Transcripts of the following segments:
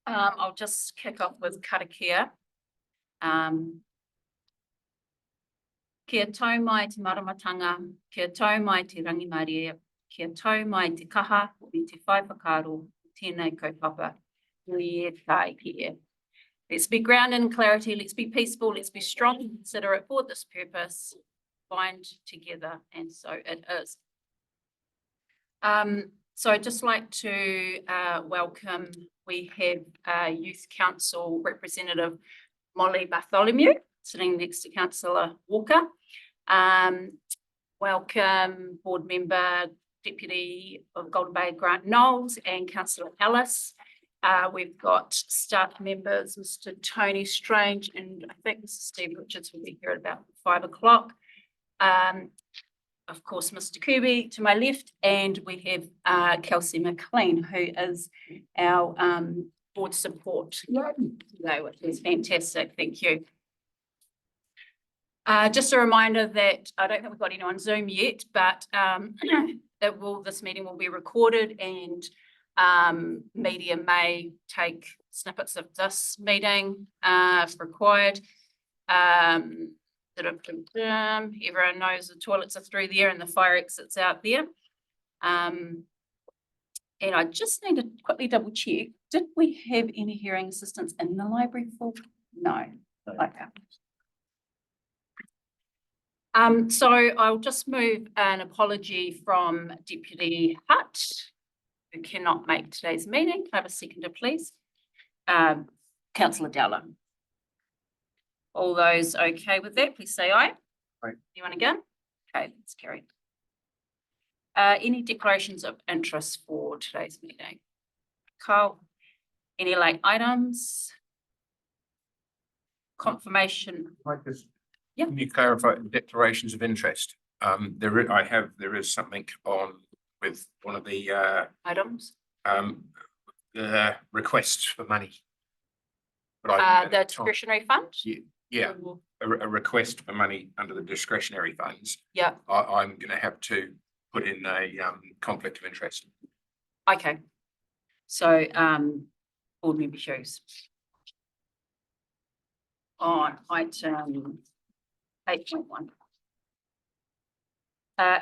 I'll just kick off with karakia. Kia tau mai te maramatanga, kia tau mai te rangimaria, kia tau mai te kaha, me te whai whakaro, tēnei kaupapa, lie tai here. Let's be grounded in clarity, let's be peaceful, let's be strong and considerate for this purpose, bind together, and so it is. So I'd just like to welcome, we have Youth Council representative Molly Bartholomew sitting next to Councillor Walker. Welcome board member, Deputy of Golden Bay Grant Knowles and Councillor Ellis. We've got staff members, Mr. Tony Strange, and I think Mr. Steve Richards will be here at about 5 o'clock. Of course, Mr. Kirby to my left, and we have Kelsey McLean, who is our board support today, which is fantastic. Thank you. Just a reminder that I don't think we've got anyone on Zoom yet, but this meeting will be recorded, and media may take snippets of this meeting if required. Everyone knows the toilets are through there and the fire exits out there. And I just need to quickly double check. Did we have any hearing assistants in the library for? No. Okay. So I'll just move an apology from Deputy Hutt, who cannot make today's meeting. Can I have a seconder, please? Councillor Dowler. All those okay with that, please say aye. Aye. Anyone again? Okay, that's carried. Any declarations of interest for today's meeting? Carl, any late items? Confirmation. Yeah. Can you clarify declarations of interest? There is something on with one of the items. The requests for money. But the discretionary fund? Yeah, a request for money under the discretionary funds. Yeah. I'm going to have to put in a conflict of interest. Okay. So board member shows. On item 8.1.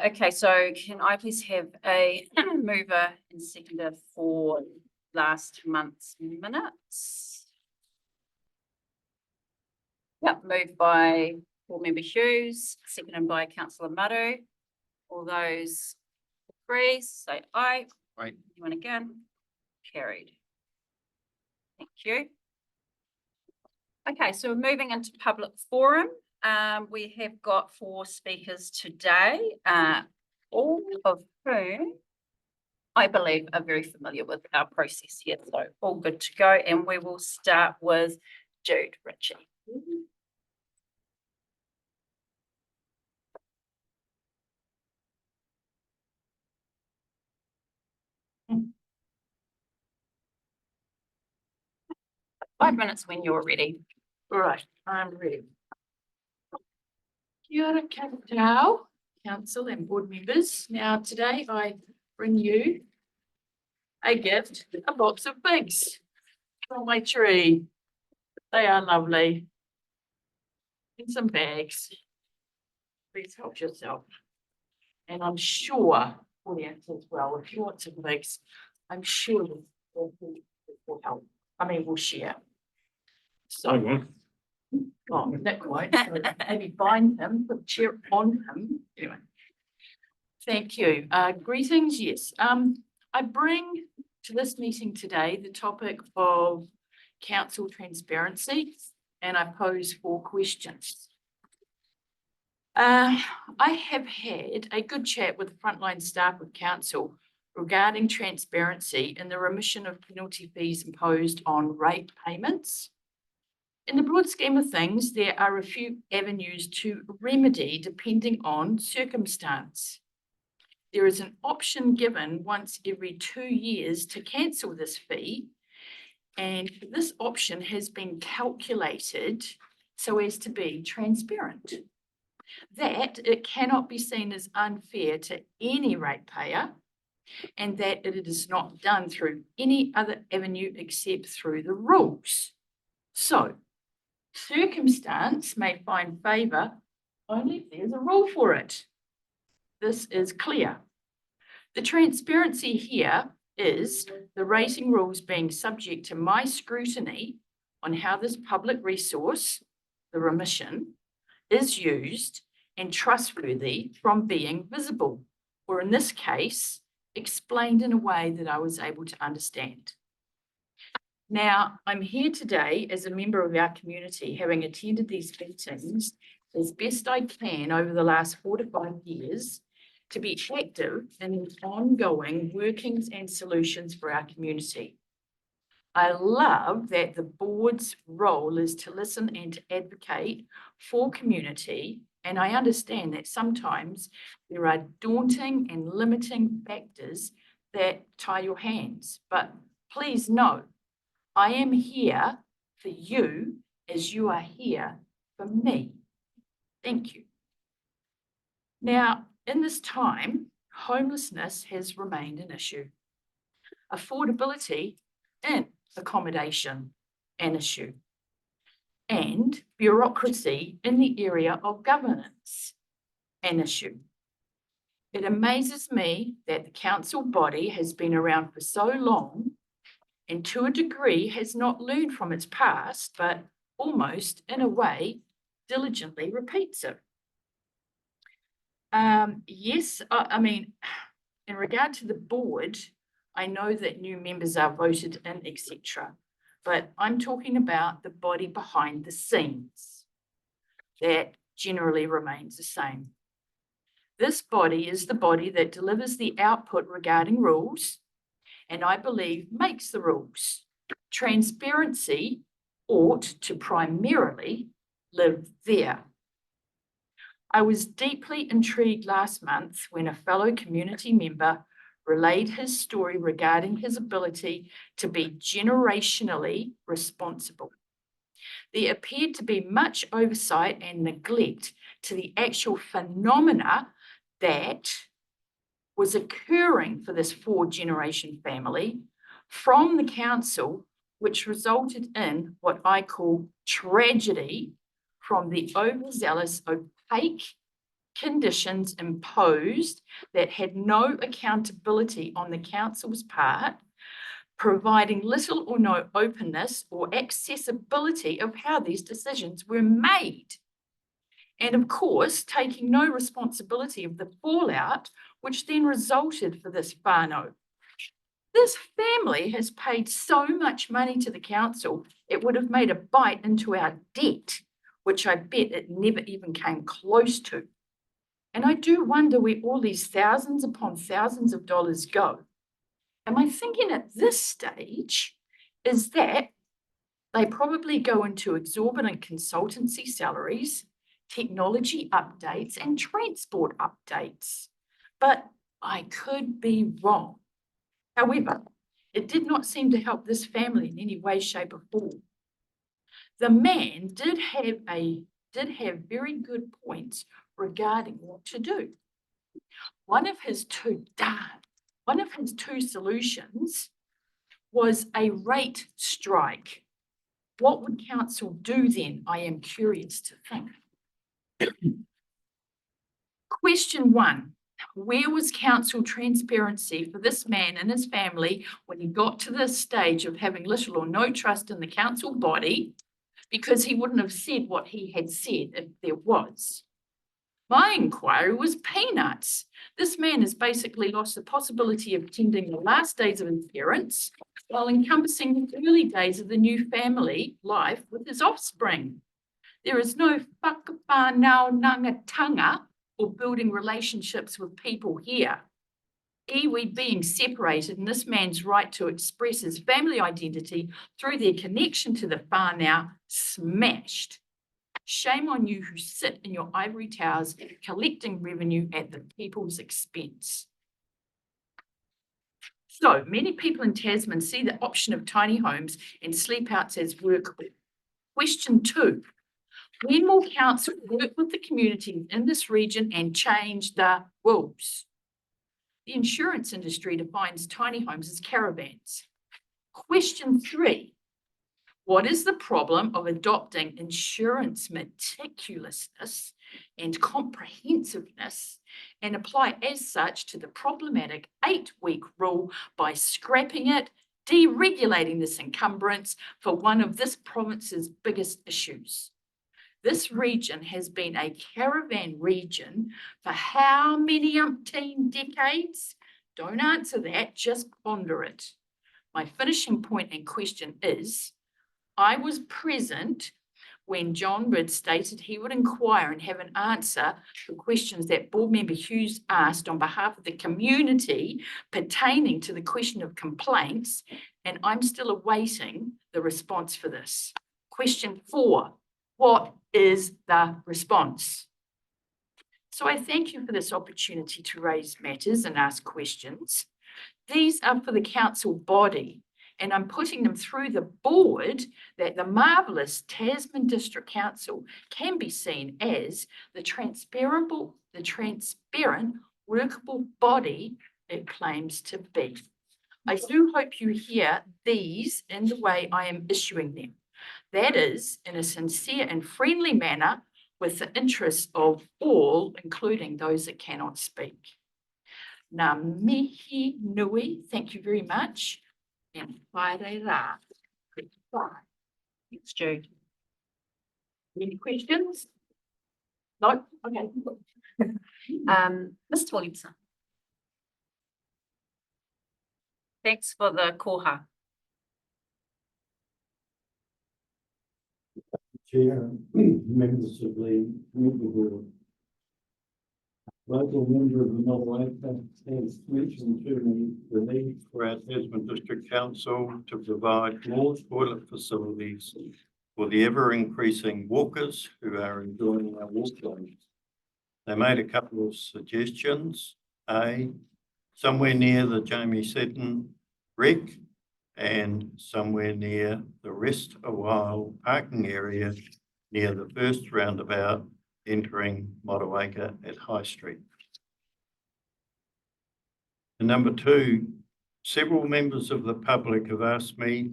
Okay, so can I please have a mover and seconder for last month's minutes? Yep, moved by board member Hughes, seconded by Councillor Madu. All those agree, say aye. Aye. Anyone again? Carried. Thank you. Okay, so we're moving into public forum. We have got 4 speakers today, all of whom I believe are very familiar with our process here. So all good to go. And we will start with Jude Ritchie. Five minutes when you're ready. All right, I'm ready. Kia ora koutou, council and board members. Now today I bring you a gift, a box of figs from my tree. They are lovely. In some bags. Please help yourself. And I'm sure audience as well, if you want some figs, I'm sure will help. I mean, we'll share. So, oh, not quite. So maybe bind him, put cheer on him. Anyway, thank you. Greetings. Yes. I bring to this meeting today the topic of council transparency, and I pose 4 questions. I have had a good chat with the frontline staff of council regarding transparency and the remission of penalty fees imposed on rate payments. In the broad scheme of things, there are a few avenues to remedy depending on circumstance. There is an option given once every 2 years to cancel this fee, and this option has been calculated so as to be transparent. That it cannot be seen as unfair to any ratepayer and that it is not done through any other avenue except through the rules. So, circumstance may find favour only if there's a rule for it. This is clear. The transparency here is the rating rules being subject to my scrutiny on how this public resource, the remission, is used and trustworthy from being visible, or in this case, explained in a way that I was able to understand. Now, I'm here today as a member of our community, having attended these meetings as best I can over the last 4 to 5 years, to be active in the ongoing workings and solutions for our community. I love that the board's role is to listen and to advocate for community, and I understand that sometimes there are daunting and limiting factors that tie your hands, but please know, I am here for you as you are here for me. Thank you. Now, in this time, homelessness has remained an issue. Affordability in accommodation, an issue. And bureaucracy in the area of governance, an issue. It amazes me that the council body has been around for so long and to a degree has not learned from its past, but almost in a way diligently repeats it. Yes, I mean, in regard to the board, I know that new members are voted in, etc. But I'm talking about the body behind the scenes. That generally remains the same. This body is the body that delivers the output regarding rules, and I believe makes the rules. Transparency ought to primarily live there. I was deeply intrigued last month when a fellow community member relayed his story regarding his ability to be generationally responsible. There appeared to be much oversight and neglect to the actual phenomena that was occurring for this 4-generation family from the council, which resulted in what I call tragedy from the overzealous, opaque conditions imposed that had no accountability on the council's part, providing little or no openness or accessibility of how these decisions were made. And of course, taking no responsibility of the fallout, which then resulted for this whānau. This family has paid so much money to the council, it would have made a bite into our debt, which I bet it never even came close to. And I do wonder where all these thousands upon thousands of dollars go. And my thinking at this stage is that they probably go into exorbitant consultancy salaries, technology updates, and transport updates. But I could be wrong. However, it did not seem to help this family in any way, shape, or form. The man did have very good points regarding what to do. One of his two solutions was a rate strike. What would council do then? I am curious to think. Question 1. Where was council transparency for this man and his family when he got to this stage of having little or no trust in the council body, because he wouldn't have said what he had said if there was? My inquiry was peanuts. This man has basically lost the possibility of attending the last days of his parents while encompassing the early days of the new family life with his offspring. There is no whakawhānau or building relationships with people here. Iwi being separated and this man's right to express his family identity through their connection to the whānau smashed. Shame on you who sit in your ivory towers collecting revenue at the people's expense. So many people in Tasman see the option of tiny homes and sleep outs as work. Question 2. When will council work with the community in this region and change the rules? The insurance industry defines tiny homes as caravans. Question 3. What is the problem of adopting insurance meticulousness and comprehensiveness and apply as such to the problematic 8-week rule by scrapping it, deregulating this encumbrance for one of this province's biggest issues? This region has been a caravan region for how many umpteen decades? Don't answer that, just ponder it. My finishing point and question is, I was present when John Ridd stated he would inquire and have an answer to questions that Board Member Hughes asked on behalf of the community pertaining to the question of complaints, and I'm still awaiting the response for this. Question 4, what is the response? So I thank you for this opportunity to raise matters and ask questions. These are for the council body, and I'm putting them through the board that the marvellous Tasman District Council can be seen as the transparent, workable body it claims to be. I do hope you hear these in the way I am issuing them. That is, in a sincere and friendly manner with the interests of all, including those that cannot speak. Ngā mihi nui, thank you very much. And whaere rā. Thanks, Jude. Any questions? No? Okay. Mr. Williamson. Thanks for the koha. Chair, members of the committee board. Local member of the Motueka has mentioned to me the need for our Tasman District Council to provide more toilet facilities for the ever-increasing walkers who are enjoying our walk lanes. They made a couple of suggestions. A, somewhere near the Jamie Seton wreck and somewhere near the Rest a While parking area near the first roundabout entering Motueka at High Street. And number 2, several members of the public have asked me,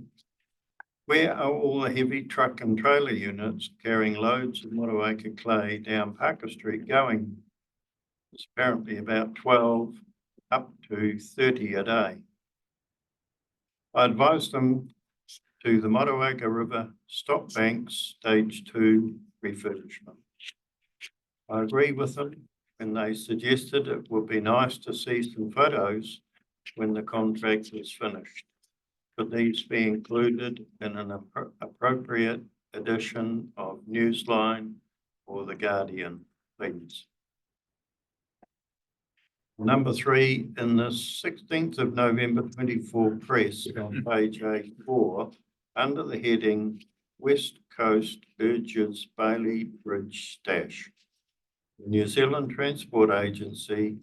where are all the heavy truck and trailer units carrying loads of Motueka clay down Parker Street going? It's apparently about 12 up to 30 a day. I advised them to the Motueka River Stop Banks Stage 2 refurbishment. I agree with them when they suggested it would be nice to see some photos when the contract is finished. Could these be included in an appropriate edition of Newsline or The Guardian, please? Number 3, in the 16th of November 24 press on page A4, under the heading West Coast urges Bailey Bridge stash. The New Zealand Transport Agency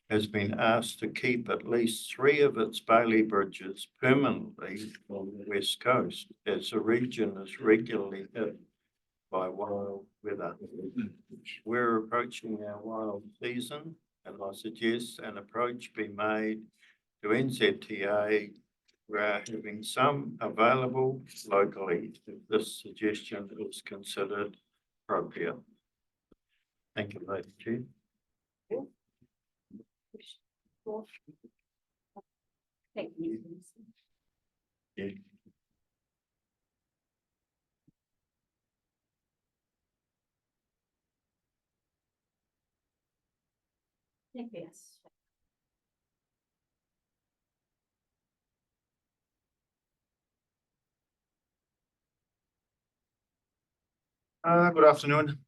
has been asked to keep at least 3 of its Bailey bridges permanently on the West Coast, as the region is regularly hit by wild weather. We're approaching our wild season, and I suggest an approach be made to NZTA. We are having some available locally if this suggestion is considered appropriate. Thank you, Lady Chair. Thank you. Yeah. Yes. Good afternoon.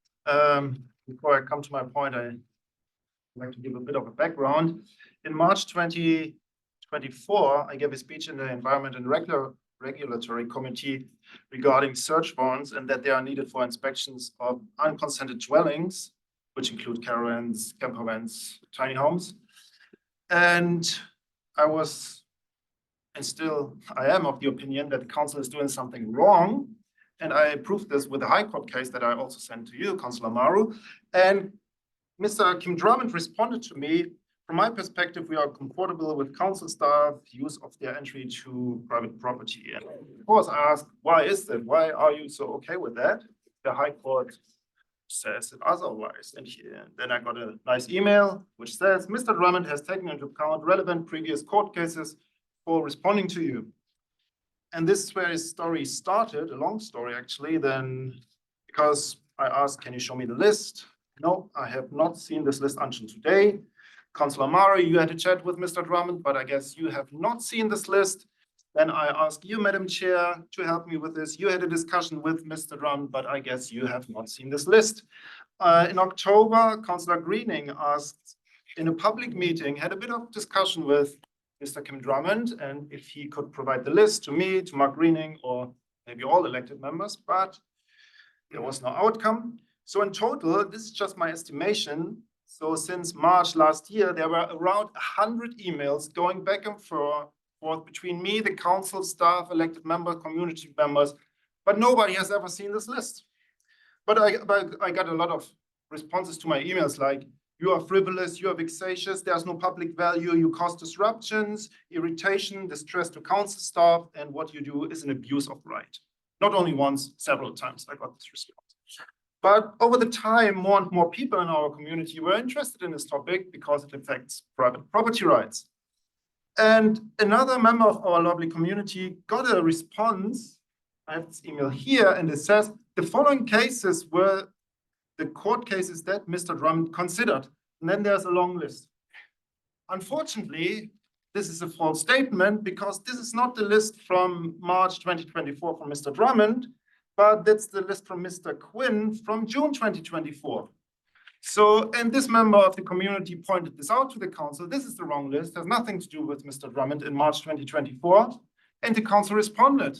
Before I come to my point, I'd like to give a bit of a background. In March 2024, I gave a speech in the Environment and Regulatory Committee regarding search warrants and that they are needed for inspections of unconsented dwellings, which include caravans, camper vans, tiny homes. And I was, and still I am of the opinion that the council is doing something wrong. And I proved this with a High Court case that I also sent to you, Councillor Maru. And Mr. Kim Drummond responded to me from my perspective, we are comfortable with council staff use of their entry to private property. And of course, I ask, why is that? Why are you so okay with that? The High Court says it otherwise. And then I got a nice email which says, Mr. Drummond has taken into account relevant previous court cases for responding to you. And this is where his story started, a long story actually, then because I asked, can you show me the list? No, I have not seen this list until today. Councillor Mari, you had a chat with Mr. Drummond, but I guess you have not seen this list. Then I asked you, Madam Chair, to help me with this. You had a discussion with Mr. Drummond, but I guess you have not seen this list. In October, Councillor Greening asked in a public meeting, had a bit of discussion with Mr. Kim Drummond, and if he could provide the list to me, to Mark Greening, or maybe all elected members, but there was no outcome. So in total, this is just my estimation. So since March last year, there were around 100 emails going back and forth between me, the council staff, elected members, community members, but nobody has ever seen this list. But I got a lot of responses to my emails like, you are frivolous, you are vexatious, there's no public value, you cause disruptions, irritation, distress to council staff, and what you do is an abuse of right. Not only once, several times I got this response. But over the time, more and more people in our community were interested in this topic because it affects private property rights. And another member of our lovely community got a response. I have this email here, and it says, the following cases were the court cases that Mr. Drummond considered. And then there's a long list. Unfortunately, this is a false statement because this is not the list from March 2024 from Mr. Drummond, but that's the list from Mr. Quinn from June 2024. So, and this member of the community pointed this out to the council. This is the wrong list, has nothing to do with Mr. Drummond in March 2024, and the council responded.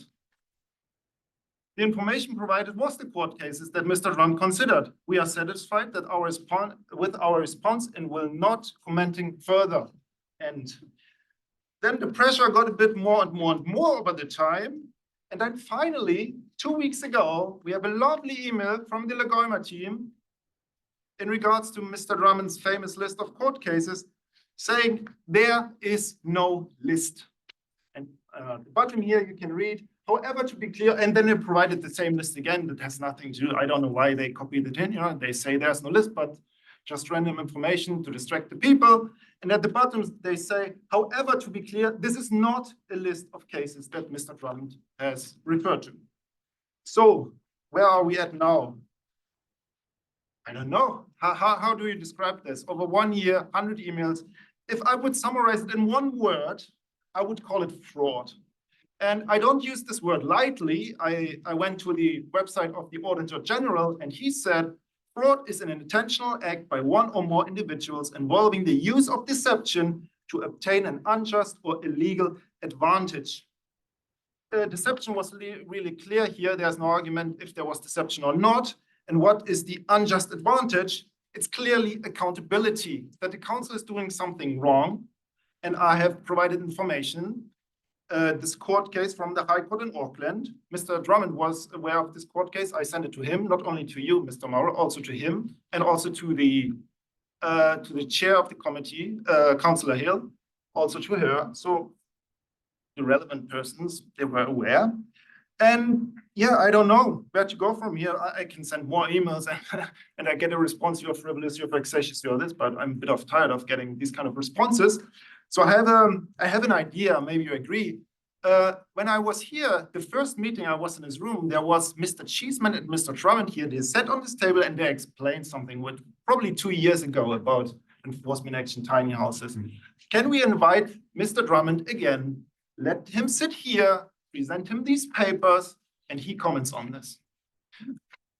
The information provided was the court cases that Mr. Drummond considered. We are satisfied that with our response and will not commenting further. And then the pressure got a bit more and more and more over the time. And then finally, 2 weeks ago, we have a lovely email from the LGOIMA team in regards to Mr. Drummond's famous list of court cases saying there is no list. And at the bottom here, you can read, however, to be clear, and then they provided the same list again that has nothing to do. I don't know why they copied it in, you know, they say there's no list, but just random information to distract the people. And at the bottom, they say, however, to be clear, this is not a list of cases that Mr. Drummond has referred to. So where are we at now? I don't know. How do you describe this? Over 1 year, 100 emails. If I would summarize it in one word, I would call it fraud. And I don't use this word lightly. I went to the website of the Auditor General, and he said, fraud is an intentional act by one or more individuals involving the use of deception to obtain an unjust or illegal advantage. Deception was really clear here. There's no argument if there was deception or not. And what is the unjust advantage? It's clearly accountability, that the council is doing something wrong. And I have provided information. This court case from the High Court in Auckland. Mr. Drummond was aware of this court case. I sent it to him, not only to you, Mr. Maurer, also to him, and also to the chair of the committee, Councillor Hill, also to her. So the relevant persons, they were aware. And yeah, I don't know where to go from here. I can send more emails and I get a response, you're frivolous, you're vexatious, you're this, but I'm a bit tired of getting these kind of responses. So I have an idea, maybe you agree. When I was here, the first meeting I was in his room, there was Mr. Cheeseman and Mr. Drummond here. They sat on this table and they explained something with probably 2 years ago about enforcement action, tiny houses. Can we invite Mr. Drummond again? Let him sit here, present him these papers, and he comments on this.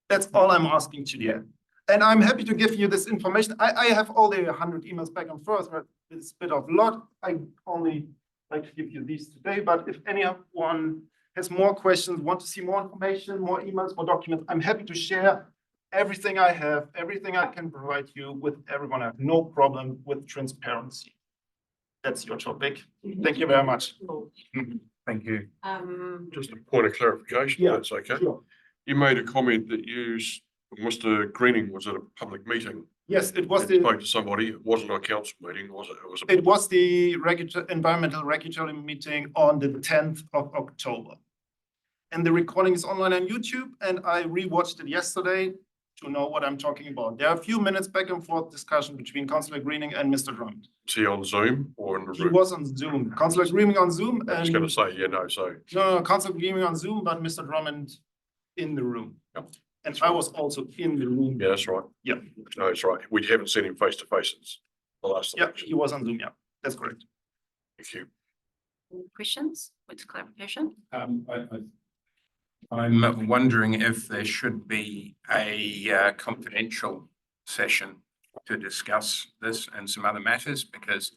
That's all I'm asking today. And I'm happy to give you this information. I have all the 100 emails back and forth, but it's a bit of a lot. I only like to give you these today, but if anyone has more questions, want to see more information, more emails, more documents, I'm happy to share everything I have, everything I can provide you with everyone. I have no problem with transparency. That's your topic. Thank you very much. Thank you. Just a point of clarification, Yeah, if that's okay. sure. You made a comment that Mr. Greening was at a public meeting. Yes, it was And the, spoke to somebody. It wasn't a council meeting, was it? it was the environmental regulatory meeting on the 10th of October. And the recording is online on YouTube, and I rewatched it yesterday to know what I'm talking about. There are a few minutes back and forth discussion between Councillor Greening and Mr. Drummond. Was he on Zoom or in the He room? was on Zoom. Councillor Greening on Zoom I was and gonna say, yeah, no, so, no, Councillor Greening on Zoom, but Mr. Drummond in the room. Yep. And I was also in the room. yeah, that's right. Yeah. No, that's right. We haven't seen him face to face since the last Yeah, election. he was on Zoom. Yeah, that's correct. Thank you. Any questions with clarification? I'm wondering if there should be a confidential session to discuss this and some other matters, because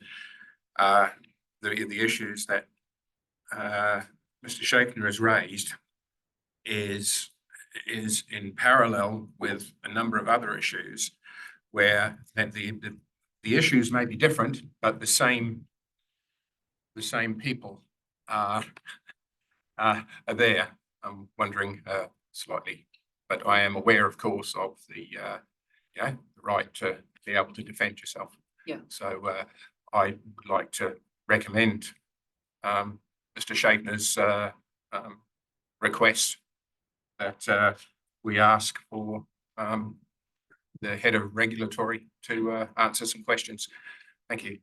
the issues that Mr. Schaeffner has raised is in parallel with a number of other issues where the issues may be different, but the same people are there. I'm wondering slightly, but I am aware, of course, of the the right to be able to defend yourself. Yeah. So I would like to recommend Mr. Schaeffner's request that we ask for the head of regulatory to answer some questions. Thank you.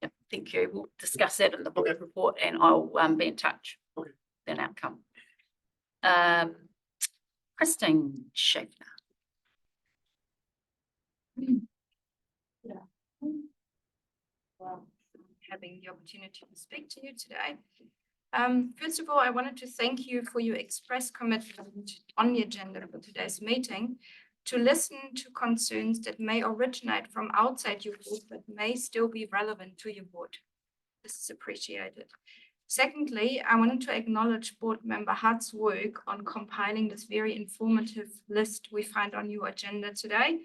Yep, thank you. We'll discuss that in the board report, and I'll be in touch with an outcome. Christin Schaeffner. Having the opportunity to speak to you today. First of all, I wanted to thank you for your express commitment on the agenda for today's meeting to listen to concerns that may originate from outside your board but may still be relevant to your board. This is appreciated. Secondly, I wanted to acknowledge Board Member Hart's work on compiling this very informative list we find on your agenda today,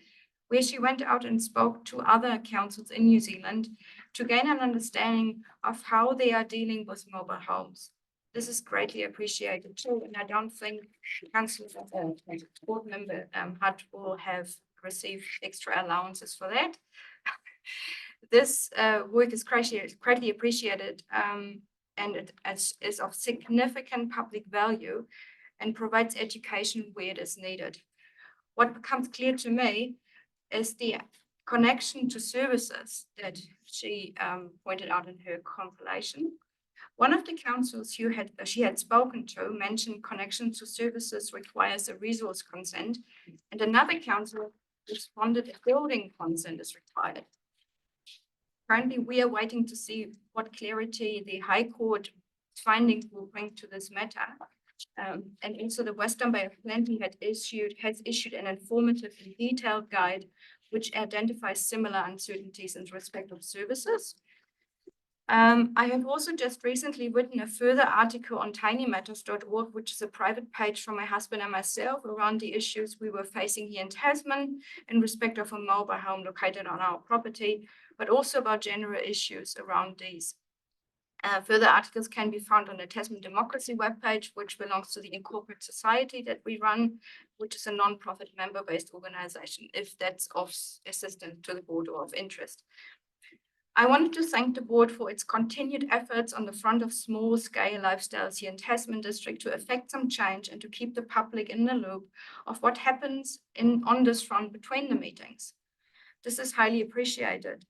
where she went out and spoke to other councils in New Zealand to gain an understanding of how they are dealing with mobile homes. This is greatly appreciated too, and I don't think Councillor Board Member Hart will have received extra allowances for that. This work is greatly appreciated, and it is of significant public value and provides education where it is needed. What becomes clear to me is the connection to services that she pointed out in her compilation. One of the councils she had spoken to mentioned connection to services requires a resource consent, and another council responded a building consent is required. Currently, we are waiting to see what clarity the High Court findings will bring to this matter. And also the Western Bay of Plenty has issued an informative and detailed guide which identifies similar uncertainties in respect of services. I have also just recently written a further article on tinymatters.org, which is a private page from my husband and myself around the issues we were facing here in Tasman in respect of a mobile home located on our property, but also about general issues around these. Further articles can be found on the Tasman Democracy webpage, which belongs to the Incorporated Society that we run, which is a non-profit member-based organization, if that's of assistance to the board or of interest. I wanted to thank the board for its continued efforts on the front of small-scale lifestyles here in Tasman District to effect some change and to keep the public in the loop of what happens on this front between the meetings. This is highly appreciated.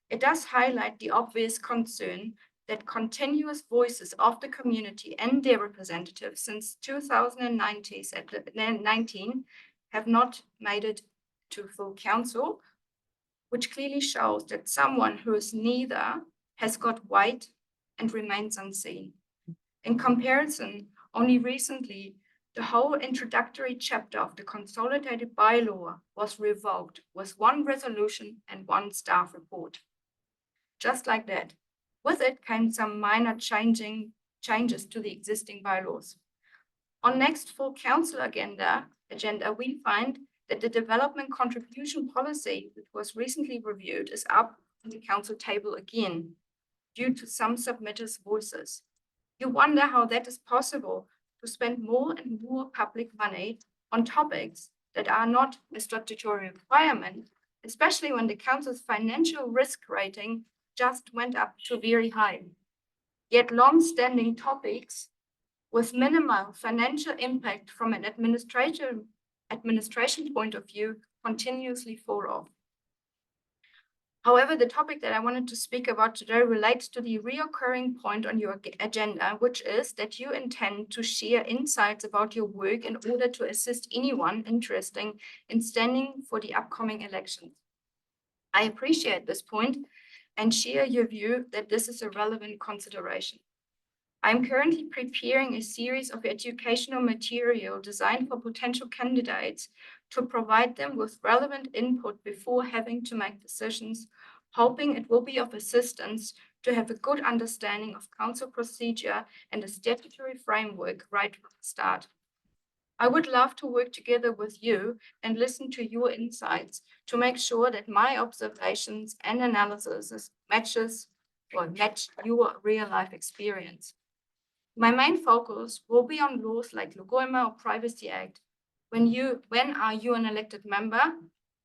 It does highlight the obvious concern that continuous voices of the community and their representatives since 2019 have not made it to full council, which clearly shows that someone who is neither has got weight and remains unseen. In comparison, only recently, the whole introductory chapter of the consolidated bylaw was revoked with one resolution and one staff report. Just like that. With it came some minor changes to the existing bylaws. On next full council agenda, we find that the development contribution policy that was recently reviewed is up on the council table again due to some submitters' voices. You wonder how that is possible to spend more and more public money on topics that are not a statutory requirement, especially when the council's financial risk rating just went up to very high. Yet long-standing topics with minimal financial impact from an administration point of view continuously fall off. However, the topic that I wanted to speak about today relates to the reoccurring point on your agenda, which is that you intend to share insights about your work in order to assist anyone interested in standing for the upcoming elections. I appreciate this point and share your view that this is a relevant consideration. I'm currently preparing a series of educational material designed for potential candidates to provide them with relevant input before having to make decisions, hoping it will be of assistance to have a good understanding of council procedure and the statutory framework right from the start. I would love to work together with you and listen to your insights to make sure that my observations and analysis match your real-life experience. My main focus will be on laws like LGOIMA or Privacy Act. When are you an elected member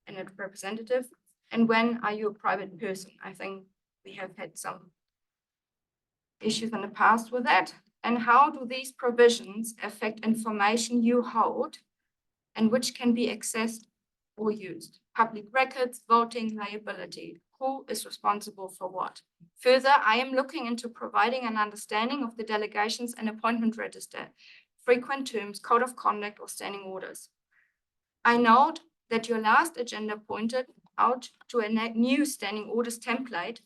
and a representative, and when are you a private person? I think we have had some issues in the past with that. And how do these provisions affect information you hold and which can be accessed or used? Public records, voting, liability. Who is responsible for what? Further, I am looking into providing an understanding of the delegations and appointment register, frequent terms, code of conduct, or standing orders. I note that your last agenda pointed out to a new standing orders template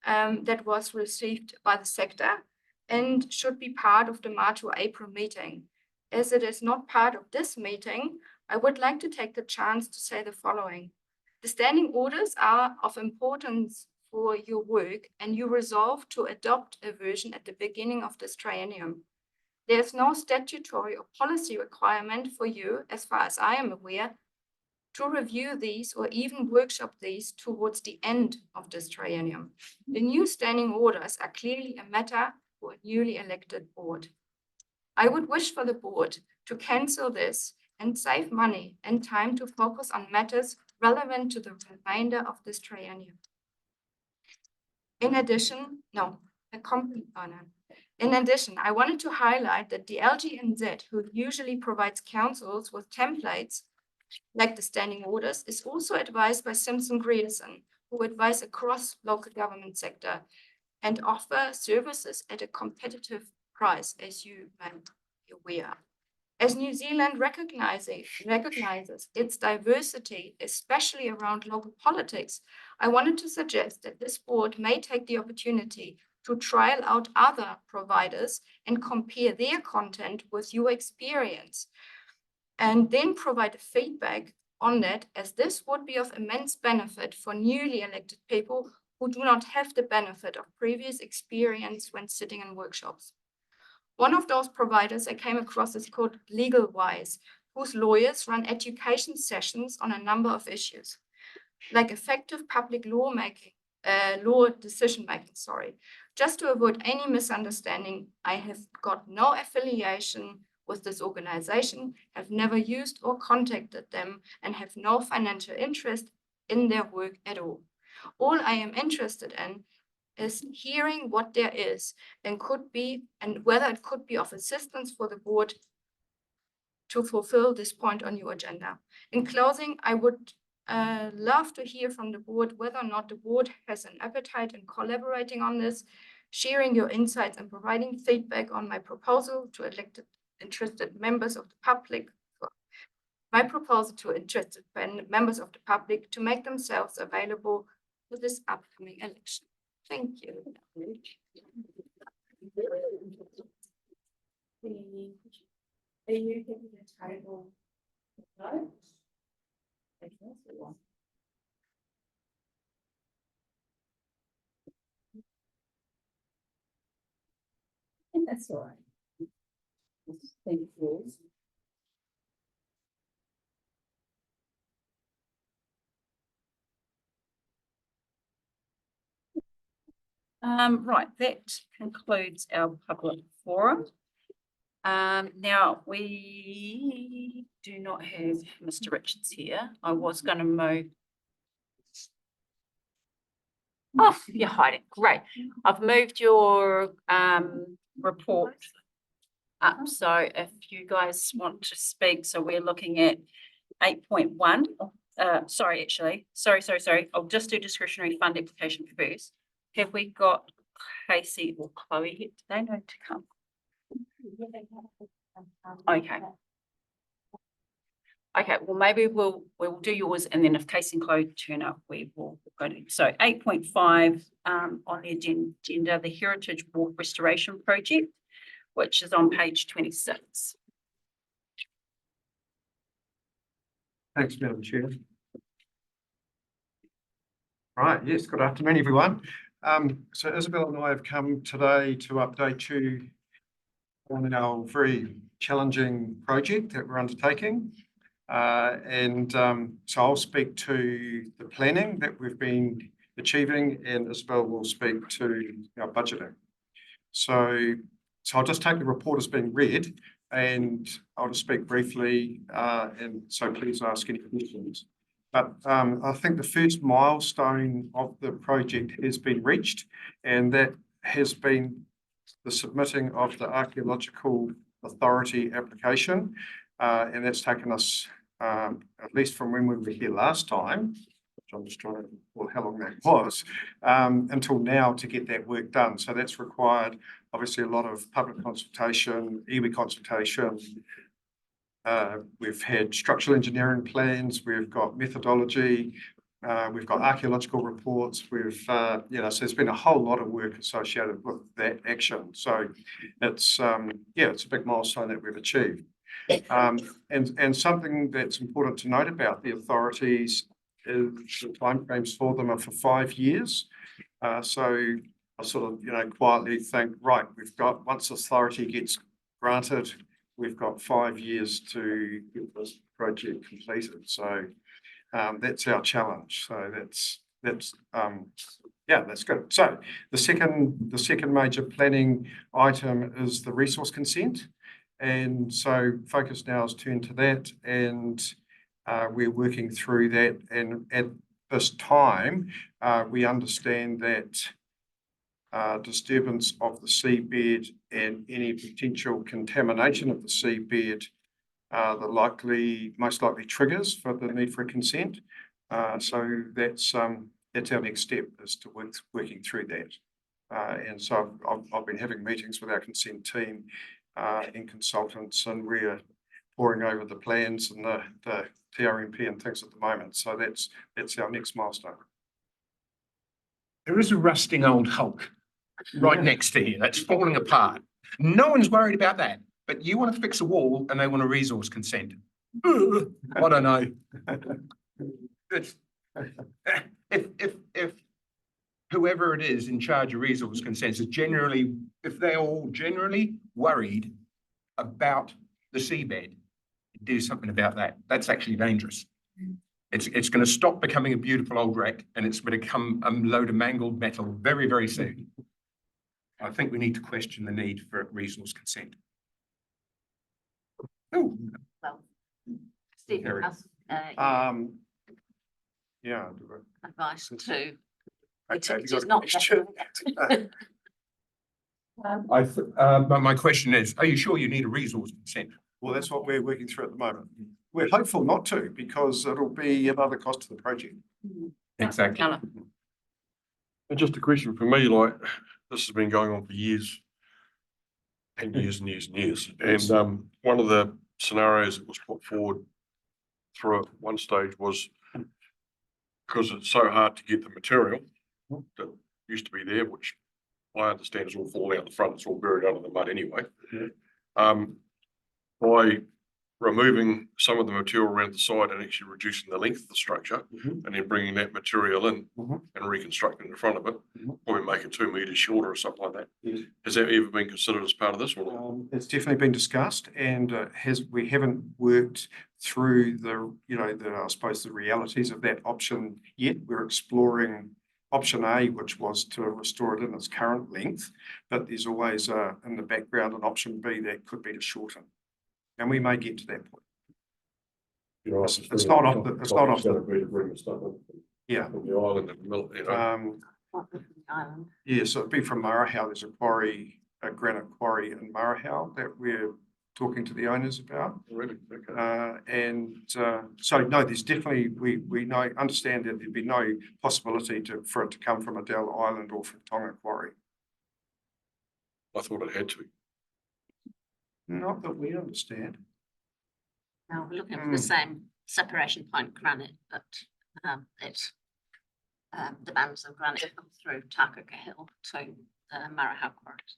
that was received by the sector and should be part of the March or April meeting. As it is not part of this meeting, I would like to take the chance to say the following. The standing orders are of importance for your work, and you resolve to adopt a version at the beginning of this triennium. There is no statutory or policy requirement for you, as far as I am aware, to review these or even workshop these towards the end of this triennium. The new standing orders are clearly a matter for a newly elected board. I would wish for the board to cancel this and save money and time to focus on matters relevant to the remainder of this triennium. In addition, I wanted to highlight that the LGNZ, who usually provides councils with templates like the standing orders, is also advised by Simpson Grierson, who advise across local government sector and offer services at a competitive price, as you may be aware. As New Zealand recognizes its diversity, especially around local politics, I wanted to suggest that this board may take the opportunity to trial out other providers and compare their content with your experience, and then provide feedback on that, as this would be of immense benefit for newly elected people who do not have the benefit of previous experience when sitting in workshops. One of those providers I came across is called LegalWise, whose lawyers run education sessions on a number of issues, like effective public law decision making. Just to avoid any misunderstanding, I have got no affiliation with this organization, have never used or contacted them, and have no financial interest in their work at all. All I am interested in is hearing what there is and whether it could be of assistance for the board to fulfill this point on your agenda. In closing, I would love to hear from the board whether or not the board has an appetite in collaborating on this, sharing your insights and providing feedback on my proposal to interested members of the public to make themselves available for this upcoming election. Thank you. Are you hitting the table? No? That's all right. Thank you. Right, that concludes our public forum. Now we do not have Mr. Richards here. I was going to move Oh, you're hiding. Great. I've moved your report up. So if you guys want to speak, so we're looking at 8.1. Sorry. I'll just do discretionary fund application first. Have we got Casey or Chloe here? Do they know to come? Okay. Okay, well, maybe we'll do yours, and then if Casey and Chloe turn up, we will go to. So 8.5 on the agenda, the Heritage Wharf Restoration Project, which is on page 26. Thanks, Madam Chair. Right, yes, good afternoon, everyone. So Isabel and I have come today to update you on our very challenging project that we're undertaking. So I'll speak to the planning that we've been achieving, and Isabel will speak to our budgeting. So I'll just take the report as being read, and I'll just speak briefly, and so please ask any questions. But I think the first milestone of the project has been reached, and that has been the submitting of the Archaeological Authority application, and that's taken us at least from when we were here last time, which I'm just trying to recall how long that was, until now to get that work done. So that's required obviously a lot of public consultation, iwi consultation. We've had structural engineering plans, we've got methodology, we've got archaeological reports, so there's been a whole lot of work associated with that action. So it's it's a big milestone that we've achieved. And something that's important to note about the authorities is the timeframes for them are for 5 years. So I sort of, quietly think, right, once authority gets granted, we've got 5 years to get this project completed. So that's our challenge. So that's good. So the second major planning item is the resource consent. And so focus now is turned to that, and we're working through that. And at this time, we understand that disturbance of the seabed and any potential contamination of the seabed are the most likely triggers for the need for a consent. So that's our next step, is to working through that. And so I've been having meetings with our consent team and consultants, and we're poring over the plans and the TRMP and things at the moment. So that's our next milestone. There is a rusting old hulk right next to you that's falling apart. No one's worried about that, but you want to fix a wall and they want a resource consent. I don't know. If whoever it is in charge of resource consents is if they're all generally worried about the seabed, do something about that. That's actually dangerous. It's going to stop becoming a beautiful old wreck, and it's going to become a load of mangled metal very, very soon. I think we need to question the need for resource consent. Oh, Well, Stephen Very- has advice too. okay, Which you got is a not question? My question is, are you sure you need a resource consent? Well, that's what we're working through at the moment. We're hopeful not to, because it'll be another cost to the project. Exactly. Colour. And just a question for me, like, this has been going on for years. And years and years and years. And one of the scenarios that was put forward through at one stage was, because it's so hard to get the material that used to be there, which I understand is all falling out the front, it's all buried under the mud anyway. By removing some of the material around the side and actually reducing the length of the structure, and then bringing that material in and reconstructing the front of it, probably make it 2 meters shorter or something like that. Yes. Has that ever been considered as part of this or not? It's definitely been discussed, and we haven't worked through I suppose the realities of that option yet. We're exploring option A, which was to restore it in its current length, but there's always in the background an option B that could be to shorten, and we may get to that point. It's not off the. Bring the stuff up Yeah. from the island in the middle, Island. Yeah, so it'd be from Marahau. There's a quarry, a granite quarry in Marahau that we're talking to the owners about. Really? Okay. So no, there's definitely, we know, understand that there'd be no possibility for it to come from Adele Island or from Tonga Quarry. I thought it had to. Not that we understand. Now we're looking for the same separation point granite, but the bands of granite come through Takaka Hill to Marahau Quarries.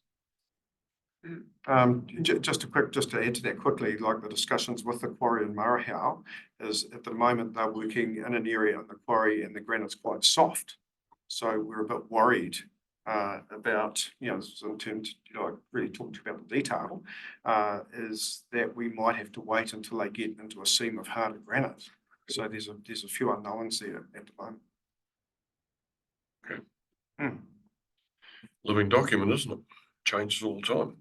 Just to add to that quickly, like the discussions with the quarry in Marahau is at the moment they're working in an area in the quarry and the granite's quite soft. So we're a bit worried about, in terms, I really talked about the detail, is that we might have to wait until they get into a seam of harder granite. So there's a few unknowns there at the moment. Okay. Living document, isn't it? Changes all the time.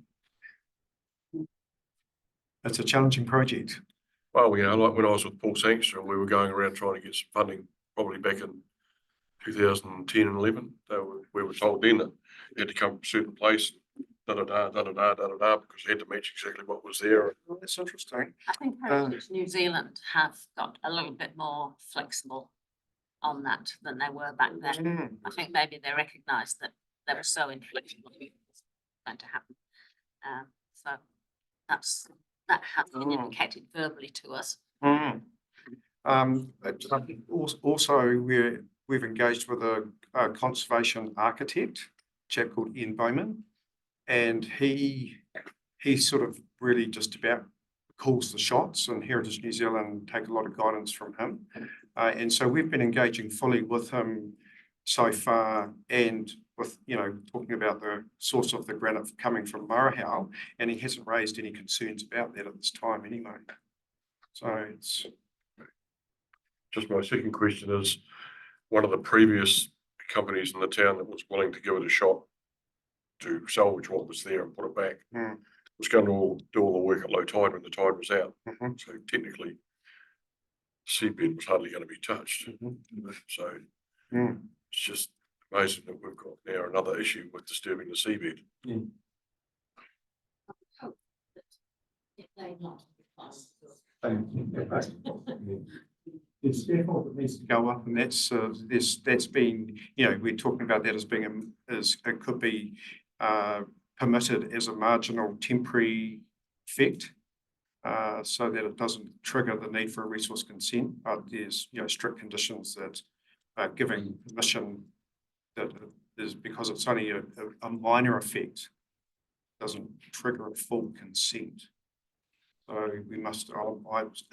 It's a challenging project. Well, like when I was with Paul Sangster, we were going around trying to get some funding, probably back in 2010 and 11. We were told then that it had to come from a certain place, because it had to match exactly what was there. Well, that's interesting. I think Heritage New Zealand have got a little bit more flexible on that than they were back then. I think maybe they recognised that they were so inflexible it was going to happen. So that has been indicated verbally to us. I think also we've engaged with a conservation architect, a chap called Ian Bowman, and he sort of really just about calls the shots, and Heritage New Zealand take a lot of guidance from him. And so we've been engaging fully with him so far, and with, talking about the source of the granite coming from Marahau, and he hasn't raised any concerns about that at this time anyway. So it's... Just my second question is, one of the previous companies in the town that was willing to give it a shot to salvage what was there and put it back was going to do all the work at low tide when the tide was out. So technically, seabed was hardly going to be touched. So it's just amazing that we've got now another issue with disturbing the seabed. It's therefore that needs to go up, and that's been, we're talking about that as being it could be permitted as a marginal temporary effect, so that it doesn't trigger the need for a resource consent. But there's strict conditions that are giving permission that is, because it's only a minor effect, doesn't trigger a full consent. So we must,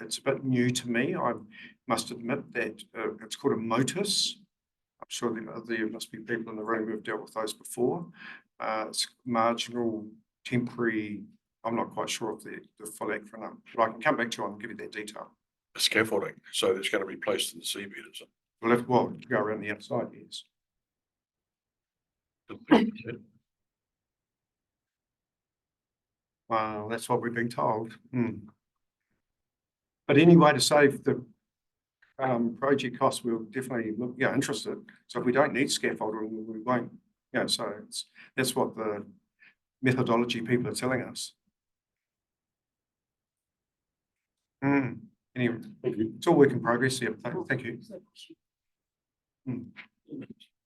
it's a bit new to me. I must admit that it's called a motus. I'm sure there must be people in the room who have dealt with those before. It's marginal, temporary, I'm not quite sure of the full acronym, but I can come back to you and give you that detail. The scaffolding, so it's going to be placed in the seabed, is it? Well, to go around the outside, yes. Well, that's what we're being told. But anyway, to save the project costs, we'll definitely look, interested. So if we don't need scaffolding, we won't, so that's what the methodology people are telling us. Anyway, it's all work in progress here. Thank you.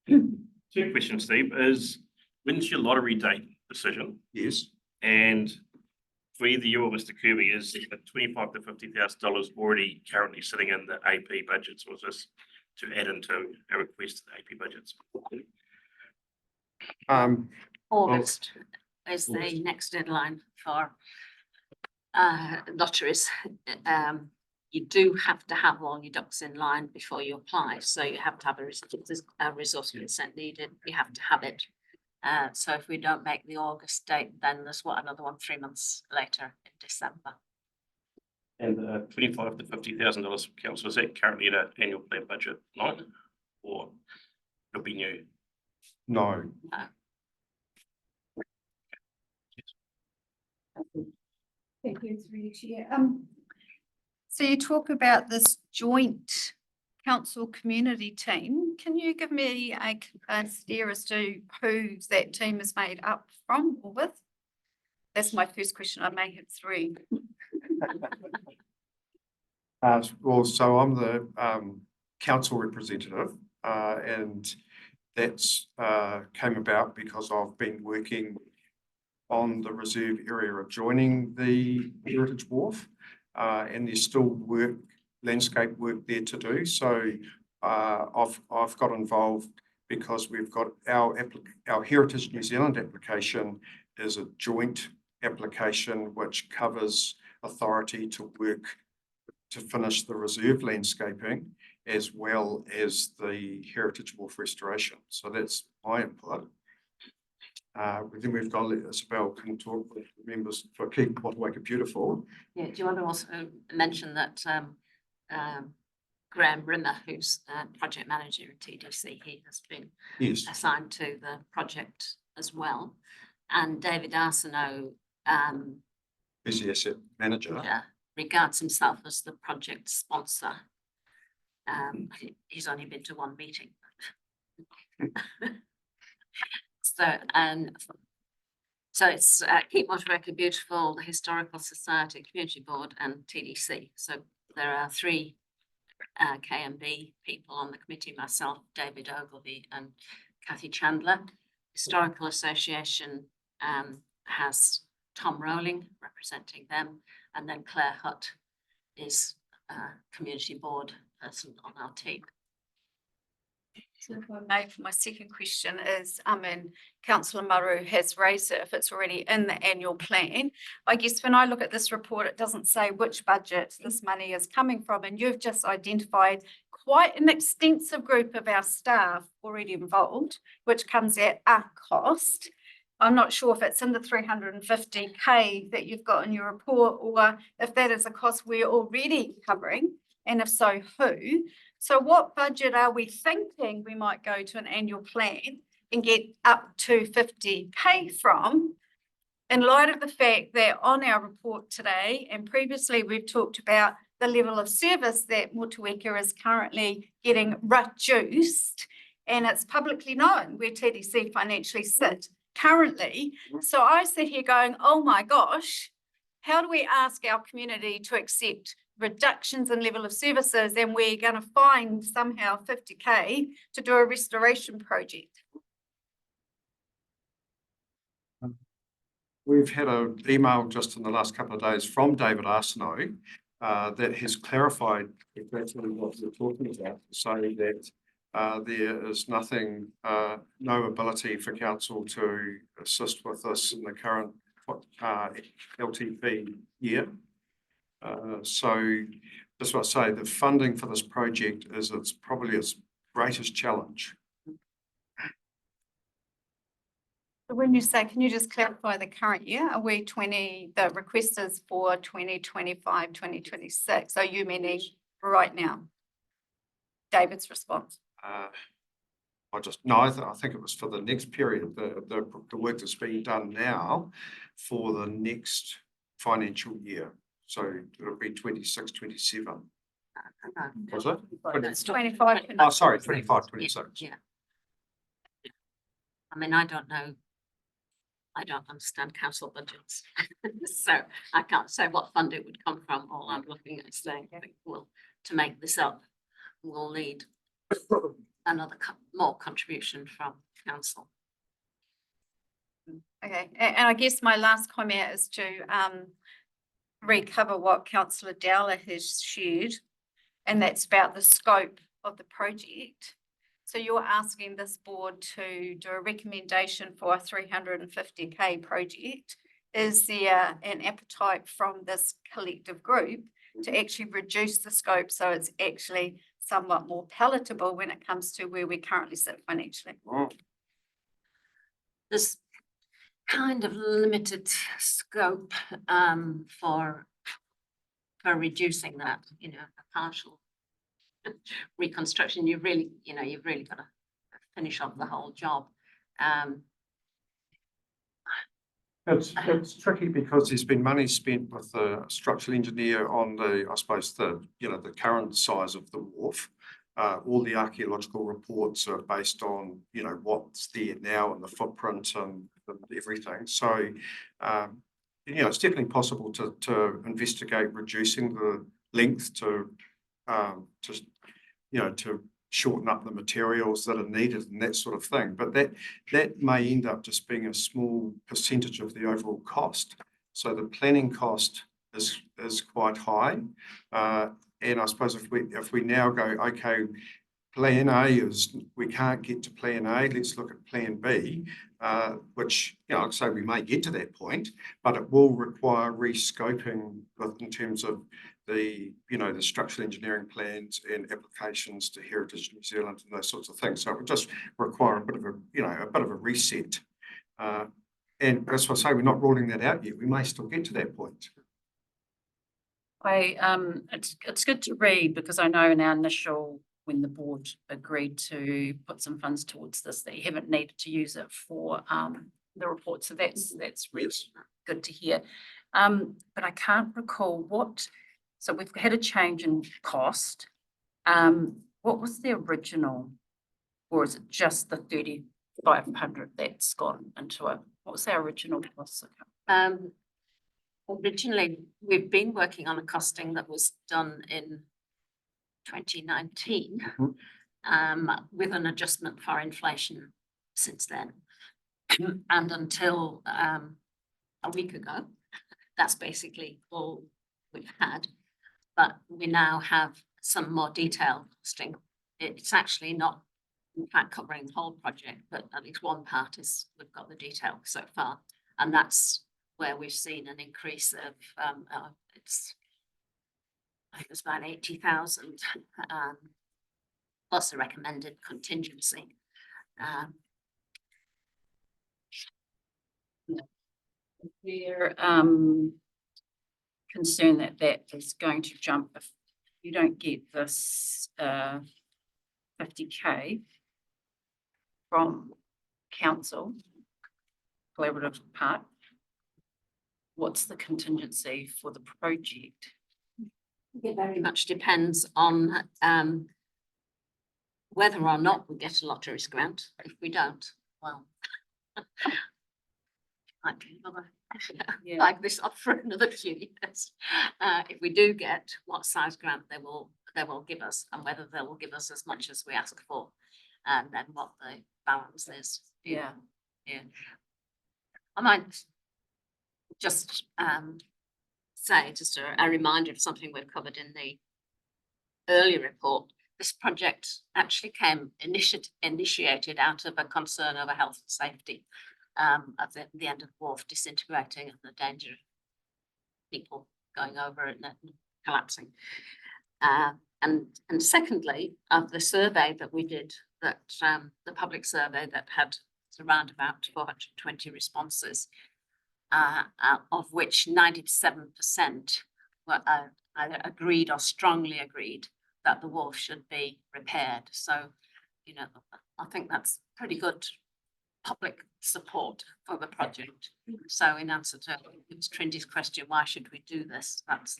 Two questions, Steve, is when's your lottery date decision? Yes. And for either you or Mr. Kirby, is the $25,000 to $50,000 already currently sitting in the AP budgets, or is this to add into a request to the AP budgets? August is the next deadline for lotteries. You do have to have all your ducks in line before you apply. So you have to have a resource consent needed. You have to have it. So if we don't make the August date, then there's another one 3 months later in December. And $25,000 to $50,000, council, is that currently at an annual plan budget line, or it'll be new? No. Thank you, it's really clear. So you talk about this joint council community team, can you give me a steer as to who that team is made up from or with? That's my first question. I may have three. Well, so I'm the council representative, and that's came about because I've been working on the reserve area adjoining the Heritage Wharf, and there's still landscape work there to do. So I've got involved because we've got our Heritage New Zealand application is a joint application which covers authority to work to finish the reserve landscaping as well as the Heritage Wharf restoration. So that's my input. Then we've got Isabel can talk with members for Keep Motueka Beautiful. Yeah, do you want to also mention that Graham Rimmer, who's project manager at TDC, he has been assigned to the project as well. And David Arsenault, Who's the asset manager? regards himself as the project sponsor. He's only been to one meeting. So it's Keep Motueka Beautiful, the Historical Society, Community Board and TDC. So there are three KMB people on the committee, myself, David Ogilvie and Kathy Chandler. Historical Association has Tom Rowling representing them, and then Claire Hutt is a community board person on our team. So if I may, for my second question is, Councillor Maru has raised it if it's already in the annual plan. I guess when I look at this report, it doesn't say which budget this money is coming from, and you've just identified quite an extensive group of our staff already involved, which comes at our cost. I'm not sure if it's in the 350K that you've got in your report, or if that is a cost we're already covering, and if so, who? So what budget are we thinking we might go to an annual plan and get up to 50K from, in light of the fact that on our report today and previously we've talked about the level of service that Motueka is currently getting reduced, and it's publicly known where TDC financially sit currently. So I sit here going, oh my gosh, how do we ask our community to accept reductions in level of services, and we're going to find somehow 50K to do a restoration project? We've had an email just in the last couple of days from David Arsenault that has clarified exactly what we're talking about, saying that there is nothing, no ability for council to assist with this in the current LTP year. So that's what I say, the funding for this project is probably its greatest challenge. When you say, can you just clarify the current year? Are we the request is for 2025, 2026? Are you meaning right now? David's response. I think it was for the next period, the work that's being done now for the next financial year. So it'll be 26, 27. Was it? It's 25. Oh, sorry, 25, 26. Yeah. I mean, I don't know. I don't understand council budgets. So I can't say what fund it would come from. All I'm looking at is saying, well, to make this up, we'll need another more contribution from council. Okay, and I guess my last comment is to recover what Councillor Dowler has shared, and that's about the scope of the project. So you're asking this board to do a recommendation for a 350K project. Is there an appetite from this collective group to actually reduce the scope so it's actually somewhat more palatable when it comes to where we currently sit financially? There's kind of limited scope for reducing that, a partial reconstruction. You've really got to finish off the whole job. It's tricky because there's been money spent with the structural engineer on the current size of the wharf. All the archaeological reports are based on, you know, what's there now and the footprint and everything. So, you know, it's definitely possible to investigate reducing the length to, you know, to shorten up the materials that are needed and that sort of thing. But that may end up just being a small percentage of the overall cost. So the planning cost is quite high. And I suppose if we now go, okay, plan A is, we can't get to plan A, let's look at plan B, which, you know, I'd say we may get to that point, but it will require rescoping in terms of the, you know, the structural engineering plans and applications to Heritage New Zealand and those sorts of things. So it would just require a bit of a, you know, a bit of a reset. And that's why I say we're not ruling that out yet. We may still get to that point. It's good to read, because I know in our initial, when the board agreed to put some funds towards this, that you haven't needed to use it for the report. So that's really good to hear. But I can't recall what, so we've had a change in cost. What was the original, or is it just the 3,500 that's gone into it? What was our original cost? Originally, we've been working on a costing that was done in 2019, with an adjustment for inflation since then. And until a week ago, that's basically all we've had. But we now have some more detailed costing. It's actually not, in fact, covering the whole project, but at least one part is, we've got the detail so far. And that's where we've seen an increase of, I think it's about 80,000, plus a recommended contingency. We're concerned that that is going to jump if you don't get this 50K from council, collaborative part. What's the contingency for the project? It very much depends on whether or not we get a lotteries grant. If we don't, well, might be another, like this up for another few years. If we do get, what size grant they will give us, and whether they will give us as much as we ask for, and then what the balance is. Yeah. I might just say, just a reminder of something we've covered in the earlier report. This project actually came initiated out of a concern over health and safety, of the end of the Wharf disintegrating and the danger of people going over it and collapsing. And secondly, of the survey that we did, that the public survey that had around about 420 responses, of which 97% were either agreed or strongly agreed that the Wharf should be repaired. So, you know, I think that's pretty good public support for the project. So in answer to Trindy's question, why should we do this? That's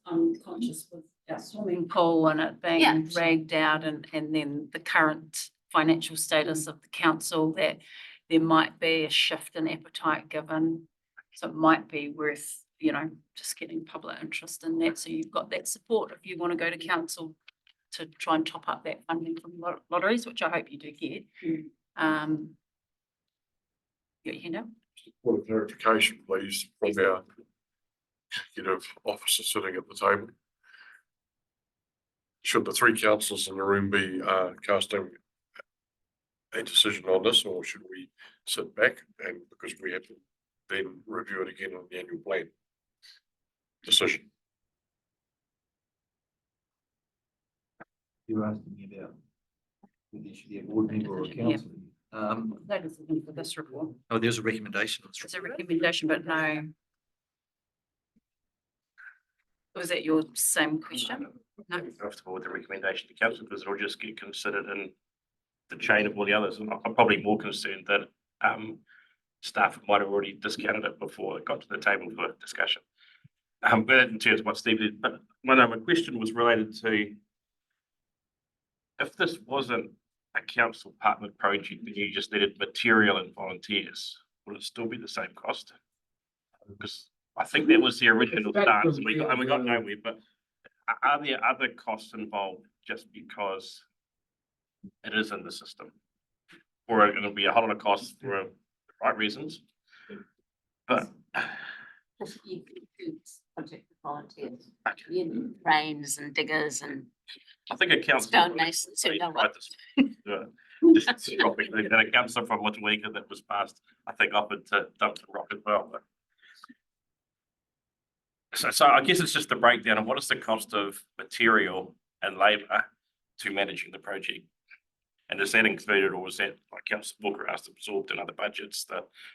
I'm conscious with our swimming pool and it being dragged out, and then the current financial status of the council, that there might be a shift in appetite given. So it might be worth, you know, just getting public interest in that. So you've got that support if you want to go to council to try and top up that funding from lotteries, which I hope you do get. Your hand up. For clarification, please, from our executive officer sitting at the table. Should the three councillors in the room be casting a decision on this, or should we sit back and, because we have to then review it again on the annual plan decision? You're asking me about whether it should be a board member or a council. That is the thing for this report. Oh, there's a recommendation. It's a recommendation, but no. Was that your same question? No. Comfortable with the recommendation to council, because it'll just get considered in the chain of all the others. And I'm probably more concerned that staff might have already discounted it before it got to the table for discussion. But in terms of what Steve did, but my question was related to if this wasn't a council partnered project and you just needed material and volunteers, would it still be the same cost? Because I think that was the original stance and we got nowhere, but are there other costs involved just because it is in the system? Or it'll be a whole lot of costs for the right reasons? But You could project volunteers, you know, cranes and diggers and I think a council. stonemasons who know what. Just dropping, and a council from Motueka that was passed, I think offered to dump some rock as well. But so I guess it's just the breakdown of what is the cost of material and labour to managing the project? And is that included or is that like Council Booker asked absorbed in other budgets?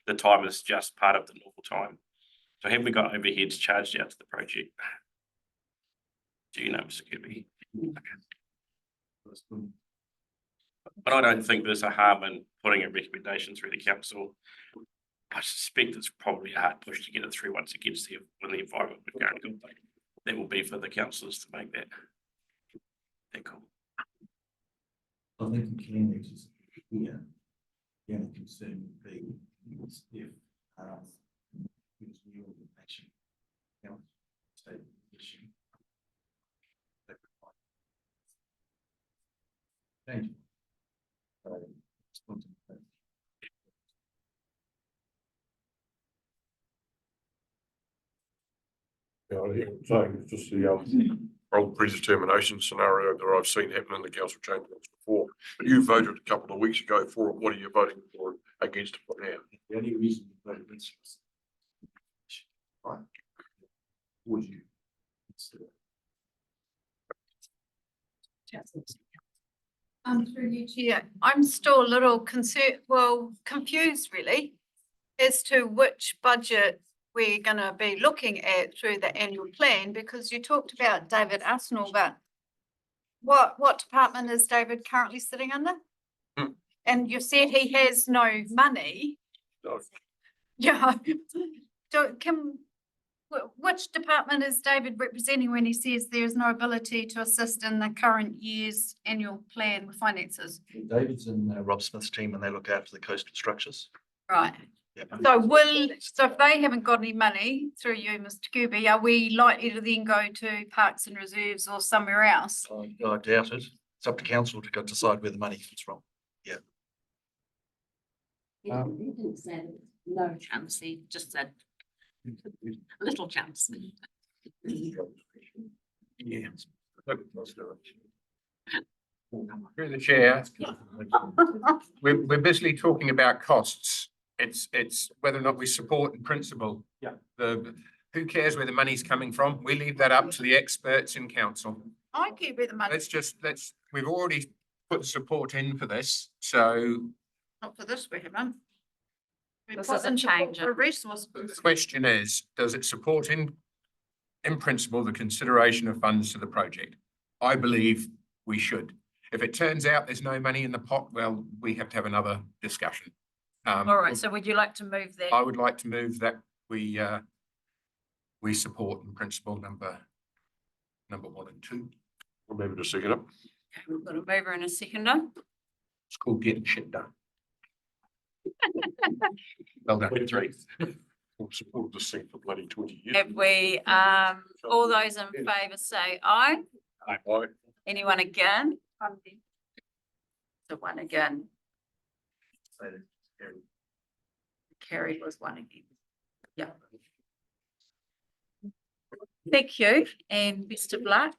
The time is just part of the normal time. So have we got overheads charged out to the project? Do you know, Mr. Kirby? But I don't think there's a harm in putting a recommendation through the council. I suspect it's probably a hard push to get it through once it gets there when the environment we're going to. That will be for the councillors to make that. Call. I think the can is here. The only concern would be is if it's new action. State position. Thank you. So just the role predetermination scenario that I've seen happen in the council chambers before. But you voted a couple of weeks ago for it. What are you voting for against it now? The only reason you voted against was right. Would you consider? Through you, Chair, I'm still a little confused really as to which budget we're going to be looking at through the annual plan, because you talked about David Arsenal, but what department is David currently sitting under? And you said he has no money. No. Yeah. Which department is David representing when he says there is no ability to assist in the current year's annual plan with finances? David's in Rob Smith's team and they look after the coastal structures. Right. Yeah. So if they haven't got any money through you, Mr. Kirby, are we likely to then go to Parks and Reserves or somewhere else? I doubt it. It's up to council to decide where the money comes from. Yeah. He didn't say no chance, he just said little chance. Yeah. Through the chair, we're busily talking about costs. It's whether or not we support in principle. Yeah. Who cares where the money's coming from? We leave that up to the experts in council. I care where the money, We've already put support in for this, so not for this, we haven't. We This put is a in support change. for resource. the question is, does it support in principle the consideration of funds to the project? I believe we should. If it turns out there's no money in the pot, well, we have to have another discussion. All right, so would you like to move that? I would like to move that we support in principle number 1 and 2. I'll maybe just second it. Okay, we've got a mover and a seconder. It's called getting shit done. Well done. 3. We've supported this thing for bloody 20 years. Have we, all those in favour say aye? Aye. Anyone again? So one again. Carrie was one again. Yeah. Thank you, and best of luck.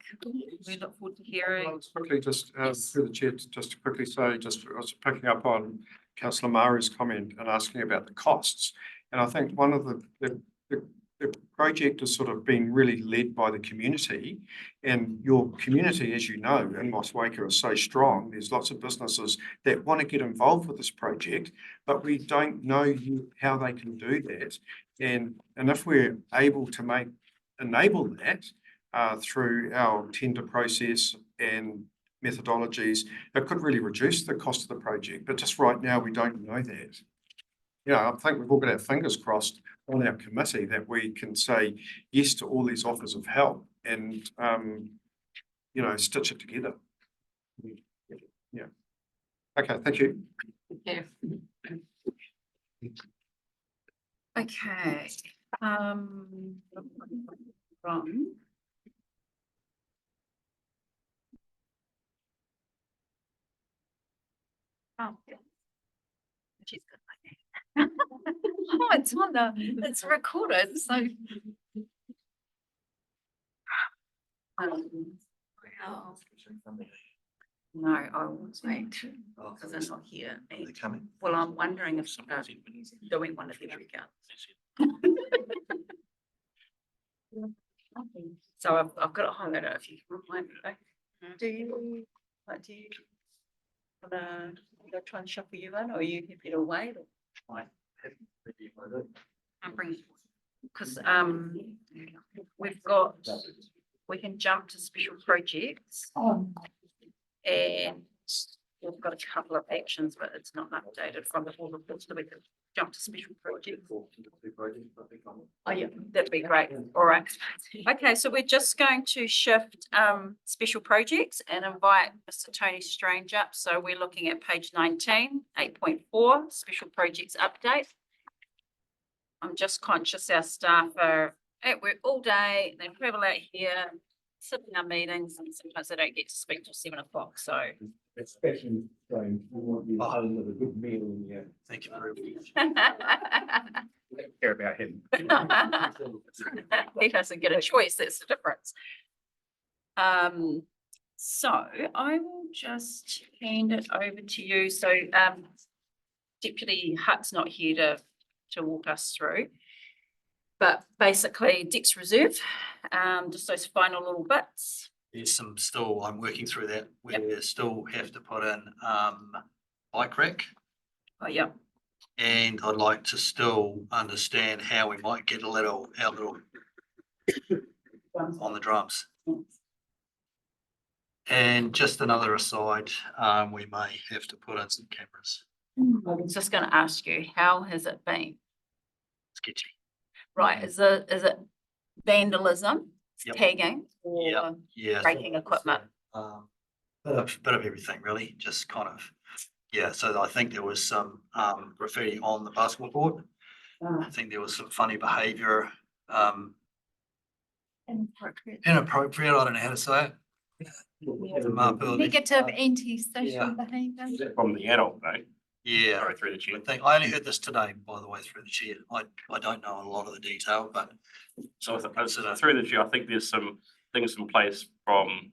We look forward to hearing. Quickly, just Yes. through the chair, just to quickly say, I was picking up on councillor Mari's comment and asking about the costs. And I think one of the project has sort of been really led by the community, and your community, as you know, in Motueka is so strong. There's lots of businesses that want to get involved with this project, but we don't know how they can do that. And if we're able to enable that through our tender process and methodologies, it could really reduce the cost of the project. But just right now, we don't know that. I think we've all got our fingers crossed on our committee that we can say yes to all these offers of help and, you know, stitch it together. Yeah. Okay, thank you. Yeah. Okay, from. Oh, yeah. She's good like that. Oh, it's on the, it's recorded, so. No, I won't wait, because they're not here. They're coming. Well, I'm wondering if doing one of the accounts. So I've got it highlighted if you can remind me. Do you, like, do you wanna try and shuffle you in, or are you happy to wait? I'm bringing, because we've got, we can jump to special projects. And we've got a couple of actions, but it's not updated from the board reports, so we can jump to special projects. Oh, yeah, that'd be great. All right. Okay, so we're just going to shift special projects and invite Mr. Tony Strange up. So we're looking at page 19, 8.4, special projects update. I'm just conscious our staff are at work all day, they travel out here, sit in our meetings, and sometimes they don't get to speak till 7 o'clock, so. Especially, we want you home with a good meal in here. Thank you very much. Care about him. He doesn't get a choice, that's the difference. So I will just hand it over to you. So Deputy Hutt's not here to walk us through. But basically Dick's Reserve, just those final little bits. There's some still, I'm working through that. We still have to put in bike rack. Oh, yeah. And I'd like to still understand how we might get our little on the drums. And just another aside, we may have to put in some cameras. I was just going to ask you, how has it been? Sketchy. Right, is it vandalism, Yep. tagging, or Yeah. breaking equipment? Bit of everything really, just kind of, yeah, so I think there was some graffiti on the basketball court. I think there was some funny behaviour, Inappropriate. inappropriate, I don't know how to say it. Negative anti-social Yeah. behaviour. Is that from the adult though? Yeah, Sorry, through the chair. I only heard this today, by the way, through the chair. I don't know a lot of the detail, but So through the chair, I think there's some things in place from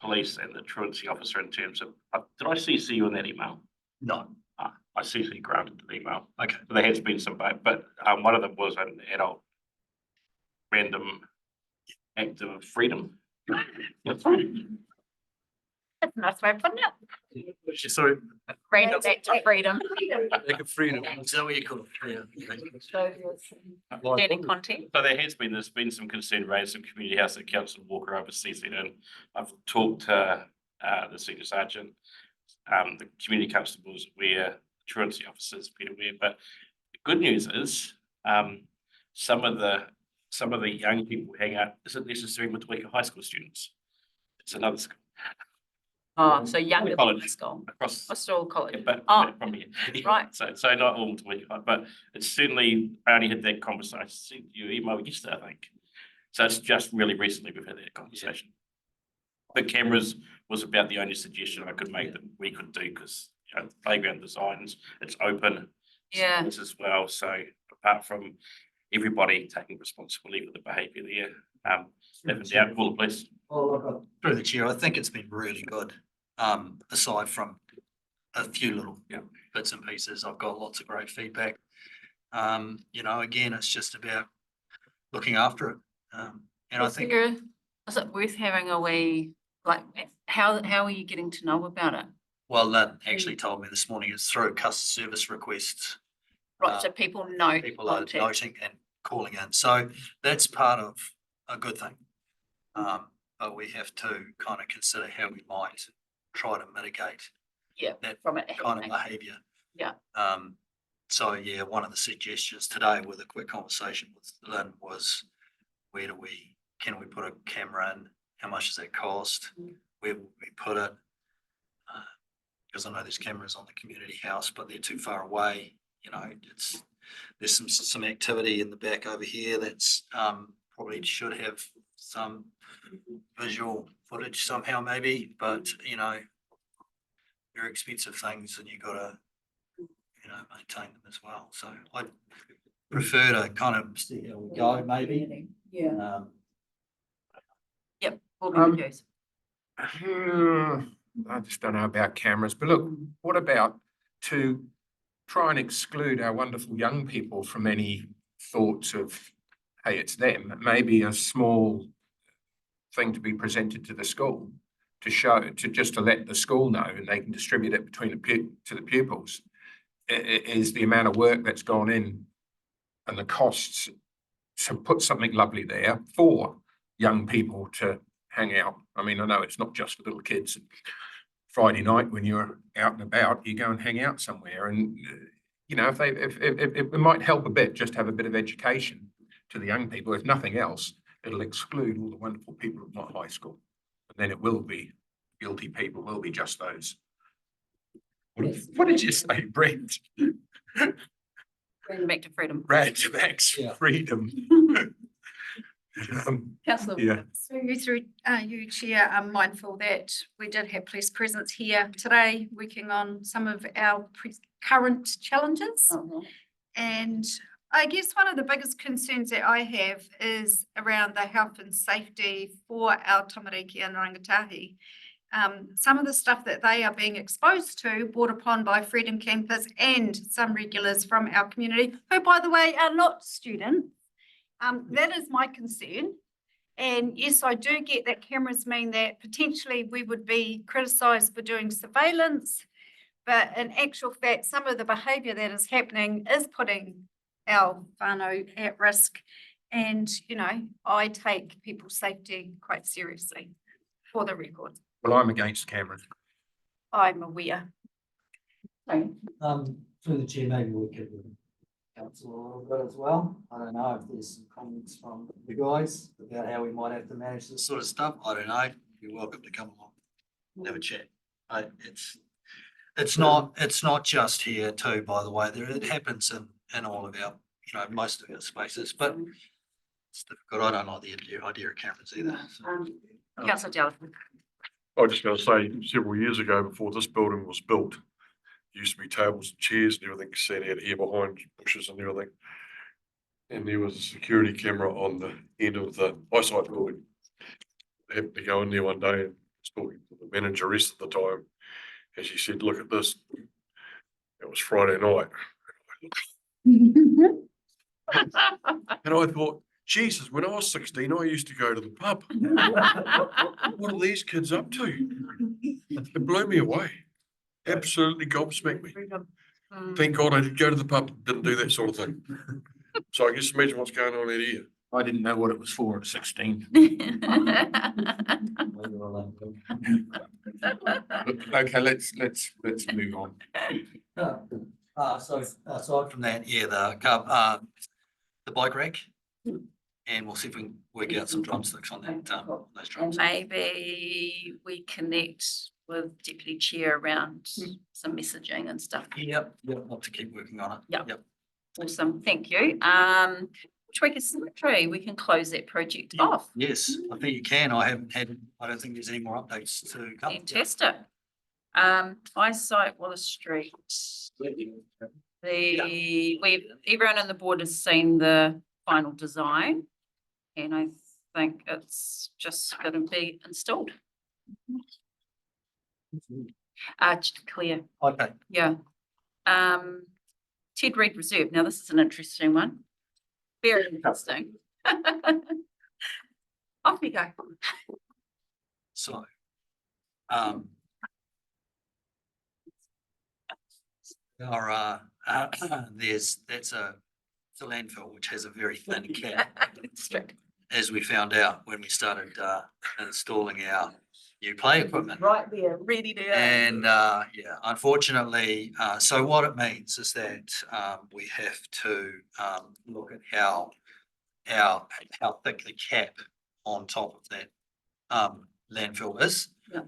police and the truancy officer in terms of, did I CC you in that email? no. I CC granted the email. Okay. There has been some, but one of them was an adult random act of freedom. That's a nice way of putting it. Sorry. Random act of freedom. Like a freedom. Is that what you call it? Yeah. Learning content. So there's been some concern raised in Community House that Councillor Walker oversees it, and I've talked to the senior sergeant, the community constables aware, truancy officers been aware, but the good news is some of the young people hang out isn't necessarily Motueka High School students. It's another school. Oh, so younger than College. high school. Across. Pastoral college. Yeah, but Oh, from here. right. So not all Motueka, but it's certainly, I only had that conversation, I sent you an email yesterday, I think. So it's just really recently we've had that conversation. But cameras was about the only suggestion I could make that we could do, because playground designs, it's open. Yeah. space as well, so apart from everybody taking responsibility for the behaviour there, if in doubt, call the police. Through the chair, I think it's been really good. Aside from a few little bits and pieces, I've got lots of great feedback. Again, it's just about looking after it. And I think, Is it worth having a wee, like, how are you getting to know about it? well, Lynn actually told me this morning it's through customer service requests. Right, so people know. People are contact. noting and calling in. So that's part of a good thing. But we have to kind of consider how we might try to mitigate Yeah, that from it kind of happening. behaviour. Yeah. So yeah, one of the suggestions today with a quick conversation with Lynn was, can we put a camera in? How much does that cost? Where will we put it? Because I know there's cameras on the community house, but they're too far away. You know, there's some activity in the back over here that's probably should have some visual footage somehow maybe, but you know, they're expensive things and you gotta, you know, maintain them as well. So I prefer to kind of see how we go maybe. Yeah. Yep. I just don't know about cameras, but look, what about to try and exclude our wonderful young people from any thoughts of, hey, it's them, maybe a small thing to be presented to the school to show, to let the school know, and they can distribute it between to the pupils, is the amount of work that's gone in and the costs to put something lovely there for young people to hang out. I mean, I know it's not just for little kids. Friday night when you're out and about, you go and hang out somewhere, and you know, if it might help a bit, just have a bit of education to the young people. If nothing else, it'll exclude all the wonderful people at my high school, and then it will be guilty people. Will be just those. What did you say, Brent? Bring back to freedom. Max freedom. Councillor. Yeah. Through you, Chair, I'm mindful that we did have police presence here today working on some of our current challenges. And I guess one of the biggest concerns that I have is around the health and safety for our tamariki and rangatahi. Some of the stuff that they are being exposed to, brought upon by Freedom Campers and some regulars from our community, who, by the way, are not students. That is my concern. And yes, I do get that cameras mean that potentially we would be criticised for doing surveillance, but in actual fact, some of the behaviour that is happening is putting our whānau at risk. And, you know, I take people's safety quite seriously, for the record. Well, I'm against cameras. I'm aware. Through the chair, maybe we could council a little bit as well. I don't know if there's some comments from the guys about how we might have to manage this sort of stuff. I don't know. You're welcome to come along and have a chat. It's not just here too, by the way. It happens in all of our, you know, most of our spaces, but it's difficult. I don't like the idea of cameras either. So. Councillor Jellison. I was just going to say, several years ago, before this building was built, there used to be tables and chairs and everything set out here behind bushes and everything. And there was a security camera on the end of the eyesight building. I happened to go in there one day and was talking to the manageress at the time. And she said, look at this. It was Friday night. And I thought, Jesus, when I was 16, I used to go to the pub. What are these kids up to? It blew me away. Absolutely gobsmacked me. Thank God I did go to the pub, didn't do that sort of thing. So I guess imagine what's going on out here. I didn't know what it was for at 16. Okay, let's move on. So aside from that, yeah, the bike rack, and we'll see if we can work out some drumsticks on that. Those drums. Maybe we connect with Deputy Chair around some messaging and stuff. Yep, love to keep working on it. Yep. Awesome, thank you. Motueka Cemetery, we can close that project off. Yes, I think you can. I don't think there's any more updates to come. Fantastic. Eyesight Wallace Street. Everyone on the board has seen the final design, and I think it's just going to be installed. Clear. Okay. Yeah. Ted Reed Reserve. Now this is an interesting one. Very interesting. Off we go. So, that's a landfill which has a very thin cap, as we found out when we started installing our new play equipment. Right there, ready to go. And yeah, unfortunately, so what it means is that we have to look at how thick the cap on top of that landfill is. Yeah.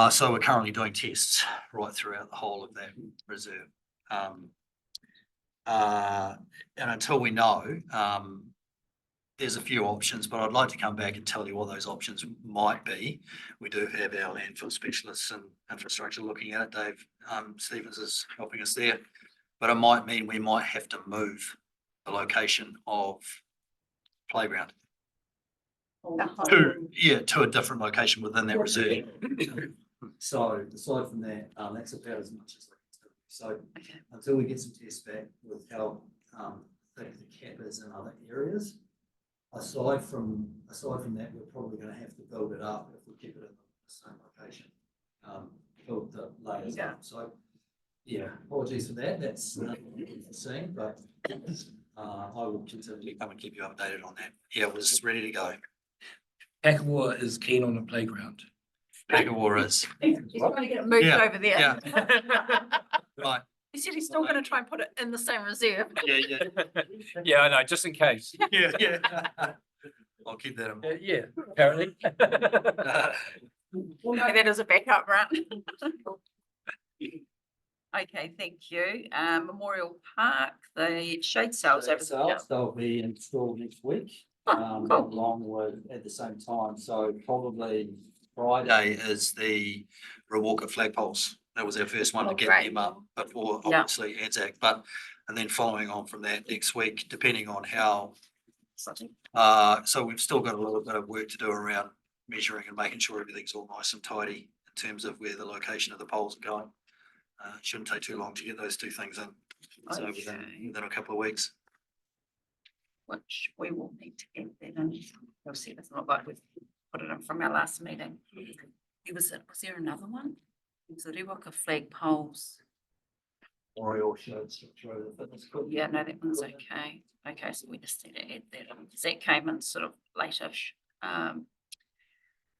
So we're currently doing tests right throughout the whole of that reserve. And until we know, there's a few options, but I'd like to come back and tell you what those options might be. We do have our landfill specialists and infrastructure looking at it. Dave Stevens is helping us there. But it might mean we might have to move the location of playground to a different location within that reserve. So aside from that, that's about as much as I can tell you. So until we get some tests back with how thick the cap is in other areas, aside from that, we're probably going to have to build it up if we keep it in the same location. Build the layers up. So yeah, apologies for that. That's insane, but I will continue to Come and keep you updated on that. Yeah, it was ready to go. Packawar is keen on the playground. Packawar is. He's going to get it moved Yeah, over there. yeah. Right. He said he's still going to try and put it in the same reserve. Yeah. Yeah, I know, just in case. Yeah. I'll keep that in mind. Yeah, apparently. We'll know that as a backup, right? Okay, thank you. Memorial Park, the shade sails over there. They'll be installed next week. Oh, cool. Along with at the same time, so probably Friday is the Rawalka flagpoles. That was our first one to get great. them up before Yeah. obviously Anzac, and then following on from that next week, depending on how. So we've still got a little bit of work to do around measuring and making sure everything's all nice and tidy in terms of where the location of the poles are going. Shouldn't take too long to get those two things in. So within a couple of weeks. Which we will need to get that in. You'll see it's not like we've put it in from our last meeting. Was there another one? It was the Rawalka flag poles. Memorial shade structure. Yeah, no, that one's okay. Okay, so we just need to add that on. That came in sort of late-ish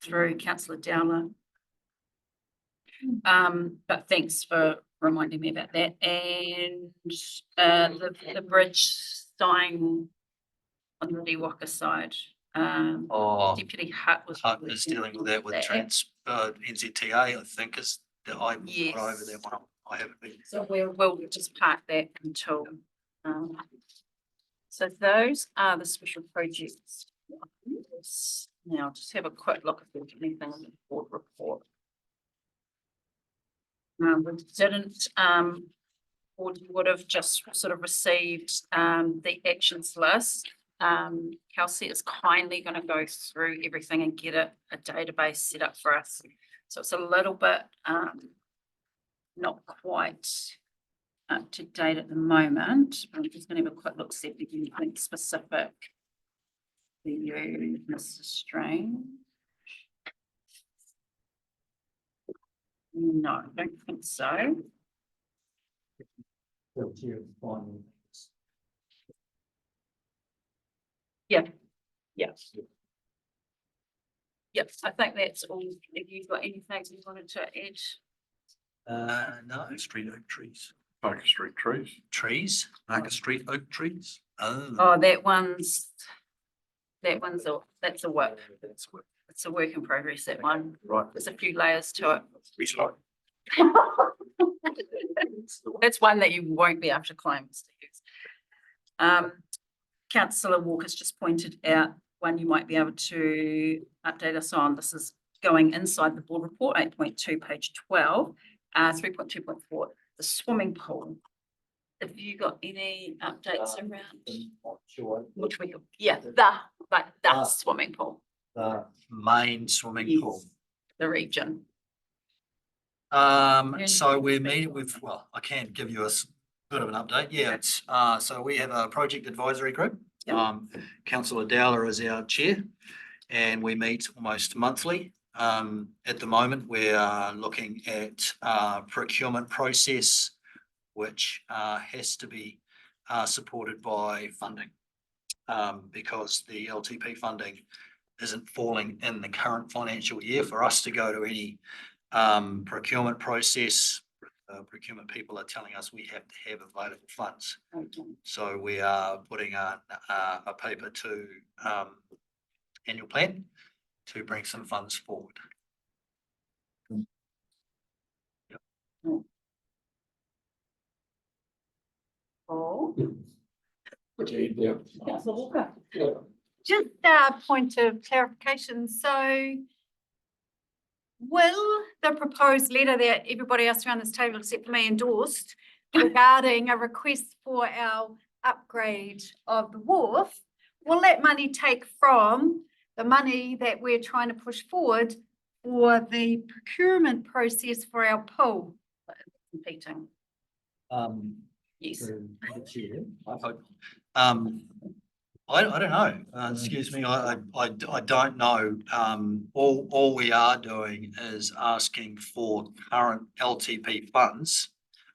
through councillor Dowler. But thanks for reminding me about that. And the bridge sign on the Rawalka side. Deputy Hutt was dealing with that with NZTA, I think is that I put over that one. I haven't been. So we'll just park that until. So those are the special projects. Now just have a quick look if there's anything in the board report. We didn't, or you would have just sort of received the actions list. Kelsey is kindly going to go through everything and get a database set up for us. So it's a little bit not quite up to date at the moment. I'm just going to have a quick look, see if there's anything specific for you, Mrs. Strange. No, I don't think so. Yeah. Yes. Yep, I think that's all. If you've got anything you wanted to add. No, street oak trees. Market Street trees. Trees, Market Street oak trees. Oh, that's a work. It's a work in progress, that one. Right. There's a few layers to it. It's like That's one that you won't be able to climb, Mr. Hughes. Councillor Walker's just pointed out one you might be able to update us on. This is going inside the board report, 8.2, page 12, 3.2.4, the swimming pool. Have you got any updates around? Which we, yeah, the swimming pool. The main swimming pool. The region. So we're meeting with, well, I can give you a bit of an update. Yeah, it's, so we have a project advisory group. Councillor Dowler is our chair and we meet almost monthly. At the moment, we are looking at procurement process, which has to be supported by funding because the LTP funding isn't falling in the current financial year for us to go to any procurement process. Procurement people are telling us we have to have available funds. So we are putting a paper to annual plan to bring some funds forward. Oh. Councillor Walker. Just a point of clarification, so will the proposed letter that everybody else around this table except for me endorsed regarding a request for our upgrade of the wharf, will that money take from the money that we're trying to push forward for the procurement process for our pool? Competing. Yes. through the chair. I hope. I don't know. Excuse me. I don't know. All we are doing is asking for current LTP funds,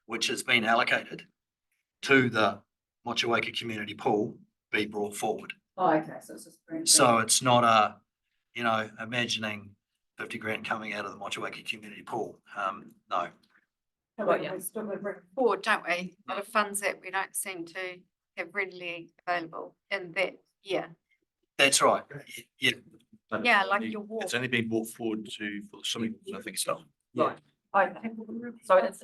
which has been allocated to the Motueka community pool, be brought forward. Oh, okay, so it's just. So it's not a, you know, imagining 50 grand coming out of the Motueka community pool. No. We're still going to bring forward, don't we? A lot of funds that we don't seem to have readily available in that year. That's right. Yeah. Yeah, like your wharf. It's only been brought forward for the swimming pool, I think it's done. Right. Okay. So it's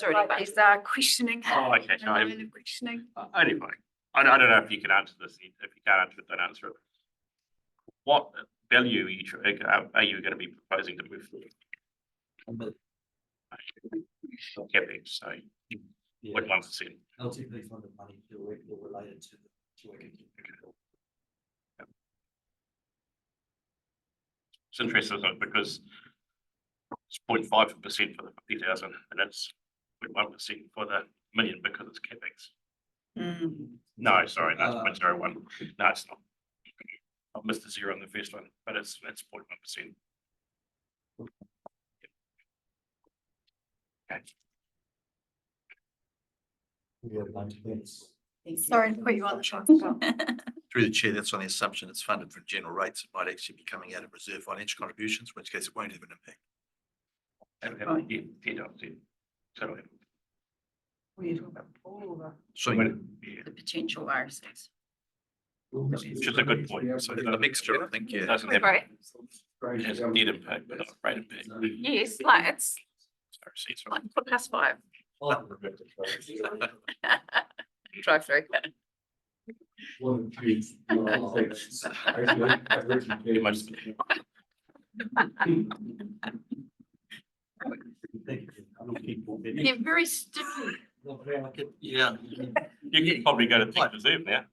already back. Is questioning. Oh, okay, so Questioning. only point. I don't know if you can answer this. If you can't answer it, don't answer it. What value are you going to be proposing to move forward? CapEx, so 0.1%. LTP funded money directly related to the Motueka. It's interesting, isn't it? Because it's 0.5% for the 50,000 and it's 0.1% for the million because it's CapEx. No, sorry, no, it's 0.01. No, it's not. I've missed the zero on the first one, but it's 0.1%. Okay. Sorry to put you on the spot. Through the chair, that's on the assumption it's funded from general rates. It might actually be coming out of reserve financial contributions, in which case it won't have an impact. So We're talking about all the So the potential RSAs. which is a good point. So a mixture, I think, yeah. Doesn't have, Right. it has a net impact, but not a great impact. Yes, like it's Sorry, like put past 5. Drive through. You must- They're very sticky. Yeah. You can probably go to Peak Reserve now.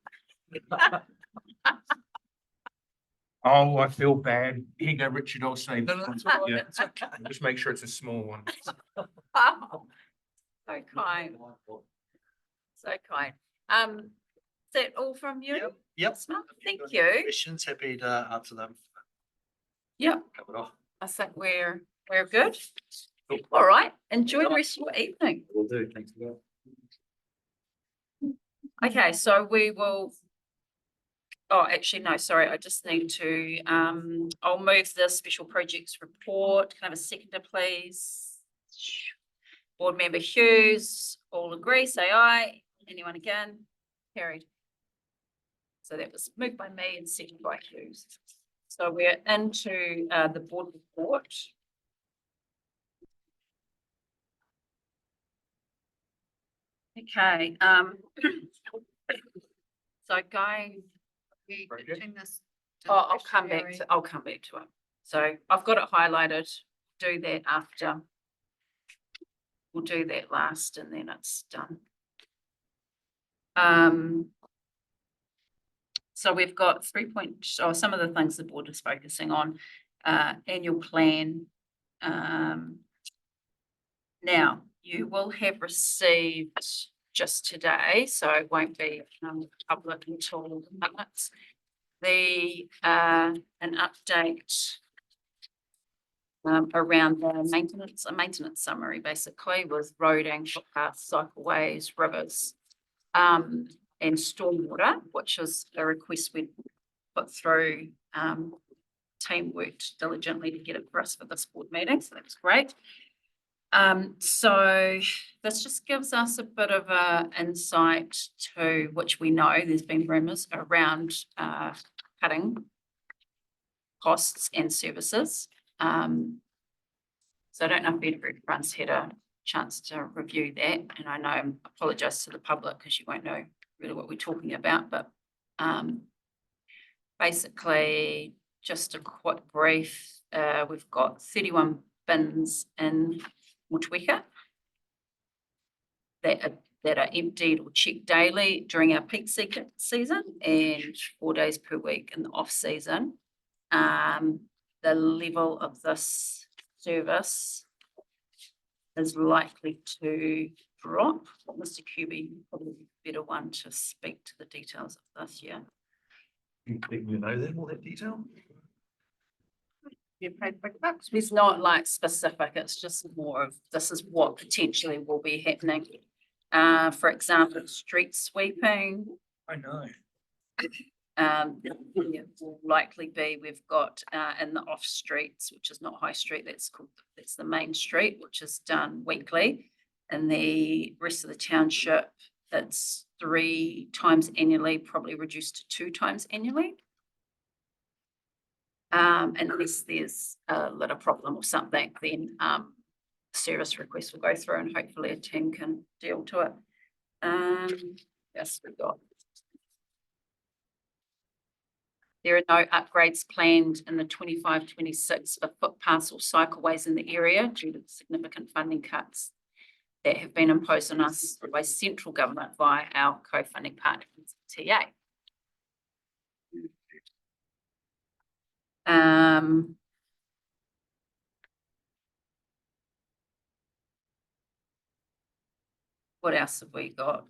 Oh, I feel bad. Here you go, Richard, I'll save. No, that's all right. Yeah. Just make sure it's a small one. Oh, so kind, so kind. Is that all from you? Yep. Thank you. Questions, happy to answer them. Yep, Cover it off. I think we're good. All right, enjoy the rest of your evening. Will do, thanks for that. Okay, so we will. Oh, actually, no, sorry, I just need to, I'll move the special projects report. Can I have a seconder, please? Board member Hughes, all agree, say aye. Anyone again? Carried. So that was moved by me and seconded by Hughes. So we're into the board report. Okay, so going. I'll come back to it. So I've got it highlighted, do that after. We'll do that last and then it's done. So we've got some of the things the board is focusing on, annual plan. Now, you will have received just today, so it won't be public until minutes. An update around the maintenance, a maintenance summary basically with roading, footpaths, cycleways, rivers, and stormwater, which is a request we put through team worked diligently to get it for us for this board meeting, so that's great. So this just gives us a bit of a insight to which we know there's been rumours around cutting costs and services. So I don't know if everyone's had a chance to review that, and I know I apologise to the public because you won't know really what we're talking about, but basically just a quick brief. We've got 31 bins in Motueka that are emptied or checked daily during our peak season and 4 days per week in the off season. The level of this service is likely to drop. Mr. Kirby, probably the better one to speak to the details of this year. You think we know that, all that detail? It's not like specific, it's just more of this is what potentially will be happening. For example, street sweeping. I know. It will likely be, we've got in the off streets, which is not High Street, that's the main street, which is done weekly. And the rest of the township, it's 3 times annually, probably reduced to 2 times annually. Unless there's a little problem or something, then service request will go through and hopefully a team can deal to it. Yes, we've got. There are no upgrades planned in the 25-26 for footpaths or cycleways in the area due to the significant funding cuts that have been imposed on us by central government via our co-funding partner, TA. What else have we got?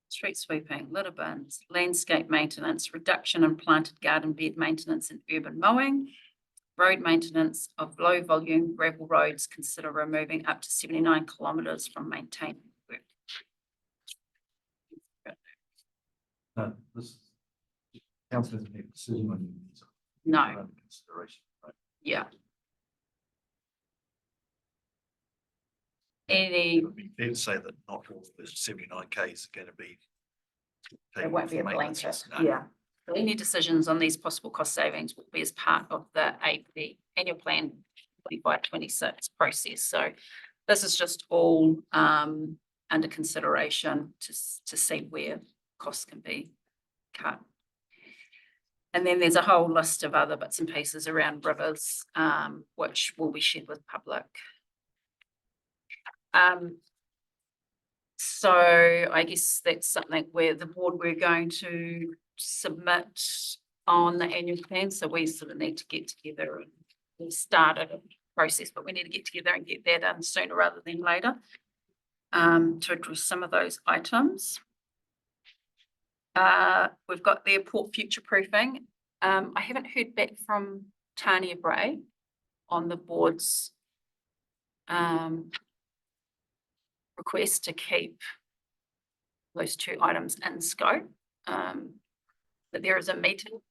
Street sweeping, litter bins, landscape maintenance, reduction in planted garden bed maintenance and urban mowing, road maintenance of low volume gravel roads, consider removing up to 79 kilometres from maintained work. This council hasn't made a decision on these. No. Under consideration, right? Yeah. Any, It would be fair to say that not all the 79K is going to be. there won't be a taken for blanket, maintenance, no. yeah. Any decisions on these possible cost savings will be as part of the AP annual plan 25-26 process. So this is just all under consideration to see where costs can be cut. And then there's a whole list of other bits and pieces around rivers, which will be shared with public. So I guess that's something where the board, we're going to submit on the annual plan. So we sort of need to get together and we started a process, but we need to get together and get that done sooner rather than later to address some of those items. We've got the airport future proofing. I haven't heard back from Tania Bray on the board's request to keep those 2 items in scope. But there is a meeting.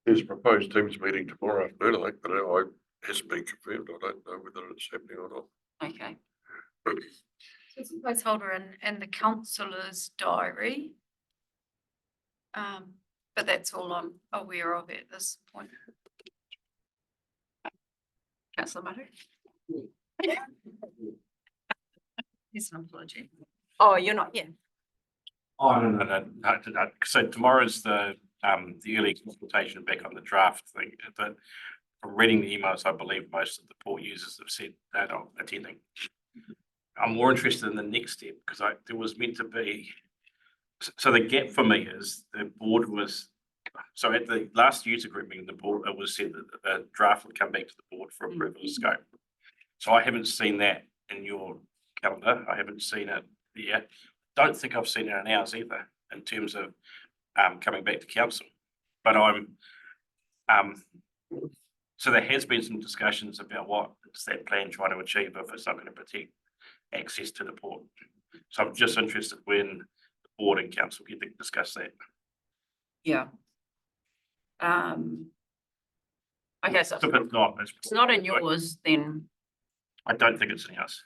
There's a proposed teams meeting tomorrow afternoon, I think, but it hasn't been confirmed. I don't know whether it's happening or not. Okay. So it's a placeholder in the councillor's diary. But that's all I'm aware of at this point. Councillor Matu? Yes, an apology. Oh, you're not, yeah. Oh, no. So tomorrow's the early consultation back on the draft thing. But from reading the emails, I believe most of the port users have said they're not attending. I'm more interested in the next step because there was meant to be. So the gap for me is the board was. So at the last user group meeting, the board, it was said that the draft would come back to the board for approval of scope. So I haven't seen that in your calendar. I haven't seen it there. Don't think I've seen it in ours either in terms of coming back to council. But so there has been some discussions about what is that plan trying to achieve if it's not going to protect access to the port. So I'm just interested when the board and council get to discuss that. Yeah. Okay, so If it's not, it's not in yours, then I don't think it's in ours.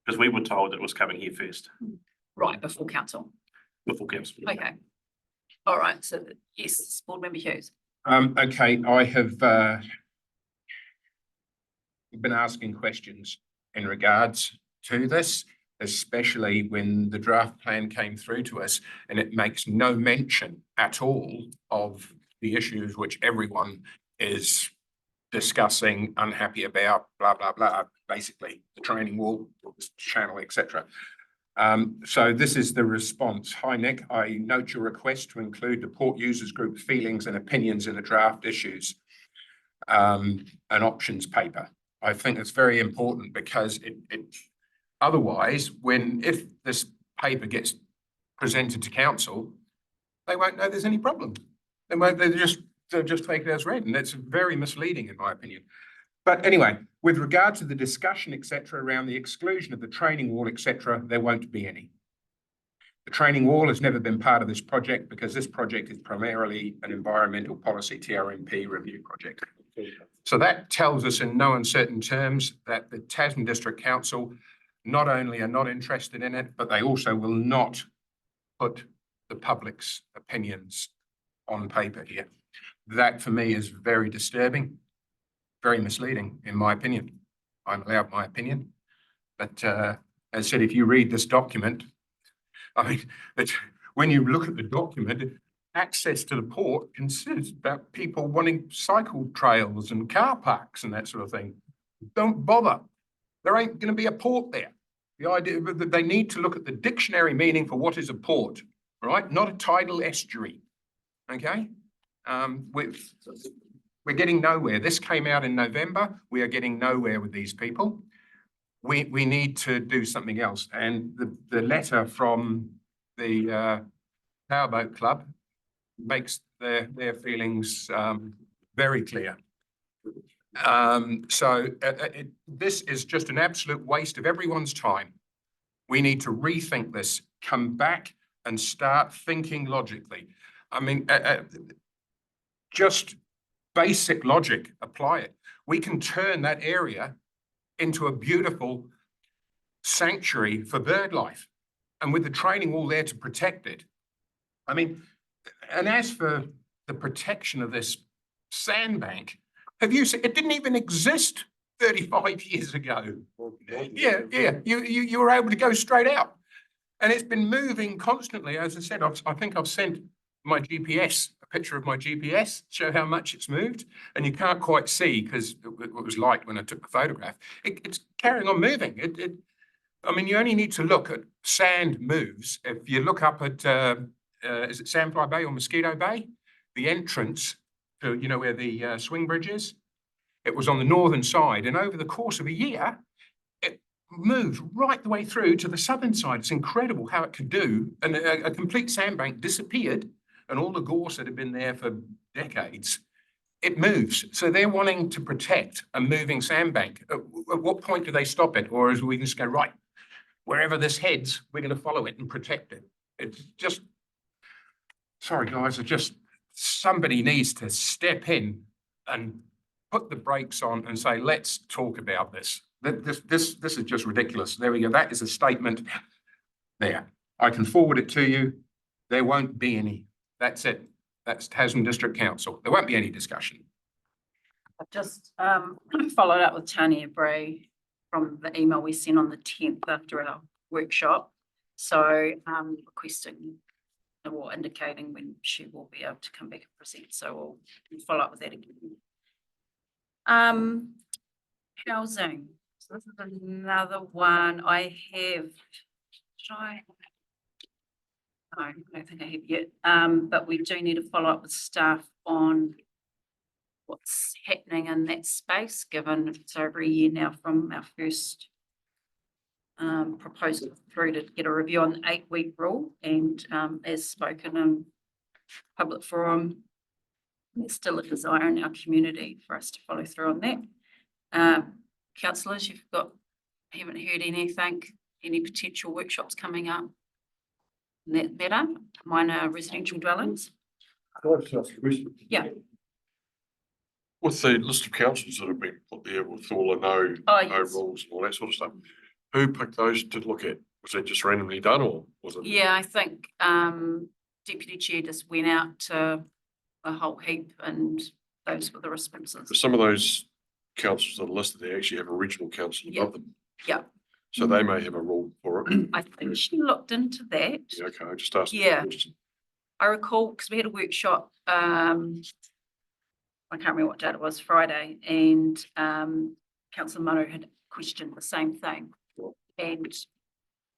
Because we were told it was coming here first, right before council. before council. Okay. All right, so yes, board member Hughes. Okay, I have been asking questions in regards to this, especially when the draft plan came through to us, and it makes no mention at all of the issues which everyone is discussing, unhappy about, blah, blah, blah, basically the training wall, channel, etc. So this is the response. Hi, Nick. I note your request to include the Port Users Group feelings and opinions in the draft issues an options paper. I think it's very important because otherwise, if this paper gets presented to council, they won't know there's any problem. They'll just take it as read, and it's very misleading in my opinion. But anyway, with regard to the discussion, etc., around the exclusion of the training wall, etc., there won't be any. The training wall has never been part of this project because this project is primarily an environmental policy TRMP review project. So that tells us in no uncertain terms that the Tasman District Council not only are not interested in it, but they also will not put the public's opinions on paper here. That for me is very disturbing, very misleading, in my opinion. I'm allowed my opinion. But as I said, if you read this document, I mean, when you look at the document, access to the port considers about people wanting cycle trails and car parks and that sort of thing. Don't bother. There ain't going to be a port there. The idea that they need to look at the dictionary meaning for what is a port, right? Not a tidal estuary. Okay? We're getting nowhere. This came out in November. We are getting nowhere with these people. We need to do something else. And the letter from the Powerboat Club makes their feelings very clear. This is just an absolute waste of everyone's time. We need to rethink this, come back and start thinking logically. I mean, just basic logic, apply it. We can turn that area into a beautiful sanctuary for bird life, and with the training wall there to protect it. I mean, and as for the protection of this sandbank, have you seen, it didn't even exist 35 years ago. Yeah, you were able to go straight out. And it's been moving constantly. As I said, I think I've sent my GPS, a picture of my GPS, show how much it's moved. And you can't quite see because it was light when I took the photograph. It's carrying on moving. I mean, you only need to look at sand moves. If you look up at, is it Sandfly Bay or Mosquito Bay? The entrance to, you know, where the swing bridge is, it was on the northern side. And over the course of a year, it moved right the way through to the southern side. It's incredible how it could do. And a complete sandbank disappeared, and all the gorse that had been there for decades, it moves. So they're wanting to protect a moving sandbank. At what point do they stop it? Or is we just go, right, wherever this heads, we're going to follow it and protect it. It's just, sorry guys, somebody needs to step in and put the brakes on and say, let's talk about this. This is just ridiculous. There we go. That is a statement there. I can forward it to you. There won't be any. That's it. That's Tasman District Council. There won't be any discussion. I've just followed up with Tanya Bray from the email we sent on the 10th after our workshop. So requesting or indicating when she will be able to come back and present. So we'll follow up with that again. Housing. So this is another one I have. No, I don't think I have yet. But we do need to follow up with staff on what's happening in that space, given it's over a year now from our first proposal through to get a review on the 8-week rule. And as spoken in public forum, there's still a desire in our community for us to follow through on that. Councillors, haven't heard anything, any potential workshops coming up in that matter, minor residential dwellings? Can I just ask a question? Yeah. With the list of councils that have been put there with all the no Yes. rules and all that sort of stuff, who picked those to look at? Was that just randomly done or was it? Yeah, I think Deputy Chair just went out to a whole heap and those were the responses. Some of those councils that are listed, they actually have a regional council above them. Yeah. So they may have a rule for it. I think she looked into that. Yeah, okay, I just asked. Yeah. I recall, because we had a workshop, I can't remember what date it was, Friday, and Councillor Manu had questioned the same thing. And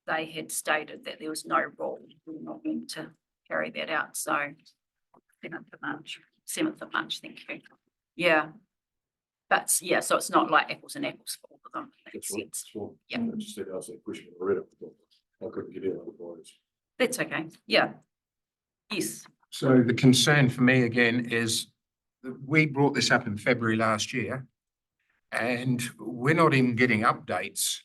they had stated that there was no rule, we were not meant to carry that out, so 7th of March, thank you. Yeah. But yeah, so it's not like apples and apples for all of them. That's right, that's right. Yeah. I just said, I asked that question, I read it, I couldn't get it otherwise. That's okay, yeah. Yes. So the concern for me again is that we brought this up in February last year and we're not even getting updates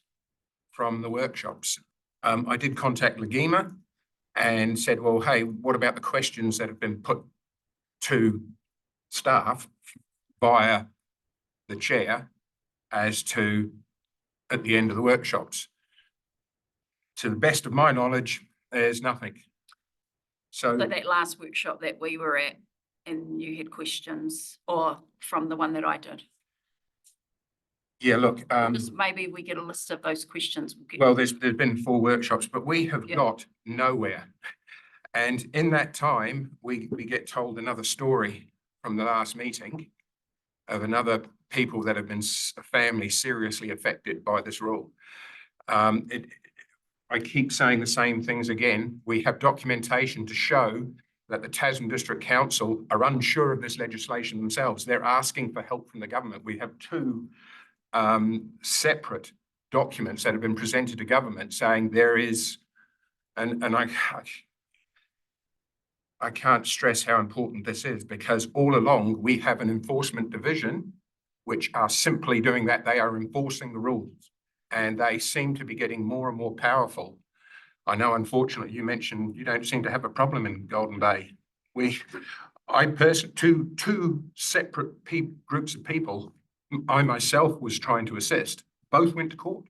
from the workshops. I did contact LGOIMA and said, well, hey, what about the questions that have been put to staff via the chair as to at the end of the workshops? To the best of my knowledge, there's nothing. So that last workshop that we were at and you had questions, or from the one that I did? yeah, look, Just maybe we get a list of those questions. well, there's been 4 workshops, but we have got nowhere. And in that time, we get told another story from the last meeting of another people that have been a family seriously affected by this rule. I keep saying the same things again. We have documentation to show that the Tasman District Council are unsure of this legislation themselves. They're asking for help from the government. We have 2 separate documents that have been presented to government saying there is, and I can't stress how important this is, because all along we have an enforcement division which are simply doing that. They are enforcing the rules and they seem to be getting more and more powerful. I know, unfortunately, you mentioned you don't seem to have a problem in Golden Bay. I personally, two separate groups of people, I myself was trying to assist, both went to court.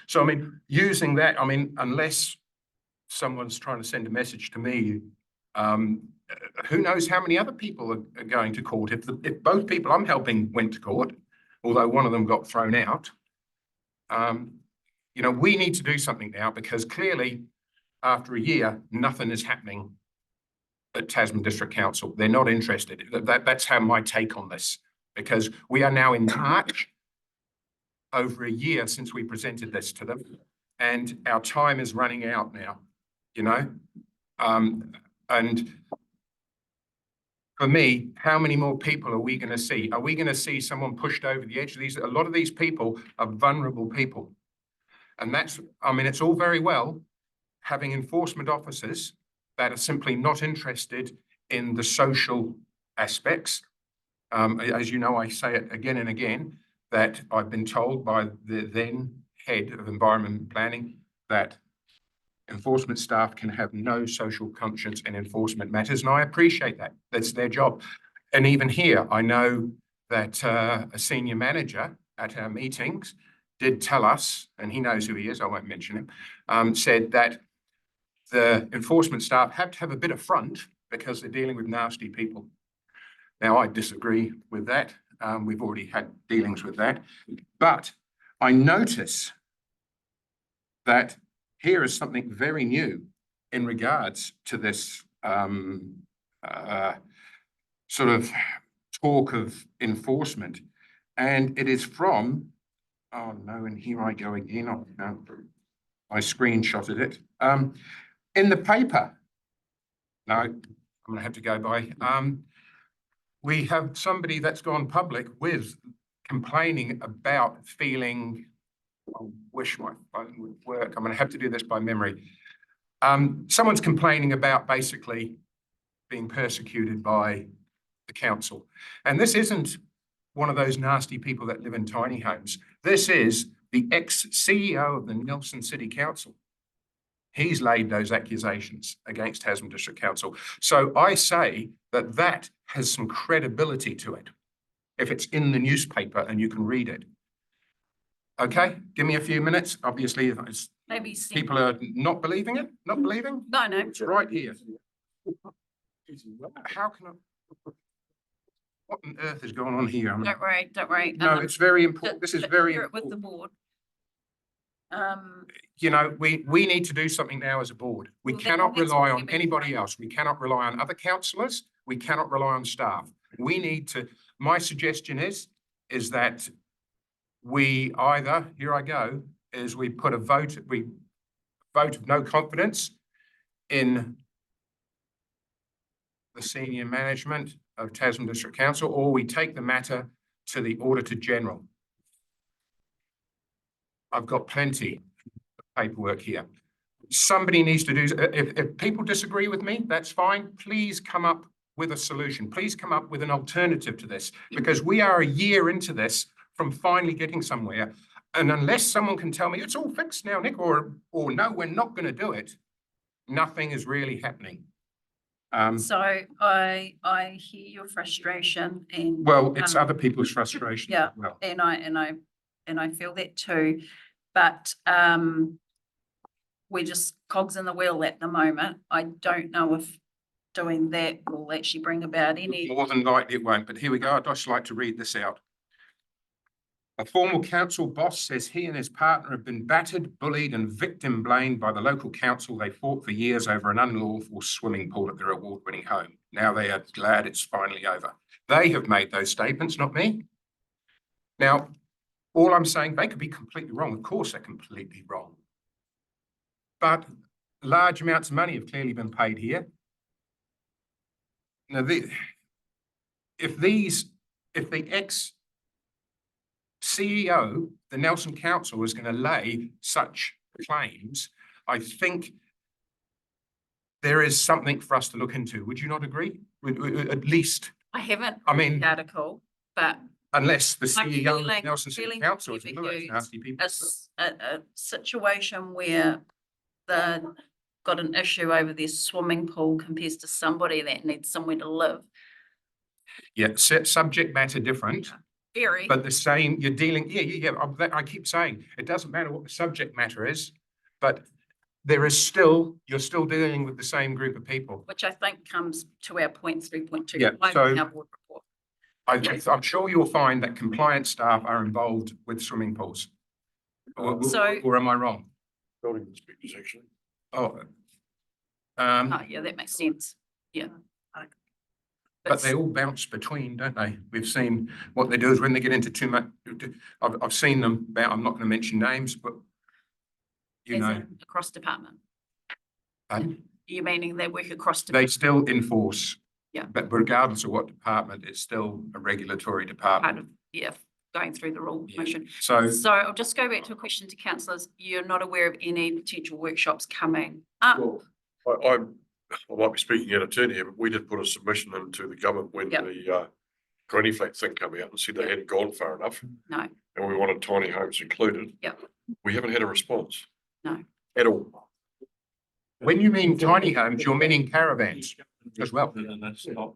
So, I mean, using that, I mean, unless someone's trying to send a message to me, who knows how many other people are going to court? If both people I'm helping went to court, although one of them got thrown out, you know, we need to do something now, because clearly after a year, nothing is happening at Tasman District Council. They're not interested. That's how my take on this, because we are now in March, over a year since we presented this to them, and our time is running out now, you know? And for me, how many more people are we going to see? Are we going to see someone pushed over the edge? A lot of these people are vulnerable people. And that's, I mean, it's all very well having enforcement officers that are simply not interested in the social aspects. As you know, I say it again and again, that I've been told by the then head of environment planning that enforcement staff can have no social conscience in enforcement matters. And I appreciate that. That's their job. And even here, I know that a senior manager at our meetings did tell us, and he knows who he is, I won't mention him, said that the enforcement staff have to have a bit of front because they're dealing with nasty people. Now, I disagree with that. We've already had dealings with that. But I notice that here is something very new in regards to this sort of talk of enforcement. And it is from, oh no, and here I go again. Oh, no, I screenshotted it. In the paper, no, I'm going to have to go by. We have somebody that's gone public with complaining about feeling, I wish my phone would work. I'm going to have to do this by memory. Someone's complaining about basically being persecuted by the council. And this isn't one of those nasty people that live in tiny homes. This is the ex-CEO of the Nelson City Council. He's laid those accusations against Tasman District Council. So I say that that has some credibility to it. If it's in the newspaper and you can read it. Okay, give me a few minutes. Obviously, it's, Maybe. people are not believing it, not believing. No, no. It's right here. How can I? What on earth is going on here? Don't worry, don't worry. No, it's very important. This is very Share it with important. the board. You know, we need to do something now as a board. We Well, cannot that's rely what on we've been anybody trying. else. We cannot rely on other councillors. We cannot rely on staff. We need to, my suggestion is that we either, here I go, is we put a vote, we vote of no confidence in the senior management of Tasman District Council, or we take the matter to the Auditor General. I've got plenty of paperwork here. Somebody needs to do, if people disagree with me, that's fine. Please come up with a solution. Please come up with an alternative to this, because we are a year into this from finally getting somewhere. And unless someone can tell me it's all fixed now, Nick, or no, we're not going to do it, nothing is really happening. So I hear your frustration and. Well, it's other people's frustration Yeah, as well. and I feel that too, but we're just cogs in the wheel at the moment. I don't know if doing that will actually bring about any. More than likely it won't, but here we go. I'd just like to read this out. A former council boss says he and his partner have been battered, bullied and victim blamed by the local council. They fought for years over an unlawful swimming pool at their award-winning home. Now they are glad it's finally over. They have made those statements, not me. Now, all I'm saying, they could be completely wrong. Of course, they're completely wrong. But large amounts of money have clearly been paid here. Now, if the ex-CEO, the Nelson Council, is going to lay such claims, I think there is something for us to look into. Would you not agree? At least, I haven't. I mean, read the article, but unless the I'm CEO of feeling- Nelson City feeling Council is for one of those you. nasty people. a situation where the got an issue over their swimming pool compares to somebody that needs somewhere to live. Yeah, subject matter different, Very. but the same, you're dealing, yeah. I keep saying, it doesn't matter what the subject matter is, but there is still, you're still dealing with the same group of people. Which I think comes to our point 3.2. Yeah, so- our board report. I'm sure you'll find that compliance staff are involved with swimming pools. Or am I wrong? Building inspectors, actually. Oh. Oh, yeah, that makes sense. Yeah. But they all bounce between, don't they? We've seen what they do is when they get into too much, I've seen them, I'm not going to mention names, but you As know, in across department. uh, You meaning they work across they department? still enforce. Yeah. But regardless of what department, it's still a regulatory department. Part of, yeah, going through the rule motion. So So I'll just go back to a question to councillors. You're not aware of any potential workshops coming up? Well, I might be speaking out of turn here, but we did put a submission into the government when Yep. the granny flat thing came out and said they hadn't gone far enough. No. And we wanted tiny homes included. Yep. We haven't had a response. No. At all. when you mean tiny homes, you're meaning caravans as well. And that's not,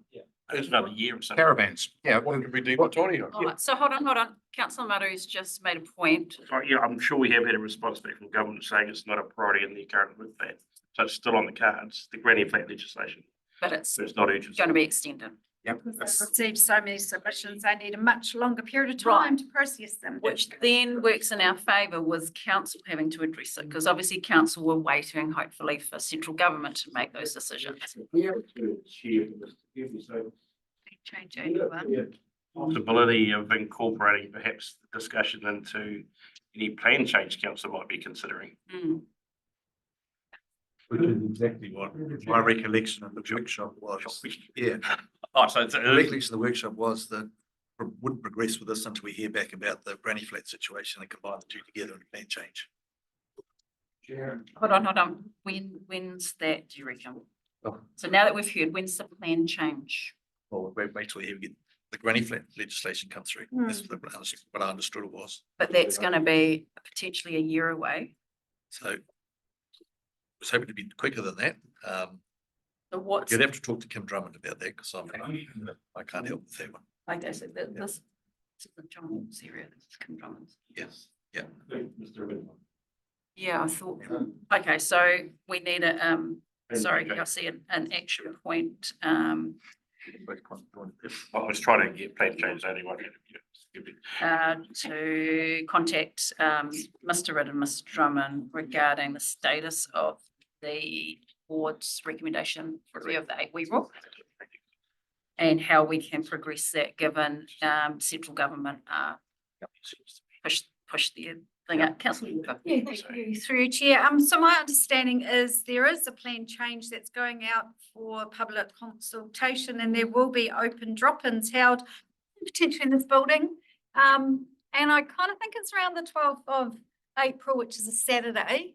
it's another year or something. Caravans, yeah. What could be deemed a tiny home? All right, so hold on. Councillor Maru's just made a point. So, yeah, I'm sure we have had a response back from government saying it's not a priority in the current with that. So it's still on the cards, the granny flat legislation, But it's but it's not urgent. going to be extended. Yep. They've received so many submissions, they need a much longer period of Right. time to process them. Which then works in our favour with council having to address it, because obviously council were waiting hopefully for central government to make those decisions. Change anyone. Possibility of incorporating perhaps the discussion into any plan change council might be considering. Mm. Which is exactly what my recollection of the workshop was. Yeah, Oh, so it's, the recollection of the workshop was that we wouldn't progress with this until we hear back about the granny flat situation and combine the two together and plan change. Hold on. When's that, do you reckon? Oh. So now that we've heard, when's the plan change? Well, wait till you get the granny flat legislation come through. That's what I understood it was. But that's going to be potentially a year away. So was hoping to be quicker than that. So what's, You'd have to talk to Kim Drummond about that because I can't help with that one. like I said, this is the John's area, this is Kim Drummond's. Yes, yeah. Yeah, I thought, okay, so we need a, sorry, I see an action point, I was trying to get plan change anyway. to contact, Mr. Ridd and Mr. Drummond regarding the status of the board's recommendation for review of the 8-week rule and how we can progress that given, central government, push the thing out. Councillor Walker. Yeah, thank you, through Chair. So my understanding is there is a plan change that's going out for public consultation and there will be open drop-ins held potentially in this building. And I kind of think it's around the 12th of April, which is a Saturday.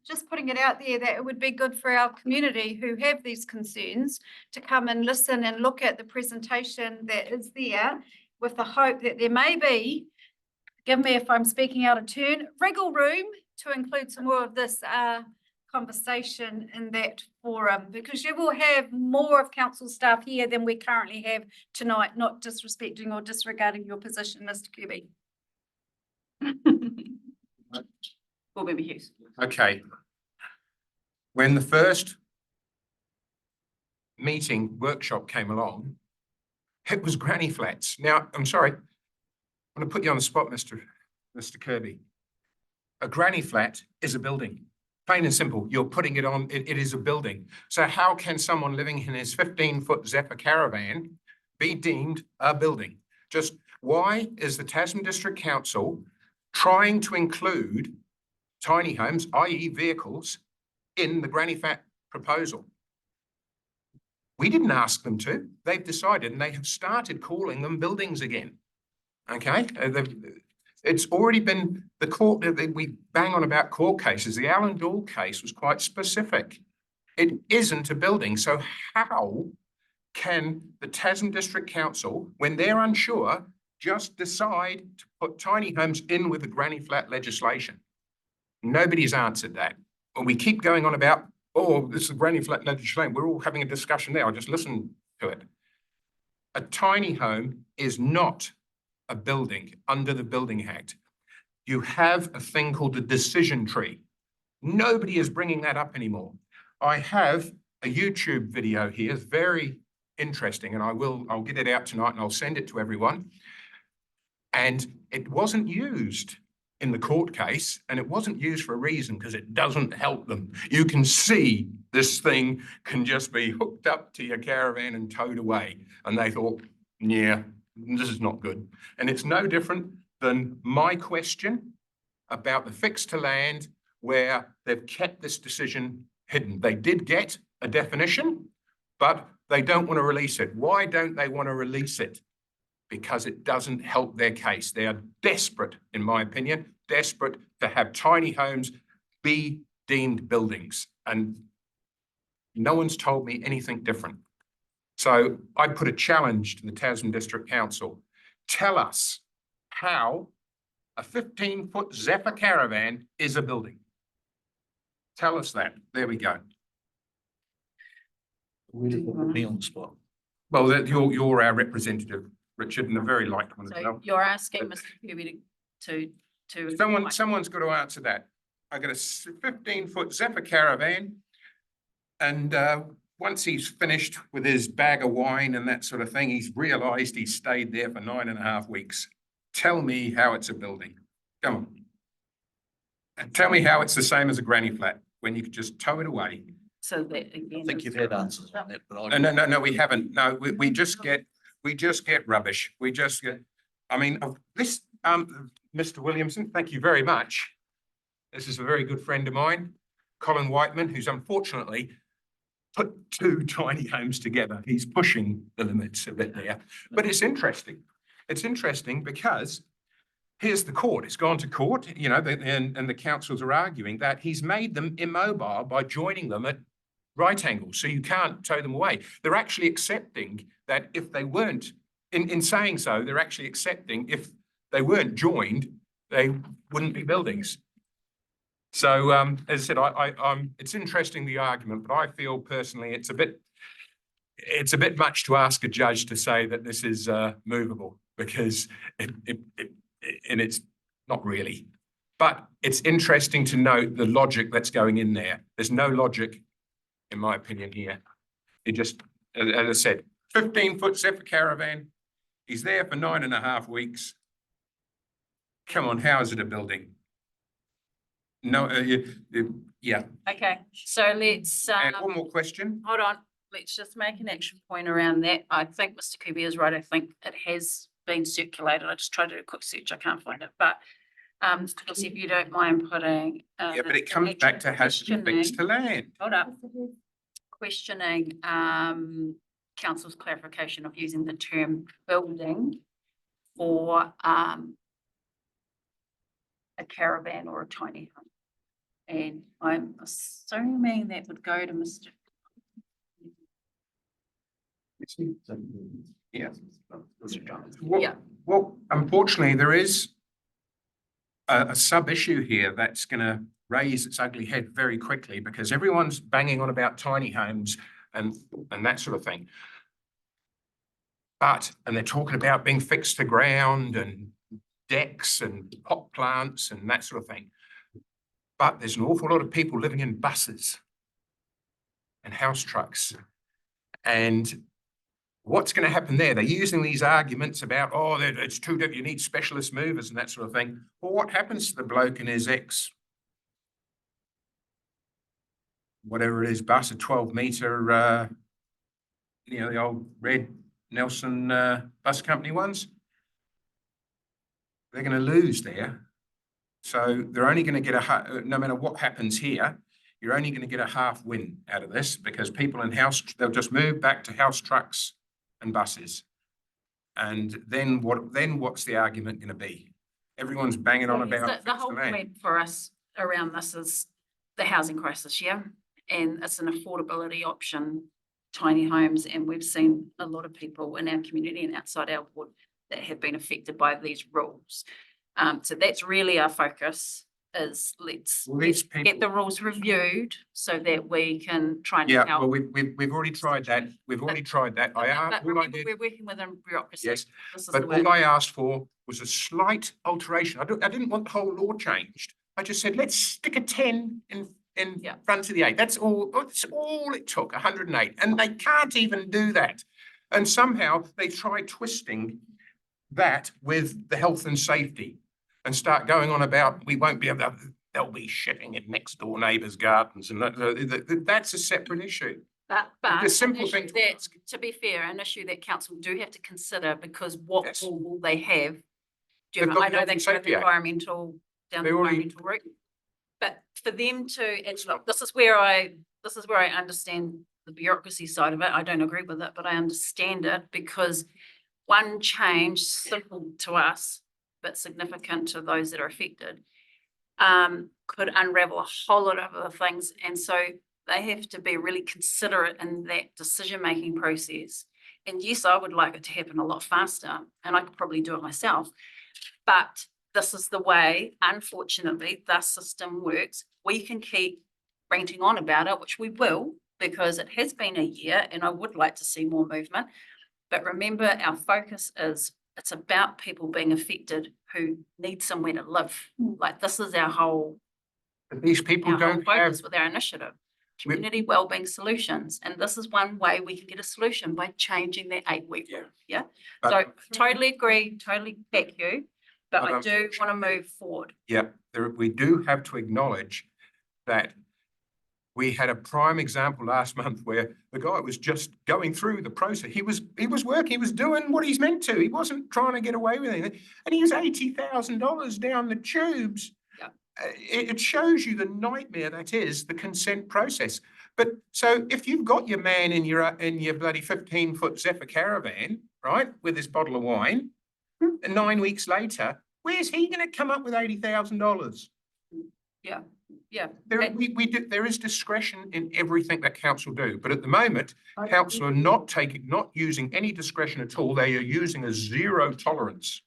Just putting it out there that it would be good for our community who have these concerns to come and listen and look at the presentation that is there with the hope that there may be, give me if I'm speaking out of turn, wriggle room to include some more of this conversation in that forum, because you will have more of council staff here than we currently have tonight, not disrespecting or disregarding your position, Mr. Kirby. Board Member Hughes. Okay. When the first workshop came along, it was granny flats. Now, I'm sorry, I'm going to put you on the spot, Mr. Kirby. A granny flat is a building. Plain and simple, you're putting it on, it is a building. So how can someone living in his 15-foot Zephyr caravan be deemed a building? Just why is the Tasman District Council trying to include tiny homes, i.e. vehicles, in the granny flat proposal? We didn't ask them to. They've decided and they have started calling them buildings again. Okay? It's already been the court, we bang on about court cases. The Alan Dool case was quite specific. It isn't a building. So how can the Tasman District Council, when they're unsure, just decide to put tiny homes in with the granny flat legislation? Nobody's answered that. And we keep going on about, oh, this is granny flat legislation. We're all having a discussion there. I'll just listen to it. A tiny home is not a building under the Building Act. You have a thing called the decision tree. Nobody is bringing that up anymore. I have a YouTube video here, it's very interesting, and I'll get it out tonight and I'll send it to everyone. And it wasn't used in the court case, and it wasn't used for a reason because it doesn't help them. You can see this thing can just be hooked up to your caravan and towed away. And they thought, yeah, this is not good. And it's no different than my question about the fixed to land where they've kept this decision hidden. They did get a definition, but they don't want to release it. Why don't they want to release it? Because it doesn't help their case. They are desperate, in my opinion, desperate to have tiny homes be deemed buildings. And no one's told me anything different. So I put a challenge to the Tasman District Council. Tell us how a 15-foot Zephyr caravan is a building. Tell us that. There we go. Me on the spot. Well, you're our representative, Richard, and a very liked one as So well. you're asking Mr. Kirby to. Someone's got to answer that. I got a 15-foot Zephyr caravan, and once he's finished with his bag of wine and that sort of thing, he's realised he's stayed there for 9.5 weeks. Tell me how it's a building. Come on. And tell me how it's the same as a granny flat when you could just tow it away. So that again. I think you've had answers on that, but No, we haven't. No, we just get rubbish. We just get, I mean, this, Mr. Williamson, thank you very much. This is a very good friend of mine, Colin Whiteman, who's unfortunately put 2 tiny homes together. He's pushing the limits a bit there, but it's interesting. It's interesting because here's the court. It's gone to court, you know, and the councils are arguing that he's made them immobile by joining them at right angles, so you can't tow them away. They're actually accepting that if they weren't, in saying so, they're actually accepting if they weren't joined, they wouldn't be buildings. So as I said, it's interesting, the argument, but I feel personally it's a bit much to ask a judge to say that this is movable, because and it's not really. But it's interesting to note the logic that's going in there. There's no logic, in my opinion, here. It just, as I said, 15-foot Zephyr caravan. He's there for 9.5 weeks. Come on, how is it a building? No, yeah. Okay, so let's, And one more question. hold on, let's just make an action point around that. I think Mr. Kubi is right. I think it has been circulated. I just tried to do a quick search. I can't find it, but Chelsea, if you don't mind putting. Yeah, but it comes back to has to be fixed to land. Hold up. Questioning council's clarification of using the term building for a caravan or a tiny home. And I'm assuming that would go to Mr. Yeah. Yeah. Well, unfortunately, there is a sub-issue here that's going to raise its ugly head very quickly, because everyone's banging on about tiny homes and that sort of thing. And they're talking about being fixed to ground and decks and pot plants and that sort of thing. But there's an awful lot of people living in buses and house trucks. And what's going to happen there? They're using these arguments about, oh, it's too difficult, you need specialist movers and that sort of thing. Well, what happens to the bloke in his whatever it is, bus, a 12-meter, the old red Nelson bus company ones? They're going to lose there. So they're only going to get no matter what happens here, you're only going to get a half win out of this, because people in they'll just move back to house trucks and buses. And then what's the argument going to be? Everyone's banging on about the whole point for us around this is the housing crisis, yeah? And it's an affordability option, tiny homes, and we've seen a lot of people in our community and outside our ward that have been affected by these rules. So that's really our focus, is let's get the rules reviewed so that we can try and help. Well, we've already tried that. We've already tried that. We're working within bureaucracy. Yes, but all I asked for was a slight alteration. I didn't want the whole law changed. I just said, let's stick a 10 in front of the 8. That's all it took, 108. And they can't even do that. And somehow they try twisting that with the health and safety and start going on about we won't be able to, they'll be shitting in next door neighbours' gardens, and that's a separate issue. But the simple thing that, to be fair, an issue that council do have to consider, because what rule will they have? I know they go the environmental environmental route, but for them to, and look, this is where I understand the bureaucracy side of it. I don't agree with it, but I understand it, because one change, simple to us but significant to those that are affected, could unravel a whole lot of other things. And so they have to be really considerate in that decision-making process. And yes, I would like it to happen a lot faster, and I could probably do it myself. But this is the way, unfortunately, the system works. We can keep ranting on about it, which we will, because it has been a year and I would like to see more movement. But remember, our focus is, it's about people being affected who need somewhere to live. Like, this is our whole, but these people don't focus with our initiative, community wellbeing solutions. And this is one way we can get a solution, by changing that 8-week rule. Yeah. So totally agree, totally back you, but I do want to move forward. Yeah, we do have to acknowledge that we had a prime example last month where the guy was just going through the process. He was working, he was doing what he's meant to. He wasn't trying to get away with anything. And he was $80,000 down the tubes. Yeah. It shows you the nightmare that is the consent process. But so if you've got your man in your bloody 15-foot Zephyr caravan, right, with his bottle of wine, and 9 weeks later, where's he going to come up with $80,000? Yeah. Yeah. There is discretion in everything that council do, but at the moment, council are not using any discretion at all. They are using a zero tolerance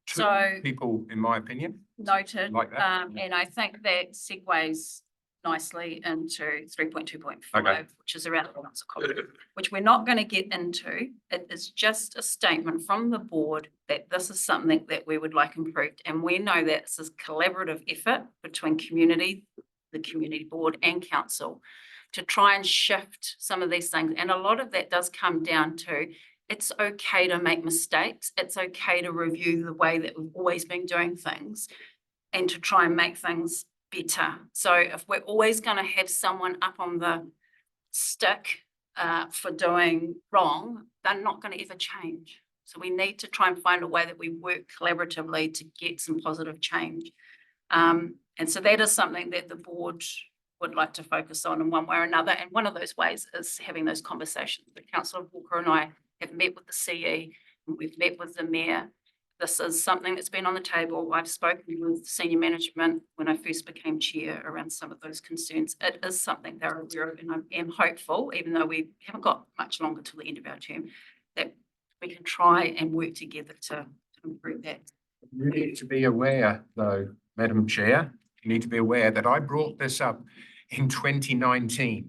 to people, in my opinion. Noted. Like that? And I think that segues nicely into 3.2.5, Okay. which is around balance of cost, which we're not going to get into. It is just a statement from the board that this is something that we would like improved. And we know that this is collaborative effort between community, the community board and council to try and shift some of these things. And a lot of that does come down to it's okay to make mistakes. It's okay to review the way that we've always been doing things and to try and make things better. So if we're always going to have someone up on the stick for doing wrong, they're not going to ever change. So we need to try and find a way that we work collaboratively to get some positive change. And so that is something that the board would like to focus on in one way or another. And one of those ways is having those conversations. The Councillor Walker and I have met with the CE, and we've met with the Mayor. This is something that's been on the table. I've spoken with senior management when I first became chair around some of those concerns. It is something they're aware of, and I am hopeful, even though we haven't got much longer till the end of our term, that we can try and work together to improve that. You need to be aware, though, Madam Chair, you need to be aware that I brought this up in 2019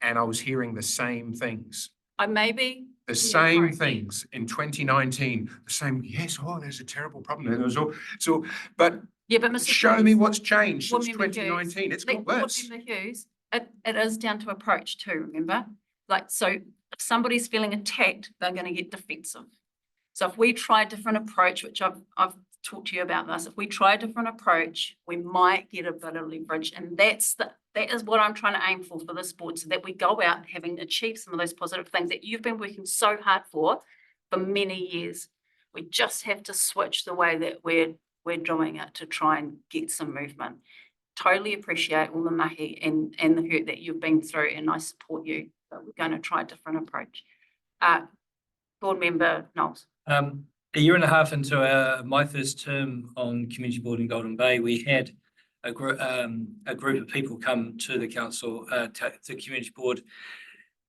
and I was hearing the same things. I maybe. The same things in 2019, the same, yes, oh, there's a terrible problem. There was all, so, but Yeah, but Mr. show me what's changed Board since Member 2019. It's got Board worse. Member Hughes, it is down to approach too, remember? Like, so if somebody's feeling attacked, they're going to get defensive. So if we try a different approach, which I've talked to you about this, if we try a different approach, we might get a bit of leverage. And that is what I'm trying to aim for this board, so that we go out having achieved some of those positive things that you've been working so hard for many years. We just have to switch the way that we're doing it to try and get some movement. Totally appreciate all the mahi and the hurt that you've been through, and I support you, but we're going to try a different approach. Board Member Knowles. A year and a half into my first term on community board in Golden Bay, we had a group of people come to the council, the community board,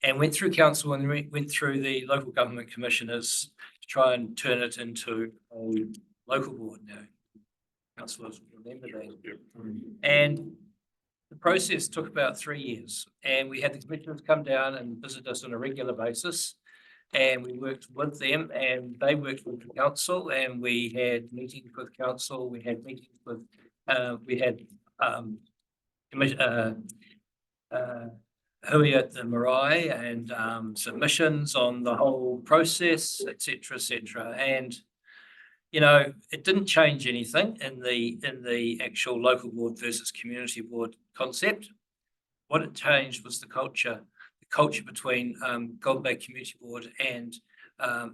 and went through council and went through the local government commissioners to try and turn it into a local board now. Councillors will remember that. And the process took about 3 years, and we had the commissioners come down and visit us on a regular basis. And we worked with them, and they worked with the council, and we had meetings with council. We had meetings with, Hui at the Marae, and submissions on the whole process, etc., etc. And you know, it didn't change anything in the actual local board versus community board concept. What it changed was the culture between Golden Bay Community Board and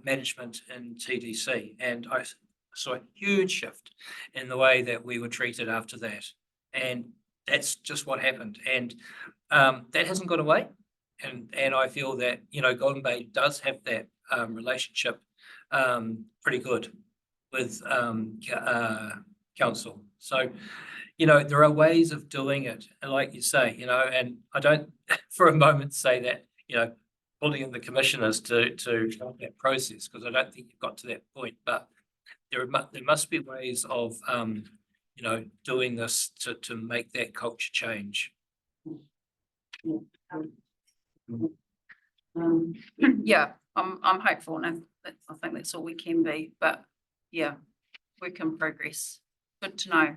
management in TDC. And I saw a huge shift in the way that we were treated after that. And that's just what happened. And that hasn't gone away. And I feel that, you know, Golden Bay does have that relationship pretty good with council. So, you know, there are ways of doing it, and like you say, you know, and I don't for a moment say that, you know, pulling in the commissioners to help that process, because I don't think you've got to that point. But there must be ways of, you know, doing this to make that culture change. Yeah, I'm hopeful, and I think that's all we can be. But yeah, work in progress. Good to know.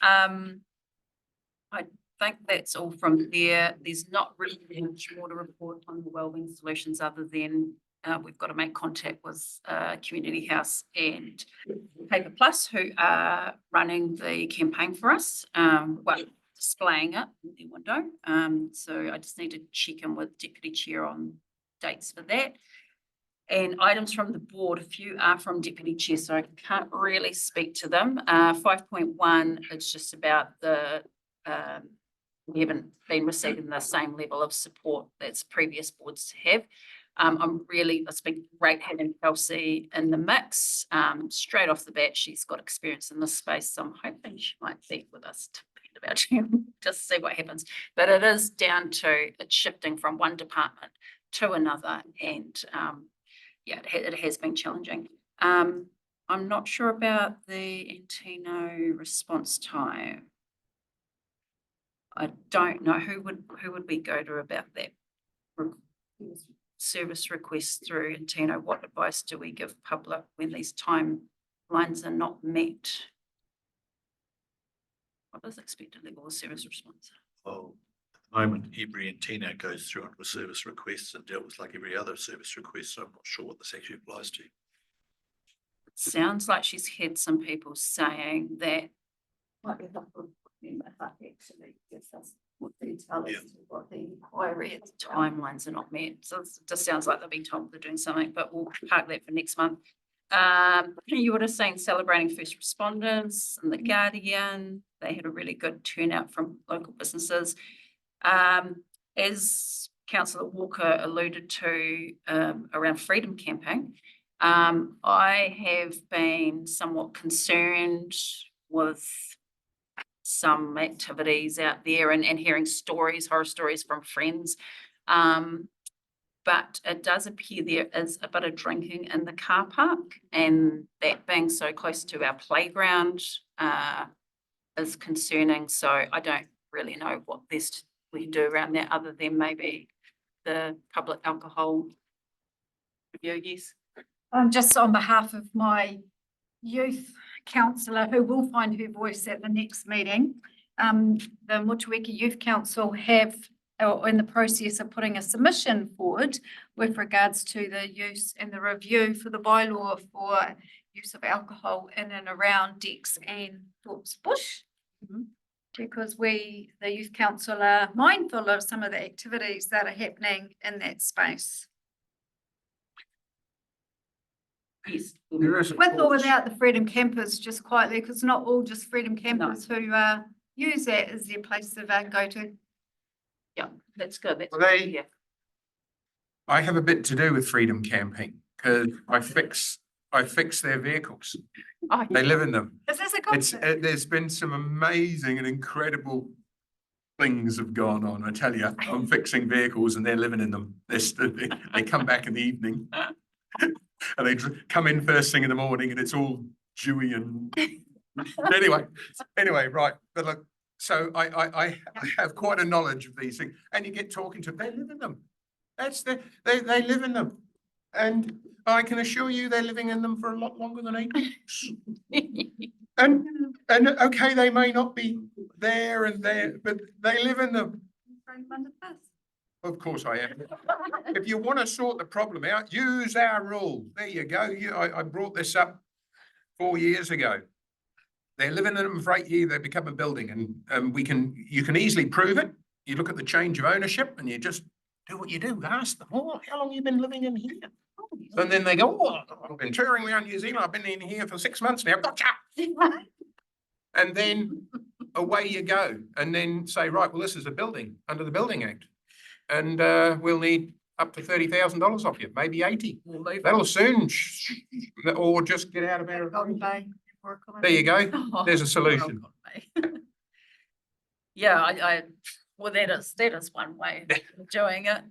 I think that's all from there. There's not really much more to report on the wellbeing solutions, other than we've got to make contact with Community House and Paper Plus, who are running the campaign for us, well, displaying it in the window. So I just need to check in with Deputy Chair on dates for that. And items from the board, a few are from Deputy Chair, so I can't really speak to them. 5.1, it's just about the, we haven't been receiving the same level of support that previous boards have. It's been great having Kelsey in the mix. Straight off the bat, she's got experience in this space, so I'm hoping she might be with us to about you, just see what happens. But it is down to, it's shifting from one department to another, and yeah, it has been challenging. I'm not sure about the Antino response time. I don't know who would we go to about that? Service requests through Antino. What advice do we give public when these timelines are not met? What is expected level of service response? Well, at the moment, every antenna goes through it with service requests and dealt with like every other service request, so I'm not sure what this actually applies to. It sounds like she's had some people saying that might be helpful if that actually gives us what detail as to what the inquiry timelines are not met. So it just sounds like they've been told they're doing something, but we'll park that for next month. You were just saying celebrating first responders and the Guardian. They had a really good turnout from local businesses. As Councillor Walker alluded to around freedom camping, I have been somewhat concerned with some activities out there and hearing stories, horror stories from friends. But it does appear there is a bit of drinking in the car park, and that being so close to our playground is concerning. So I don't really know what best we can do around that other than maybe the public alcohol review. Yes. Just on behalf of my youth councillor, who will find her voice at the next meeting, the Motueka Youth Council have or in the process of putting a submission forward with regards to the use and the review for the bylaw for use of alcohol in and around decks and Thorpe's Bush. Because we, the youth council, are mindful of some of the activities that are happening in that space. Yes. With or without the freedom campers, just quietly, because not all just freedom campers who use that as their place to go to. Yeah, that's good. That's Well, good. Yeah. I have a bit to do with freedom camping because I fix their vehicles. Oh, They live in them. Is this a It's concept? there's been some amazing and incredible things have gone on. I tell you, I'm fixing vehicles and they're living in them. They come back in the evening and they come in first thing in the morning and it's all dewy and anyway, right. But look, so I have quite a knowledge of these things, and you get talking to them. They live in them. They live in them, and I can assure you they're living in them for a lot longer than 8 weeks. and okay, they may not be there and there, but they live in them. Of course I am. If you want to sort the problem out, use our rule. There you go. I brought this up 4 years ago. They're living in them for 8 years, they become a building, and you can easily prove it. You look at the change of ownership and you just do what you do. Ask them, oh, how long have you been living in here? And then they go, oh, I've been touring around New Zealand. I've been in here for 6 months now. Gotcha. And then away you go. And then say, right, well, this is a building under the Building Act. And we'll need up to $30,000 off you, maybe 80. That'll soon, or just get out of our. There you go. There's a solution. Yeah, well, that is one way of doing it.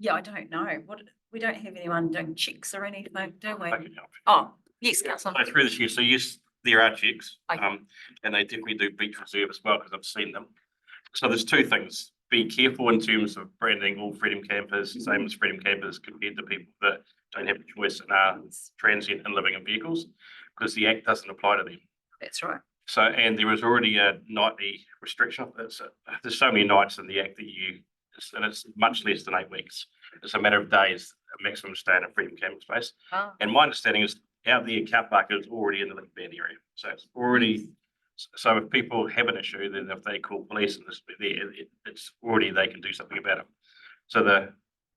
Yeah, I don't know. We don't have anyone doing checks or anything, do we? Oh, yes, Councillor. So through this year, so yes, there are checks, Okay. and they definitely do beach reserve as well, because I've seen them. So there's two things. Be careful in terms of branding all freedom campers, same as freedom campers compared to people that don't have a choice and are transient and living in vehicles, because the Act doesn't apply to them. That's right. So, and there is already a nightly restriction. There's so many nights in the Act that and it's much less than 8 weeks. It's a matter of days, a maximum stay in a freedom camping space. Oh. And my understanding is out there, car park is already in the link band area. So it's already, so if people have an issue, then if they call police and it's already, they can do something about it. So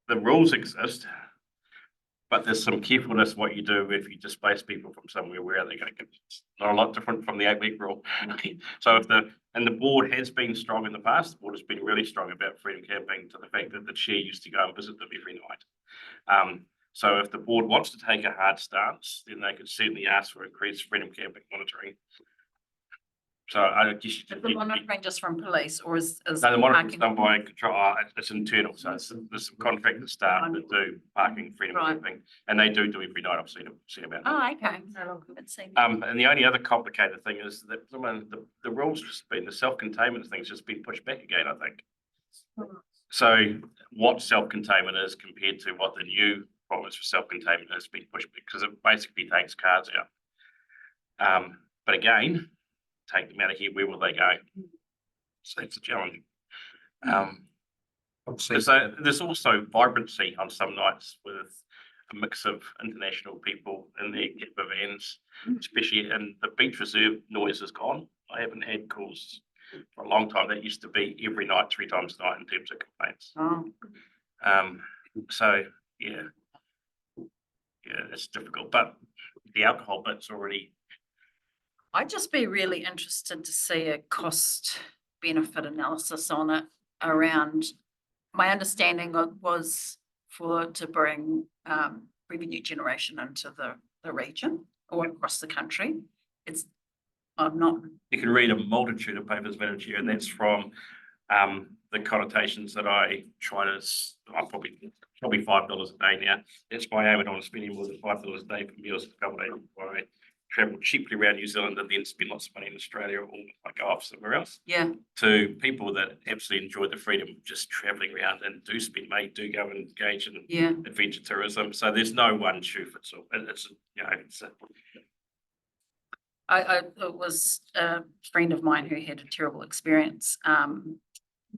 the rules exist, but there's some carefulness what you do if you displace people from somewhere where they're going to get. It's not a lot different from the 8-week rule. So the board has been strong in the past. The board has been really strong about freedom camping, to the fact that the chair used to go and visit them every night. So if the board wants to take a hard stance, then they could certainly ask for increased freedom camping monitoring. So I guess. Is the monitoring just from police or is? No, the monitoring is parking- done by control, it's internal, so there's some contracted staff that do parking freedom Right. keeping, and they do every night, I've seen about that. Oh, okay. No longer been seen. And the only other complicated thing is that the rules just been, the self-containment thing's just been pushed back again, I think. So what self-containment is compared to what the new promise for self-containment has been pushed back, because it basically takes cars out. But again, take them out of here, where will they go? So that's a challenge. So there's also vibrancy on some nights with a mix of international people in their camper vans, especially in the beach reserve noise is gone. I haven't had calls for a long time. That used to be every night, 3 times a night in terms of complaints. Oh. So yeah, it's difficult, but the alcohol bit's already. I'd just be really interested to see a cost benefit analysis on it around, my understanding was to bring revenue generation into the region or across the country. I'm not. You can read a multitude of papers, Madam Chair, and that's from the connotations that I try to, I'm probably $5 a day now. That's my aim, and I'm spending more than $5 a day for meals and accommodation. I travel cheaply around New Zealand and then spend lots of money in Australia, or I go off somewhere else. Yeah. To people that absolutely enjoy the freedom of just traveling around and do spend money, do go and engage in adventure tourism. So there's no one shoe fits all. It's It was a friend of mine who had a terrible experience.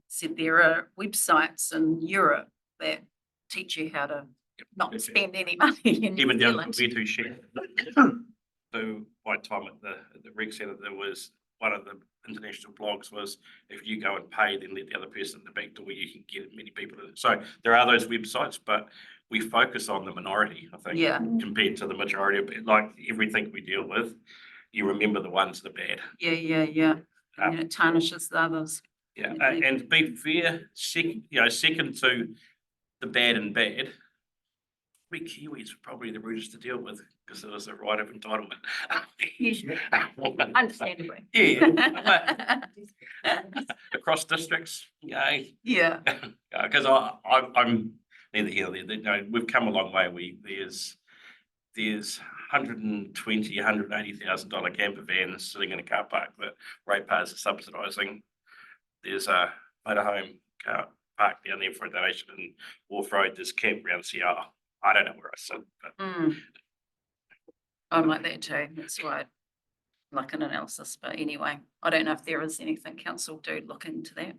Said there are websites in Europe that teach you how to not spend any money in New even down Zealand. to V2 share. So my time at the rec centre, there was one of the international blogs was, if you go and pay, then let the other person at the back door, you can get many people. So there are those websites, but we focus on the minority, I think, compared to the majority of it. Like everything we deal with, you remember the ones that are bad. Yeah. And it tarnishes the others. Yeah, and to be fair, second to the bad and bad, we Kiwis were probably the rudest to deal with because it was a right of entitlement. Understandably. Yeah. Across districts, Yeah. Because I'm neither here nor there. We've come a long way. There's $120,000, $180,000 camper vans sitting in a car park that ratepayers are subsidising. There's a motorhome car park down there for a donation in Wharf Road. There's campgrounds here. I don't know where I sit, but I'm like that too. That's why I like an analysis. But anyway, I don't know if there is anything council do look into that.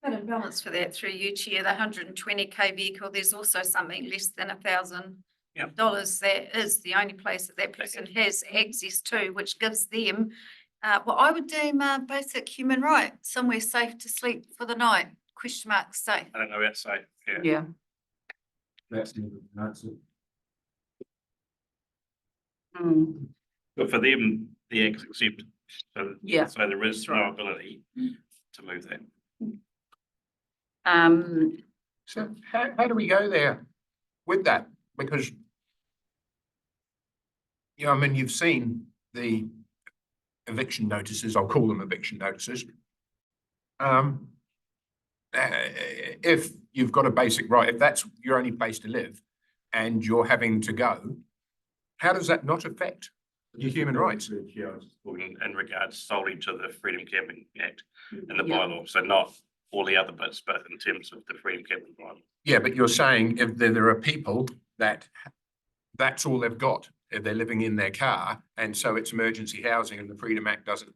But in balance for that through you, Chair, the 120K vehicle, there's also something less than $1,000 that is the only place that person has access to, which gives them what I would deem a basic human right, somewhere safe to sleep for the night, question mark safe. I don't know that's safe. Yeah. That's it. But for them, the act's accepted. So there is that's no right. ability to move that. So how do we go there with that? Because I mean, you've seen the eviction notices, I'll call them eviction notices. If you've got a basic right, if that's your only place to live and you're having to go, how does that not affect your human rights? In regards solely to the Freedom Camping Act and the bylaw, so not all the other bits, but in terms of the Freedom Camping bylaw. Yeah, but you're saying if there are people that's all they've got, if they're living in their car, and so it's emergency housing and the Freedom Act doesn't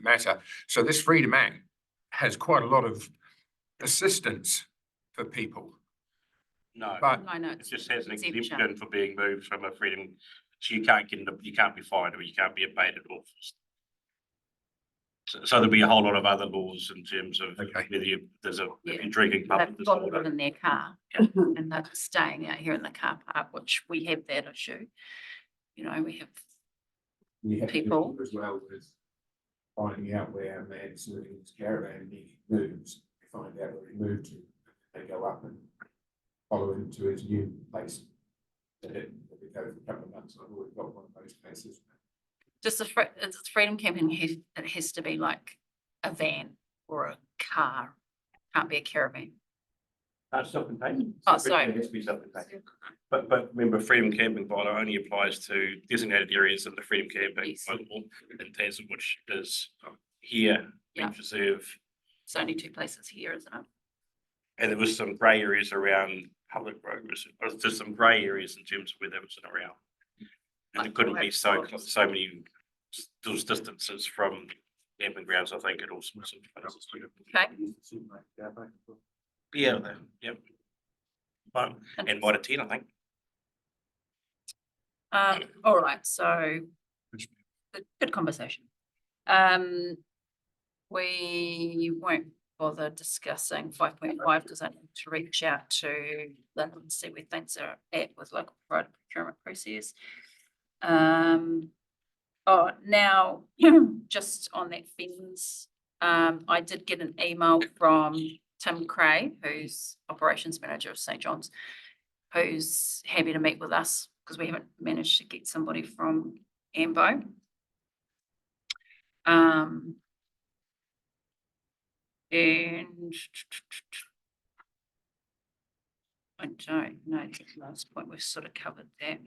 matter. So this Freedom Act has quite a lot of assistance for people. No, but it just has an exemption for being moved from a freedom. So you can't be fined, or you can't be abated or forced. So there'll be a whole lot of other laws in terms of whether if you're drinking public They've got disorder. it in their car and they're staying out here in the car park, which we have that issue. We have people as well with finding out where a man's living in his caravan and he moves. They find out where he moved to. They go up and follow him to his new place. They go for a couple of months. I've already got one of those cases. Just it's freedom camping, it has to be like a van or a car, can't be a caravan. Self-contained. Oh, sorry. It has to be self-contained. But remember, freedom camping bylaw only applies to designated areas of the freedom camping Yes. model in Tasman, which is here, Yeah. Beach Reserve. It's only 2 places here, isn't it? And there was some grey areas around public roads. There's some grey areas in terms of where there was an around. And it couldn't be so many those distances from camping grounds, I think, at all sorts of places. Okay. Yeah, yep. But, and Mitre 10, I think. All right, so good conversation. We won't bother discussing 5.5 because I need to reach out to Lynn and see where things are at with local procurement process. Oh, now, just on that fence, I did get an email from Tim Cray, who's operations manager of St. John's, who's happy to meet with us because we haven't managed to get somebody from Ambo. And I don't know, the last point we've sort of covered that.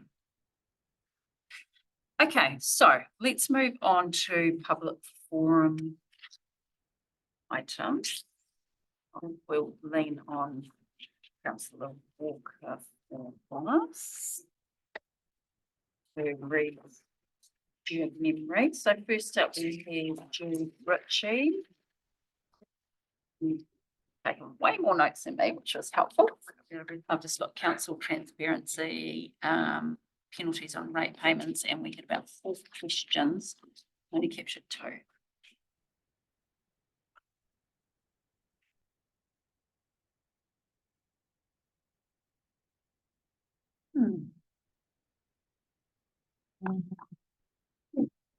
Okay, so let's move on to public forum items. We'll lean on Councillor Walker for us to read Jude memory. So first up we have Jude Ritchie. You've taken way more notes than me, which was helpful. I've just got council transparency, penalties on rate payments, and we had about 4 questions. Only captured 2.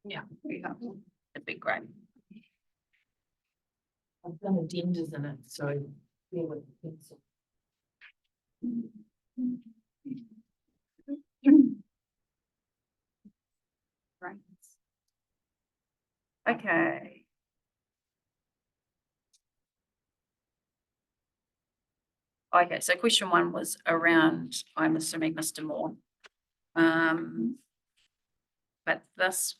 Yeah, we have a big great. I've done addendas in it, so bear with the pencil. Right. Okay. Okay, so question 1 was around, I'm assuming Mr. Moore. But this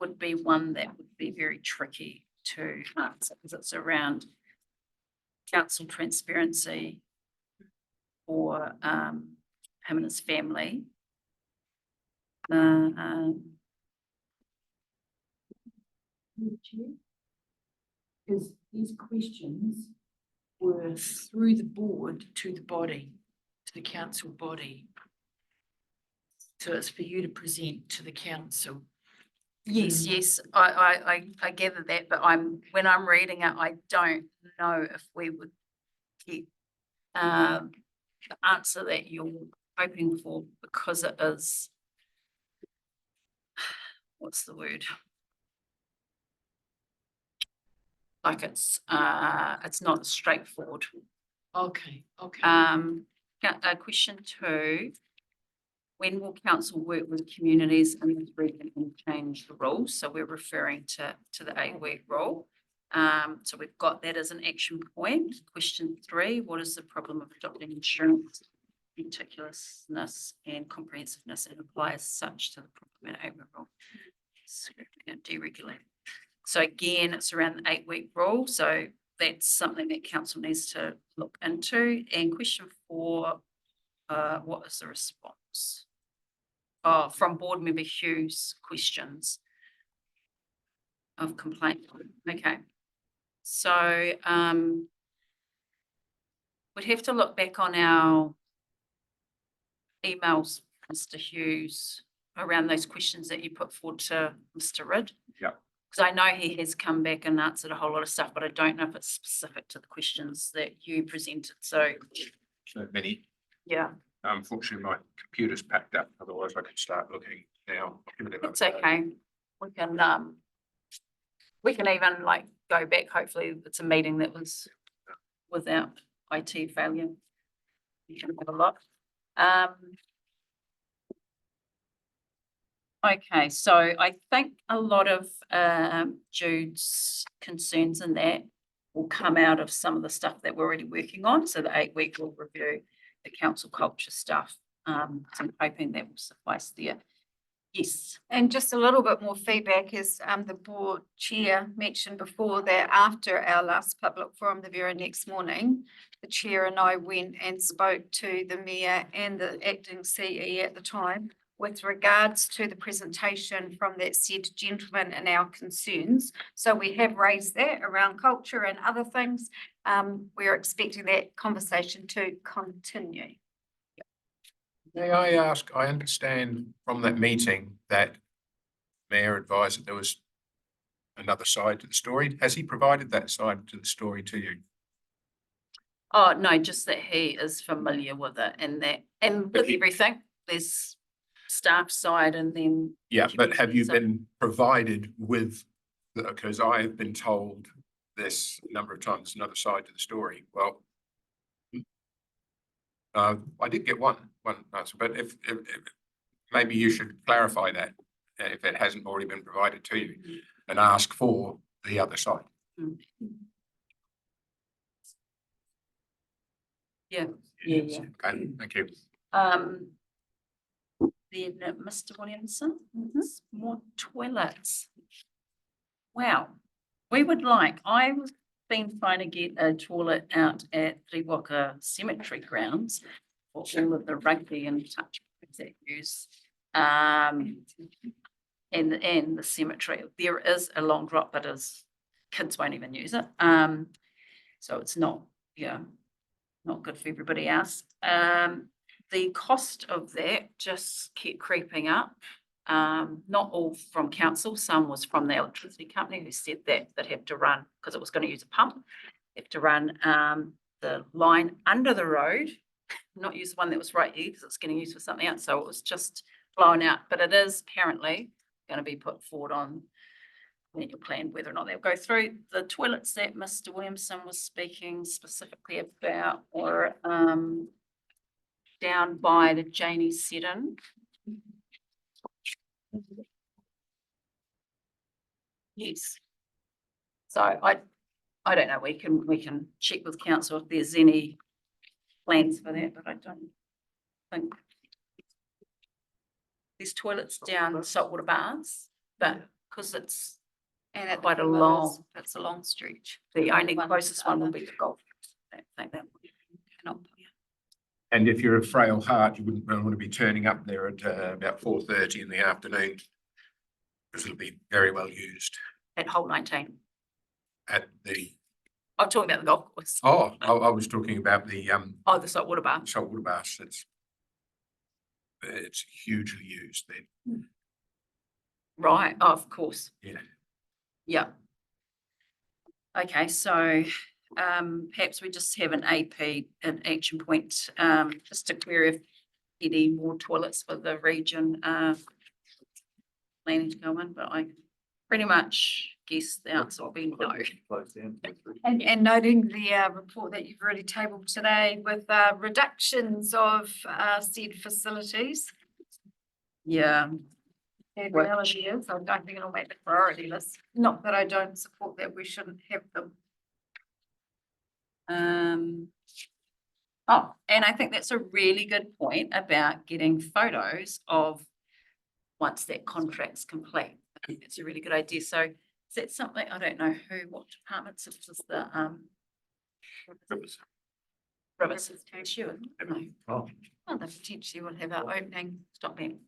would be one that would be very tricky to answer because it's around council transparency for him and his family. Because these questions were through the board to the body, to the council body. So it's for you to present to the council. Yes, I gather that, but when I'm reading it, I don't know if we would get the answer that you're hoping for because it is, what's the word? Like it's not straightforward. Okay. Question 2. When will council work with communities in this region and change the rules? So we're referring to the 8-week rule. So we've got that as an action point. Question 3, what is the problem of adopting insurance meticulousness and comprehensiveness and apply as such to the problem at 8-week rule? So deregulate. So again, it's around the 8-week rule. So that's something that council needs to look into. And question 4, what is the response? From board member Hughes' questions of complaint. Okay. So we'd have to look back on our emails, Mr. Hughes, around those questions that you put forward to Mr. Ridd. Yeah. Because I know he has come back and answered a whole lot of stuff, but I don't know if it's specific to the questions that you presented. So many. Yeah. Unfortunately, my computer's packed up. Otherwise, I could start looking now. It's okay. We can even like go back. Hopefully it's a meeting that was without IT failure. You can have a look. Okay, so I think a lot of Jude's concerns in that will come out of some of the stuff that we're already working on. So the 8-week will review the council culture stuff. So I'm hoping that will suffice there. Yes. And just a little bit more feedback is the board chair mentioned before that after our last public forum, the very next morning, the chair and I went and spoke to the mayor and the acting CE at the time with regards to the presentation from that said gentleman and our concerns. So we have raised that around culture and other things. We're expecting that conversation to continue. May I ask, I understand from that meeting that Mayor advised that there was another side to the story. Has he provided that side to the story to you? Oh, no, just that he is familiar with it and that, and with everything, there's staff side and then. Yeah, but have you community been provided with, because I have been told this a number of times, another side to the story. Well, I did get one answer, but if maybe you should clarify that if it hasn't already been provided to you and ask for the other side. Yeah. Okay, thank you. Then Mr. Williamson, more toilets. Wow, we would like, I was been trying to get a toilet out at Ritchie Cemetery grounds for all of the rugby and touch points that use. And the cemetery, there is a long drop, but kids won't even use it. So it's not, not good for everybody else. The cost of that just kept creeping up. Not all from council, some was from the electricity company who said that they'd have to run, because it was going to use a pump, have to run the line under the road, not use the one that was right here because it's getting used for something else. So it was just blown out, but it is apparently going to be put forward on your plan whether or not they'll go through. The toilets that Mr. Williamson was speaking specifically about were down by the Janie Seddon. Yes. So I don't know, we can check with council if there's any plans for that, but I don't think there's toilets down saltwater bars, but because it's quite a long, it's a long stretch. the only closest one will be the golf. I don't think that cannot. And if you're a frail heart, you wouldn't really want to be turning up there at about 4:30 in the afternoon, because it'll be very well used. At hole 19. At the. I'm talking about the golf course. Oh, I was talking about the Oh, the saltwater bar. saltwater baths. It's hugely used then. Right, oh, of course. Yeah. Yeah. Okay, so perhaps we just have an AP, an action point, just to query if any more toilets for the region planning to go in, but I pretty much guess the answer will be no. And noting the report that you've already tabled today with reductions of said facilities. Yeah. The reality is, I don't think it'll make the priority list. Not that I don't support that, we shouldn't have them. Oh, and I think that's a really good point about getting photos of once that contract's complete. I think that's a really good idea. So is that something, I don't know what departments, it was the Rivers Steward. No. Oh. Well, they potentially will have our opening. Stop them.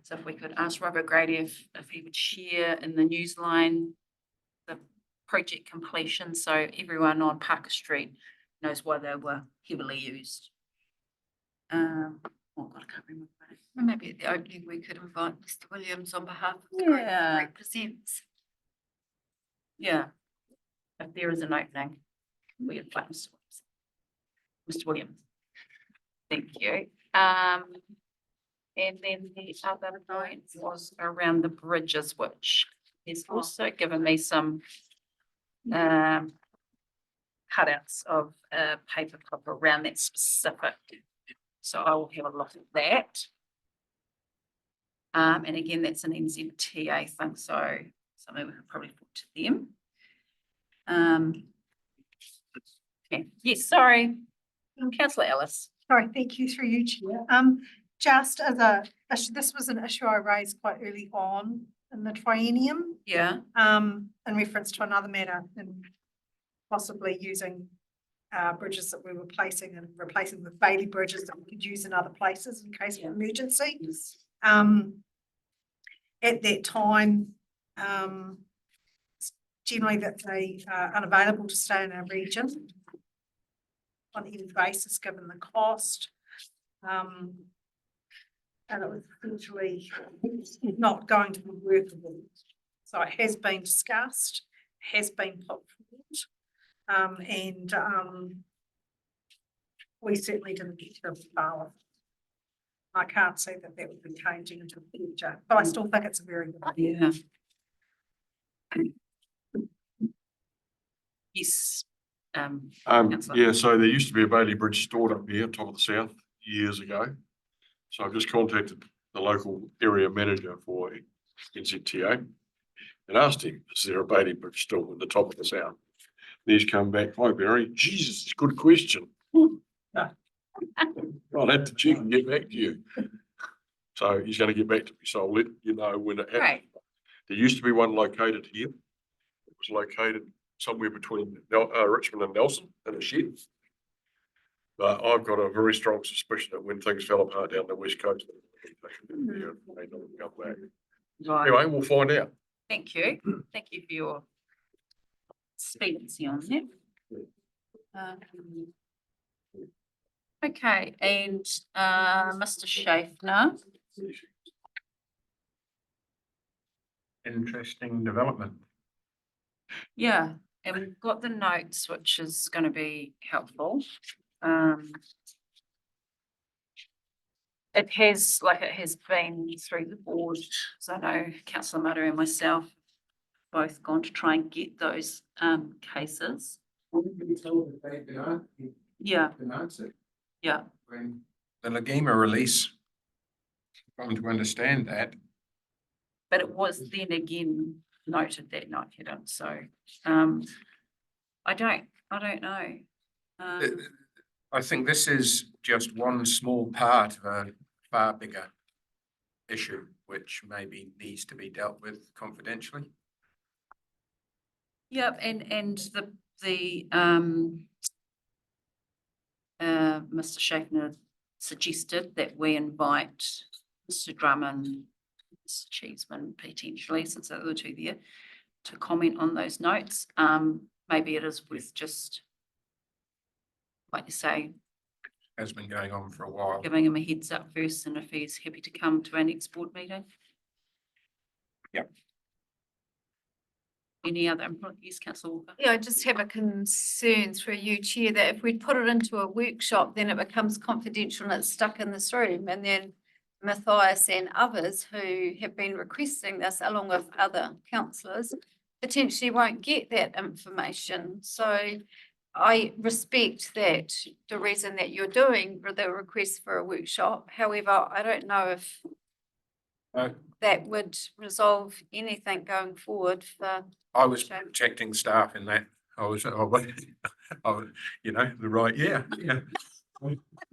So if we could ask Robert Grady if he would share in the newsline the project completion, so everyone on Parker Street knows why they were heavily used. Oh God, I can't remember. Well, maybe at the opening we could invite Mr. Williams on behalf of the group Yeah. who represents. Yeah, if there is an opening, we invite Mr. Williams. Thank you. And then the other point was around the bridges, which has also given me some cutouts of a paper clip around that specific. So I will have a look at that. And again, that's an NZTA thing, so something we could probably put to them. Okay. Yes, sorry. Councillor Ellis. Sorry, thank you through you, Chair. Just as this was an issue I raised quite early on in the triennium. Yeah. In reference to another matter and possibly using bridges that we were replacing and replacing with Bailey bridges that we could use in other places in case of emergency. Yes. At that time, generally that they are unavailable to stay in our region on any basis, given the cost. And it was essentially not going to be workable. So it has been discussed, has been put forward, and we certainly didn't get to the far. I can't see that would be changing into the future, but I still think it's a very good idea. Yes. Yeah, so there used to be a Bailey Bridge stored up here, top of the south, years ago. So I've just contacted the local area manager for NZTA and asked him, is there a Bailey Bridge still at the top of the south? And he's come back, hi Barry, Jesus, it's a good question. I'll have to check and get back to you. So he's going to get back to me, so I'll let you know when it happens. Right. There used to be one located here. It was located somewhere between Richmond and Nelson in a shed. But I've got a very strong suspicion that when things fell apart down the west coast, they may not come back. Right. Anyway, we'll find out. Thank you. Thank you for your expediency on that. Okay, and Mr. Schaeffner. Interesting development. Yeah, and we've got the notes, which is going to be helpful. It has been through the board, so I know Councillor Mutter and myself both gone to try and get those cases. Yeah. Yeah. The LGOIMA release, I'm to understand that. But it was then again noted that night, you know, so I don't know. I think this is just one small part of a far bigger issue, which maybe needs to be dealt with confidentially. Yep, and Mr. Schaeffner suggested that we invite Mr. Drummond, Mr. Cheeseman potentially, since there were two there, to comment on those notes. Maybe it is worth just, like you say, Has been going on for a while. giving him a heads up first, and if he's happy to come to our next board meeting. Yep. Any other input? Yes, Councillor Walker. Yeah, I just have a concern through you, Chair, that if we put it into a workshop, then it becomes confidential and it's stuck in this room. And then Mathias and others who have been requesting this, along with other councillors, potentially won't get that information. So I respect that the reason that you're doing the request for a workshop. However, I don't know if that would resolve anything going forward for. I was protecting staff in that. I was, you know, the right, yeah.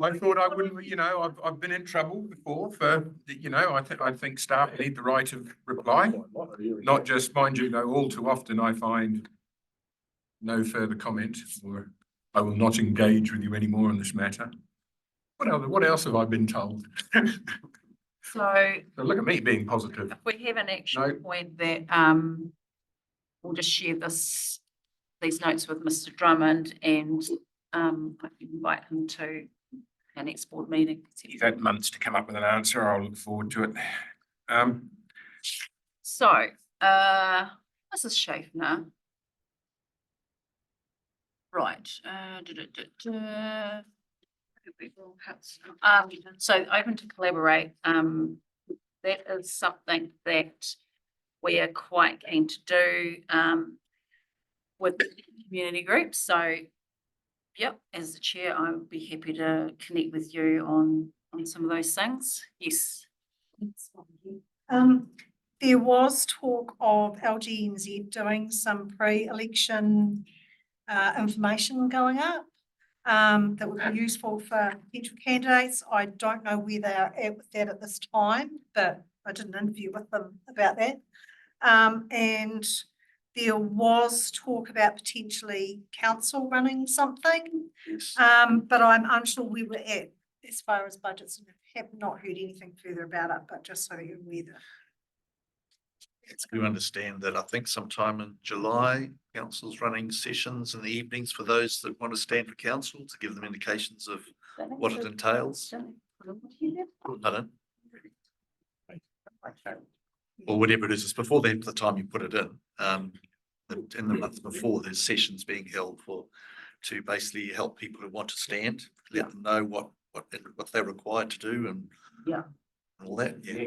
I thought I wouldn't, you know, I've been in trouble before for, you know, I think staff need the right of reply, not just, mind you, though, all too often I find no further comment, or I will not engage with you anymore on this matter. What else have I been told? So look at me being positive. if we have an action point that we'll just share these notes with Mr. Drummond, and I can invite him to our next board meeting. You've had months to come up with an answer. I'll look forward to it. So Mrs. Schaeffner. Right. So open to collaborate. That is something that we are quite keen to do with community groups. So Yep, as the chair, I would be happy to connect with you on some of those things. Yes. There was talk of LGNZ doing some pre-election information going up that would be useful for potential candidates. I don't know where they are at with that at this time, but I did an interview with them about that. And there was talk about potentially council running something. But I'm unsure where we're at as far as budgets, and have not heard anything further about it, but just so that you're aware that. You understand that I think sometime in July, council's running sessions in the evenings for those that want to stand for council to give them indications of what it entails. Pardon? Or whatever it is, it's before the time you put it in. In the month before, there's sessions being held to basically help people who want to stand, let them know what they're required to do and all that. Yeah.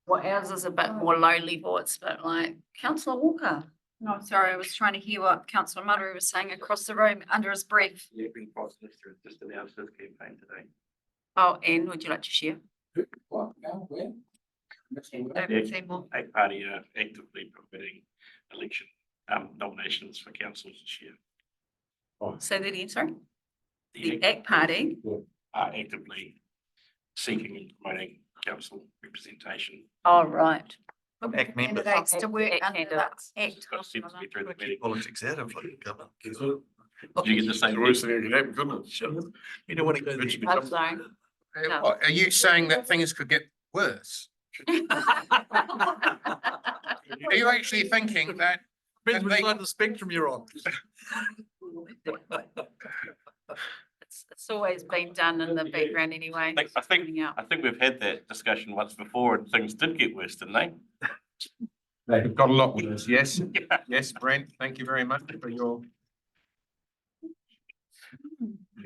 Well, ours is a bit more low level. It's a bit like Councillor Walker. No, sorry, I was trying to hear what Councillor Murray was saying across the room under his breath. Yeah, Green Cross Minister has just announced his campaign today. Oh, Anne, would you like to share? David Seymour. A party are actively promoting election nominations for councils this year. Say that again, sorry. The ACT ACT Party. are actively seeking and promoting council representation. Oh, right. ACT members. Candidates to work ACT under that candidates. act. Got to be through the meeting. Politics out of like government. Did you get the same? The worst thing that can happen, couldn't it? You don't want to go there. Ritchie I'm becomes- sorry. No. What, are you saying that things could get worse? Are you actually thinking that? Depends which they- side of the spectrum you're on. It's always been done in the background anyway. I think Coming out. we've had that discussion once before and things did get worse, didn't they? They've got a lot with us, yes. Yes, Brent, thank you very much for your.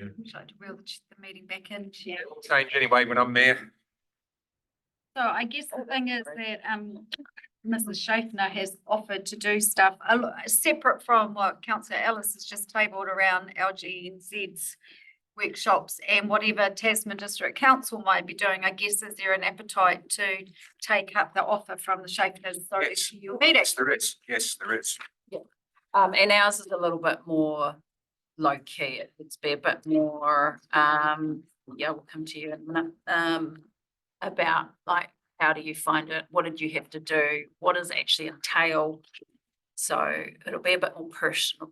Would like to reel the meeting back in, Chair. Change anyway when I'm there. So I guess the thing is that Mrs. Schaeffner has offered to do stuff separate from what Councillor Ellis has just tabled around LGNZ's workshops and whatever Tasman District Council might be doing. I guess, is there an appetite to take up the offer from the Schaeffners to your meeting? Yes, there is. Yes, there is. And ours is a little bit more low key. It's be a bit more, we'll come to you in a minute, about like, how do you find it? What did you have to do? What does it actually entail? So it'll be a bit more personal.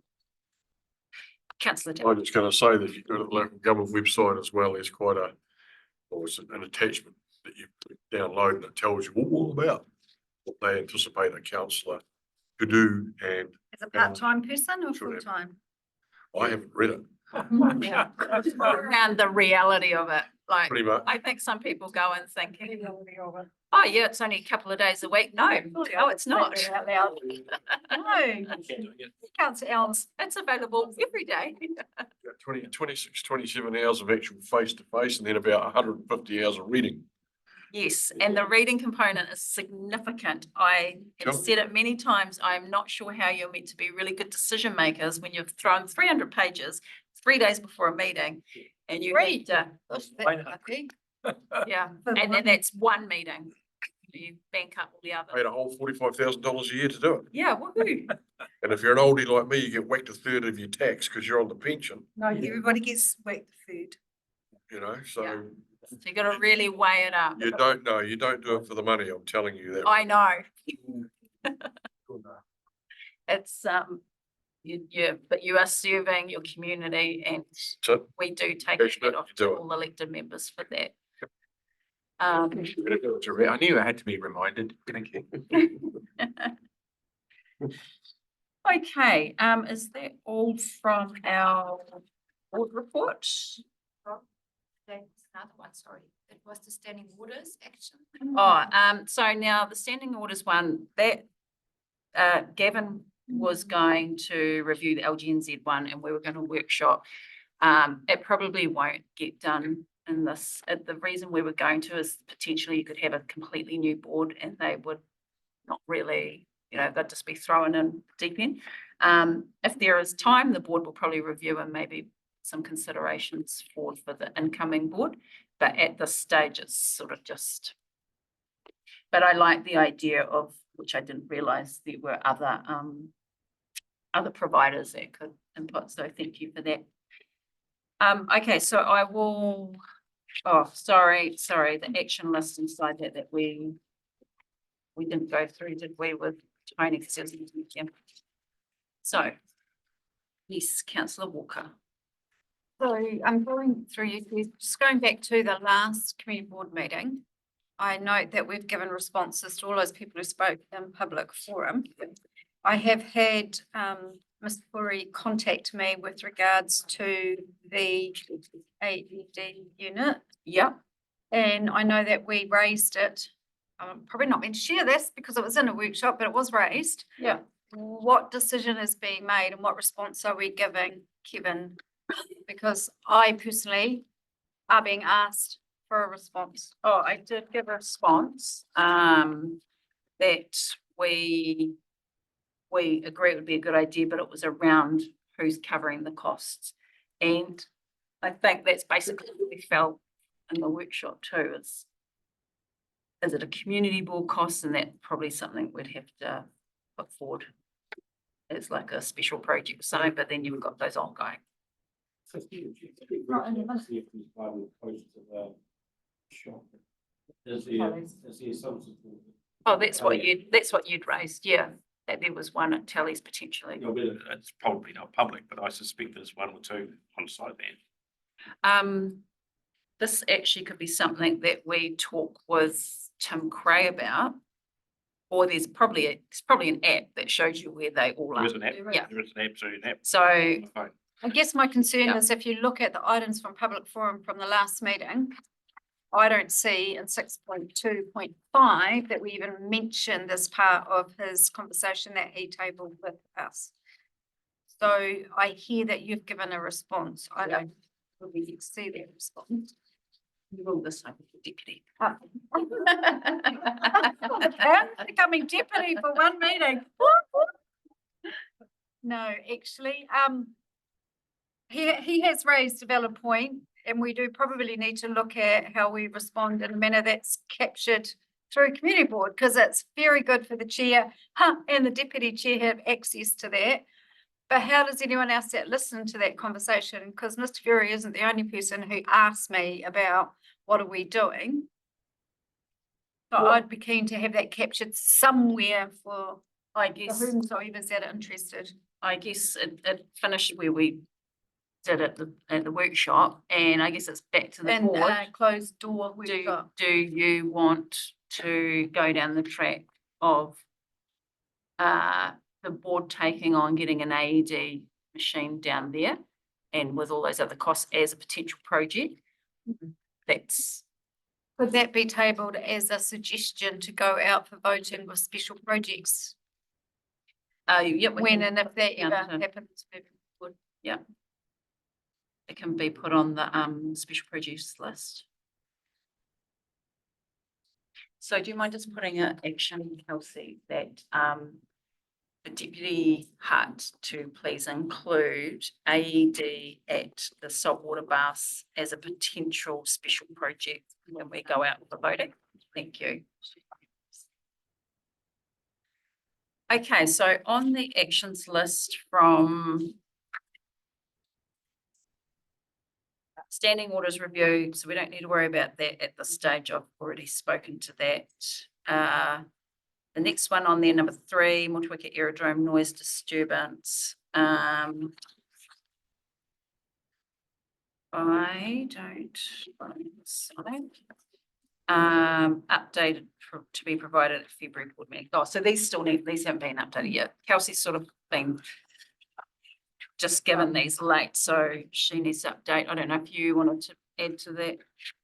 Councillor I'm just going to say that if you go to the local government website as well, there's quite an attachment that you download and it tells you all about what they anticipate a councillor to do. And As a part-time person or Sure. full-time? I haven't read it, Yeah. And the reality of it, like, pretty much. I think some people go in thinking, oh yeah, it's only a couple of days a week. No, it's not. No, Councillor Elms, it's available every day. 26, 27 hours of actual face-to-face and then about 150 hours of reading. Yes, and the reading component is significant. I have Sure. said it many times. I'm not sure how you're meant to be really good decision makers when you've thrown 300 pages 3 days before a meeting and you need to, yeah, and then that's one meeting. You bank up all the others. Paid a whole $45,000 a year to do it. Yeah, woohoo. And if you're an oldie like me, you get whacked a third of your tax because you're on the pension, No, everybody gets wet food. you know, so Yeah. So you gotta really weigh it up. you don't know, you don't do it for the money, I'm telling you that. I know. It's, but you are serving your community and So, we do take Passionate, it off you to do it. all elected members for that. I knew I had to be reminded. Thank you. Okay, is that all from our board report? There's another one, sorry. It was the standing orders action. Oh, so now the standing orders one, that Gavin was going to review the LGNZ one and we were going to workshop. It probably won't get done in this. The reason we were going to is potentially you could have a completely new board and they would not really, they'd just be thrown in deep end. If there is time, the board will probably review and maybe some considerations for the incoming board. But at this stage, it's sort of just. But I like the idea of, which I didn't realise there were other providers that could input. So thank you for that. Okay, so I will. Oh, sorry, the action list inside that we didn't go through, did we, with Tony? So, yes, Councillor Walker. So I'm going through you, just going back to the last community board meeting. I note that we've given responses to all those people who spoke in public forum. I have had Ms. Puri contact me with regards to the AED unit. Yeah. And I know that we raised it. I'm probably not meant to share this because it was in a workshop, but it was raised. Yeah. What decision is being made and what response are we giving, Kevin? Because I personally are being asked for a response. Oh, I did give a response that we agree it would be a good idea, but it was around who's covering the costs. And I think that's basically what we felt in the workshop too, is it a community board cost? And that's probably something we'd have to put forward as like a special project or something, but then you've got those ongoing. Oh, that's what you'd raised, yeah. That there was one at Telly's potentially. It's probably not public, but I suspect there's one or two on site there. This actually could be something that we talk with Tim Cray about. Or there's probably an app that shows you where they all are. There is an app. Yeah. There is an absolute app. So I guess my concern is if you look at the items from public forum from the last meeting, I don't see in 6.2.5 that we even mention this part of his conversation that he tabled with us. So I hear that you've given a response. I don't really see that response. You're all the same with the deputy. I'm becoming deputy for one meeting. No, actually, he has raised a valid point, and we do probably need to look at how we respond in a manner that's captured through community board, because it's very good for the chair and the deputy chair have access to that. But how does anyone else that listen to that conversation? Because Mr. Fury isn't the only person who asked me about what are we doing. So I'd be keen to have that captured somewhere for, I guess, whomsoever's that are interested. I guess it finished where we did at the workshop, and I guess it's back to the board. Closed door. Do you want to go down the track of the board taking on getting an AED machine down there, and with all those other costs as a potential project? Could that be tabled as a suggestion to go out for voting with special projects? Yeah, when and if that ever happens. Yeah. It can be put on the special produce list. So do you mind just putting an action, Kelsey, that the deputy hut to please include AED at the saltwater baths as a potential special project when we go out for voting? Thank you. Okay, so on the actions list from standing orders review, so we don't need to worry about that at this stage. I've already spoken to that. The next one on there, number 3, Motueka Aerodrome noise disturbance. I don't updated to be provided at February board meeting. Oh, so these haven't been updated yet. Kelsey's sort of been just given these late, so she needs to update. I don't know if you wanted to add to that,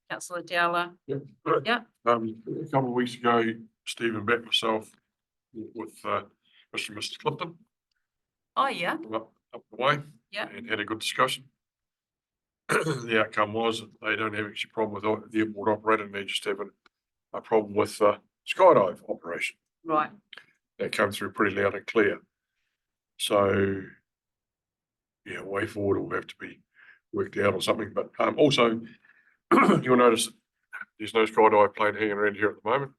Councillor Dowler. Yeah. Yeah. A couple of weeks ago, Stephen back myself with Mr. and Mr. Clifton. Oh, yeah. Up the way. Yeah. And had a good discussion. The outcome was that they don't have actually a problem with the airport operating, they just have a problem with skydive operation. Right. That came through pretty loud and clear. So, yeah, way forward will have to be worked out or something, but also you'll notice there's no skydive plane hanging around here at the moment.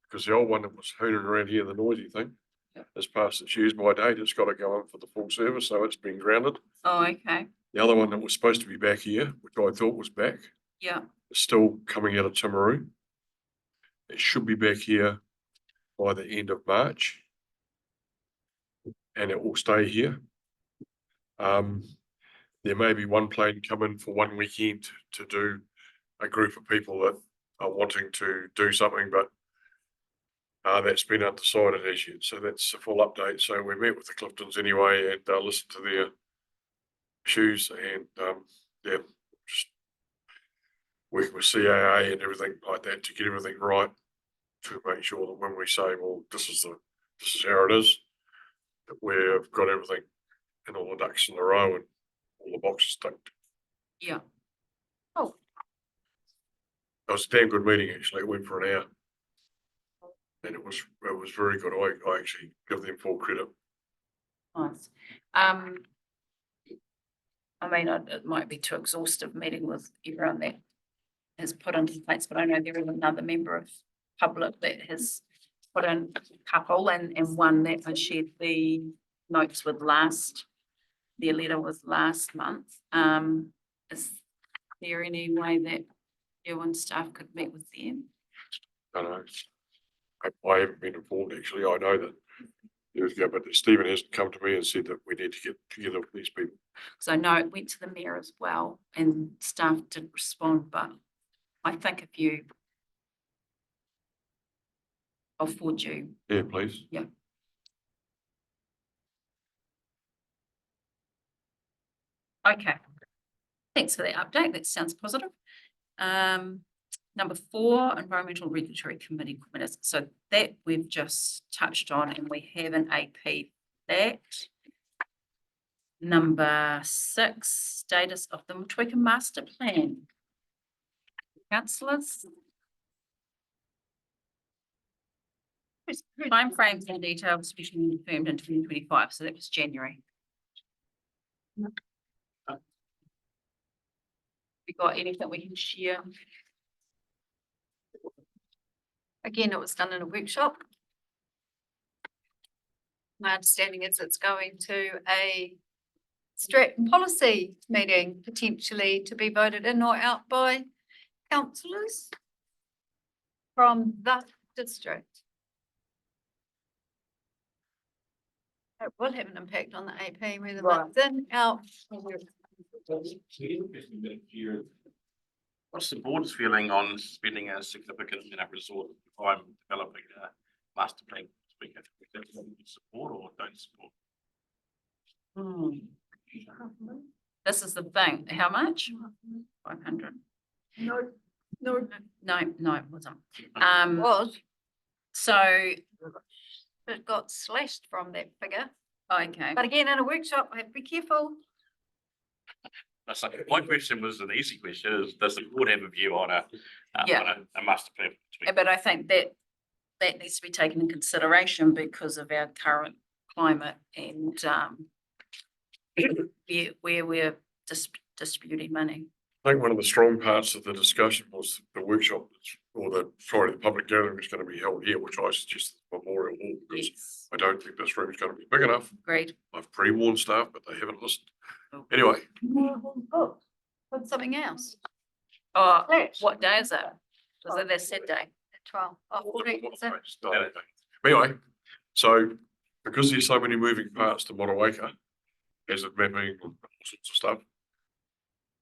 Because the old one that was hooning around here, the noisy thing, has passed its use by date. It's got to go up for the full service, so it's been grounded. Oh, okay. The other one that was supposed to be back here, which I thought was back, Yeah. is still coming out of Timaru. It should be back here by the end of March. And it will stay here. There may be one plane come in for one weekend to do a group of people that are wanting to do something, but that's been undecided as yet. So that's a full update. So we met with the Cliftons anyway and listened to their issues and yeah, just working with CAA and everything like that to get everything right, to make sure that when we say, well, this is how it is, that we've got everything and all the ducks in a row and all the boxes ticked. Yeah. Oh. It was a damn good meeting actually. It went for an hour. And it was very good. I actually give them full credit. Nice. I mean, it might be too exhaustive meeting with everyone that has put in complaints, but I know there is another member of public that has put in a couple and one that I shared the notes with their letter was last month. Is there any way that you and staff could meet with them? I don't know. I haven't been informed actually. I know that there was but Stephen hasn't come to me and said that we need to get together with these people. Because I know it went to the mayor as well and staff didn't respond, but I think if you, I'll forward you. Yeah, please. Yeah. Okay. Thanks for that update. That sounds positive. Number 4, Environmental Regulatory Committee minutes. So that we've just touched on and we have an AP that. Number 6, status of the Motueka Master Plan. Councillors. Timeframes and details to be confirmed in 2025. So that was January. We got anything we can share? Again, it was done in a workshop. My understanding is it's going to a strat and policy meeting, potentially to be voted in or out by councillors from the district. It will have an impact on the AP, whether it's in, out. What's the board's feeling on spending a significant amount of resource time developing a master plan? Speaker, support or don't support? This is the thing. How much? 500. No, it wasn't. Was. So it got slashed from that figure. Okay. But again, in a workshop, I have to be careful. My question was an easy question: does the board have a view on a master plan? But I think that needs to be taken into consideration because of our current climate and where we're disputing money. I think one of the strong parts of the discussion was the workshop or the public gathering is going to be held here, which I suggested Memorial Hall because I don't think this room is going to be big enough. Great. I've pre-warned staff, but they haven't listened. Anyway. Put something else. Oh, what day is it? Was it that Saturday? At 12. Oh, 14, is it? Anyway, so because there's so many moving parts to Motueka, as of mapping and all sorts of stuff,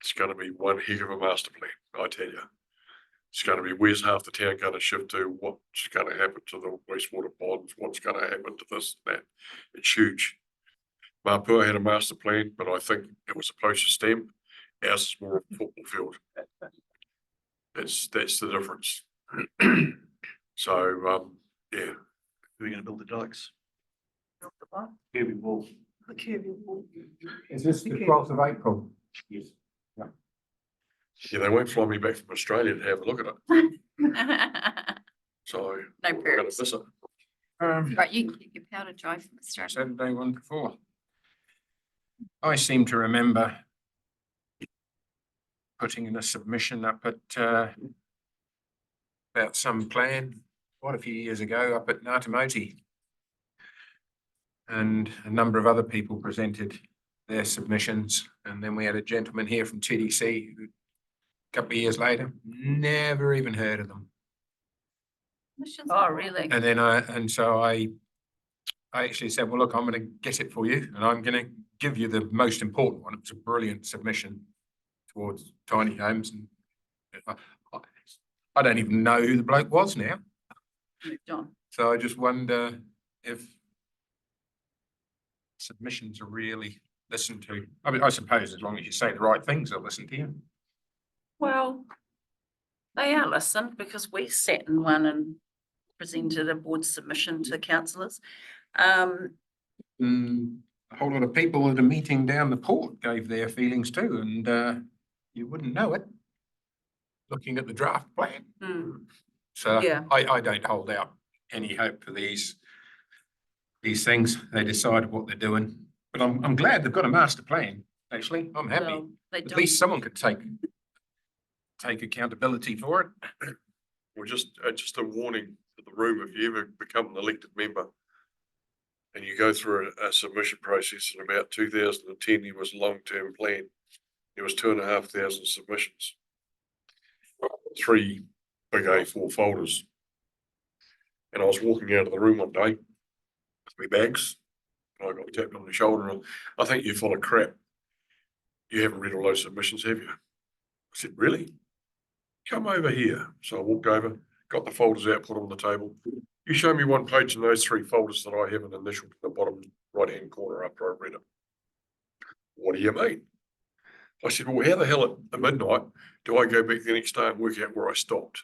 it's going to be one heck of a master plan, I tell you. It's going to be where's half the town going to shift to, what's going to happen to the wastewater ponds, what's going to happen to this and that. It's huge. Mapua had a master plan, but I think it was a postage stamp. Ours is more of a football field. That's the difference. So yeah. We're going to build the dikes. Kirby Wall. The Kirby Wall. Is this the 12th of April? Yes. Yeah, they won't fly me back from Australia to have a look at it. So no we're going to miss it. Right, you can keep your powder dry for Mr. Saturday one before. I seem to remember putting in a submission up at about some plan quite a few years ago up at Ngātamoti. And a number of other people presented their submissions. And then we had a gentleman here from TDC who, a couple of years later, never even heard of them. Oh, really? And then so I actually said, well, look, I'm going to get it for you and I'm going to give you the most important one. It was a brilliant submission towards tiny homes. And I don't even know who the bloke was now. Moved on. So I just wonder if submissions are really listened to. I mean, I suppose as long as you say the right things, they'll listen to you. Well, they are listened because we sat in one and presented a board submission to councillors. A whole lot of people at a meeting down the port gave their feelings too, and you wouldn't know it looking at the draft plan. So Yeah. I don't hold out any hope for these things. They decide what they're doing, but I'm glad they've got a master plan. Actually, I'm happy. Well, they At don't. least someone could take accountability for it. Well, just a warning to the room, if you ever become an elected member and you go through a submission process, in about 2010, there was a long-term plan. There was 2,500 submissions. 3 big A4 folders. And I was walking out of the room one day with my bags, and I got tapped on the shoulder, and I think you're full of crap. You haven't read all those submissions, have you? I said, really? Come over here. So I walked over, got the folders out, put them on the table. You show me one page in those 3 folders that I have an initial to the bottom right-hand corner after I read it. What do you mean? I said, well, how the hell at midnight do I go back the next day and work out where I stopped?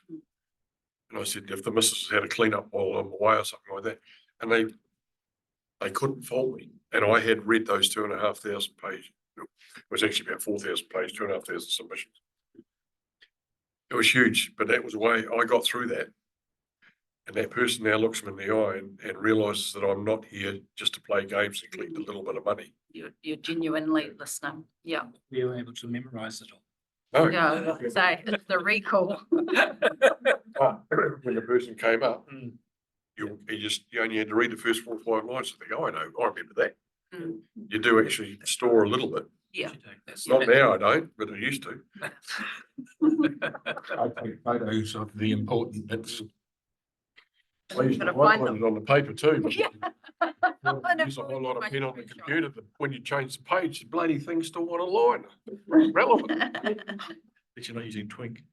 And I said, if the missus had a clean up while I'm away or something like that, and they couldn't fault me. And I had read those 2,500 pages. It was actually about 4,000 pages, 2,500 submissions. It was huge, but that was the way I got through that. And that person now looks me in the eye and realizes that I'm not here just to play games and collect a little bit of money. You're genuinely listening. Yeah. We were able to memorize it all. No. Yeah, so it's the recall. Oh, when the person came up, you only had to read the first 4 or 5 lines. I think, oh, I know, I remember that. You do actually store a little bit. Yeah. Not now, I don't, but I used to. I take photos of the important bits. I used to Gotta find highlight it on the paper too. But Yeah. use a whole lot of pen on the computer, but when you change the page, the bloody thing still want a line. Relevant. But you're not using Twink.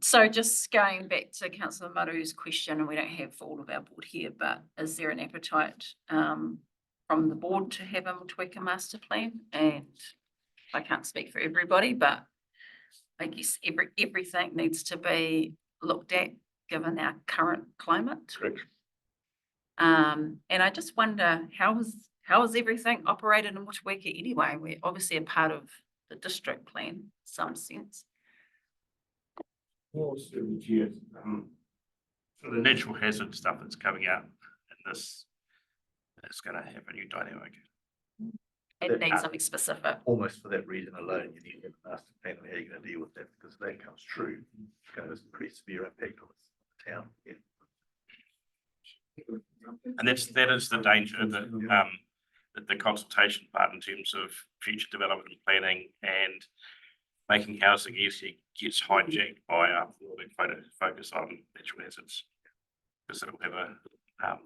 So just going back to Councillor Maru's question, and we don't have all of our board here, but is there an appetite from the board to have a Motueka master plan? And I can't speak for everybody, but I guess everything needs to be looked at given our current climate. Correct. And I just wonder how is everything operated in Motueka anyway? We're obviously a part of the district plan in some sense. So the natural hazard stuff that's coming out in this is going to have a new dynamic. It needs something specific. Almost for that reason alone, you need to have a master plan on how you're going to deal with that, because if that comes true, it's going to have a pretty severe impact on the town. Yeah. And that is the danger that the consultation part in terms of future development and planning and making housing easy gets hijacked by a focus on natural hazards, because it'll have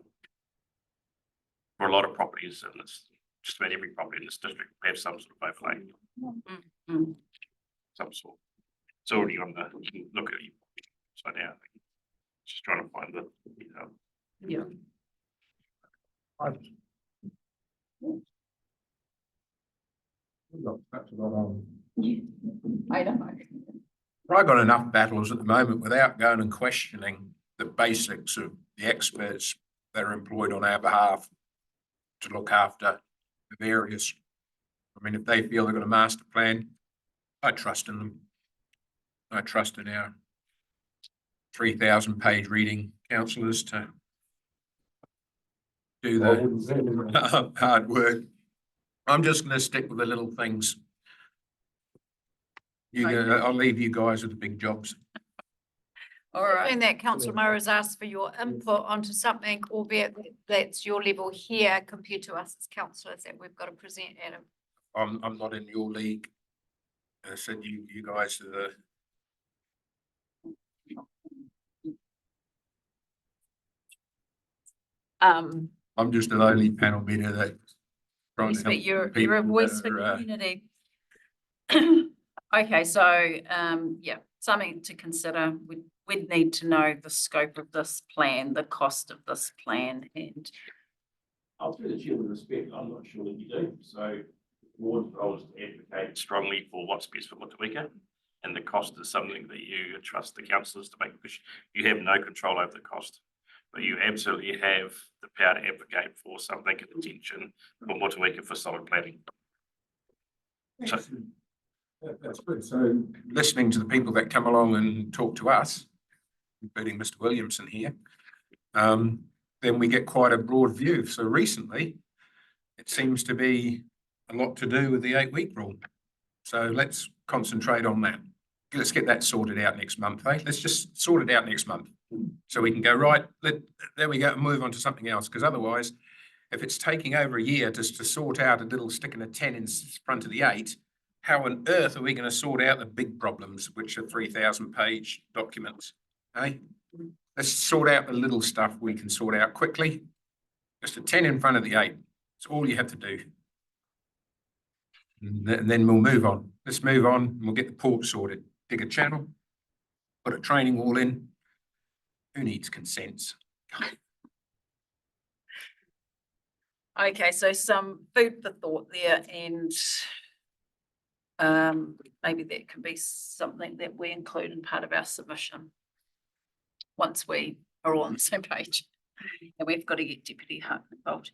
for a lot of properties, and it's just about every property in this district will have some sort of overlay, some sort. It's already on the, you can look at it upside down. Just trying to find the, Yeah. I don't know. I got enough battles at the moment without going and questioning the basics of the experts that are employed on our behalf to look after the various. I mean, if they feel they've got a master plan, I trust in them. I trust in our 3,000-page reading councillors to do the hard work. I'm just going to stick with the little things. I'll leave you guys with the big jobs. All right. And that councillor Murray's asked for your input onto something, albeit that's your level here compared to us as councillors that we've got to present at him. I'm not in your league. I said you guys are the. I'm just a lowly panel beater that. Yes, but you're a voice for community. Okay, so, yeah, something to consider. We'd need to know the scope of this plan, the cost of this plan, and. I'll through the chair with respect, I'm not sure that you do, so the board's role is to advocate strongly for what's best for Motueka, and the cost is something that you trust the councillors to make, because you have no control over the cost. But you absolutely have the power to advocate for something in intention for Motueka for solid planning. So, that's good. So listening to the people that come along and talk to us, including Mr. Williamson here, then we get quite a broad view. So recently, it seems to be a lot to do with the 8-week rule. So let's concentrate on that. Let's get that sorted out next month, eh? Let's just sort it out next month. So we can go, right, there we go, and move on to something else. Because otherwise, if it's taking over a year just to sort out a little sticking a 10 in front of the 8, how on earth are we going to sort out the big problems, which are 3,000-page documents? Eh? Let's sort out the little stuff we can sort out quickly. Just a 10 in front of the 8. That's all you have to do. And then we'll move on. Let's move on and we'll get the port sorted. Dig a channel, put a training wall in. Who needs consents? Okay, so some food for thought there, and maybe that can be something that we include in part of our submission once we are all on the same page. And we've got to get Deputy Hart involved.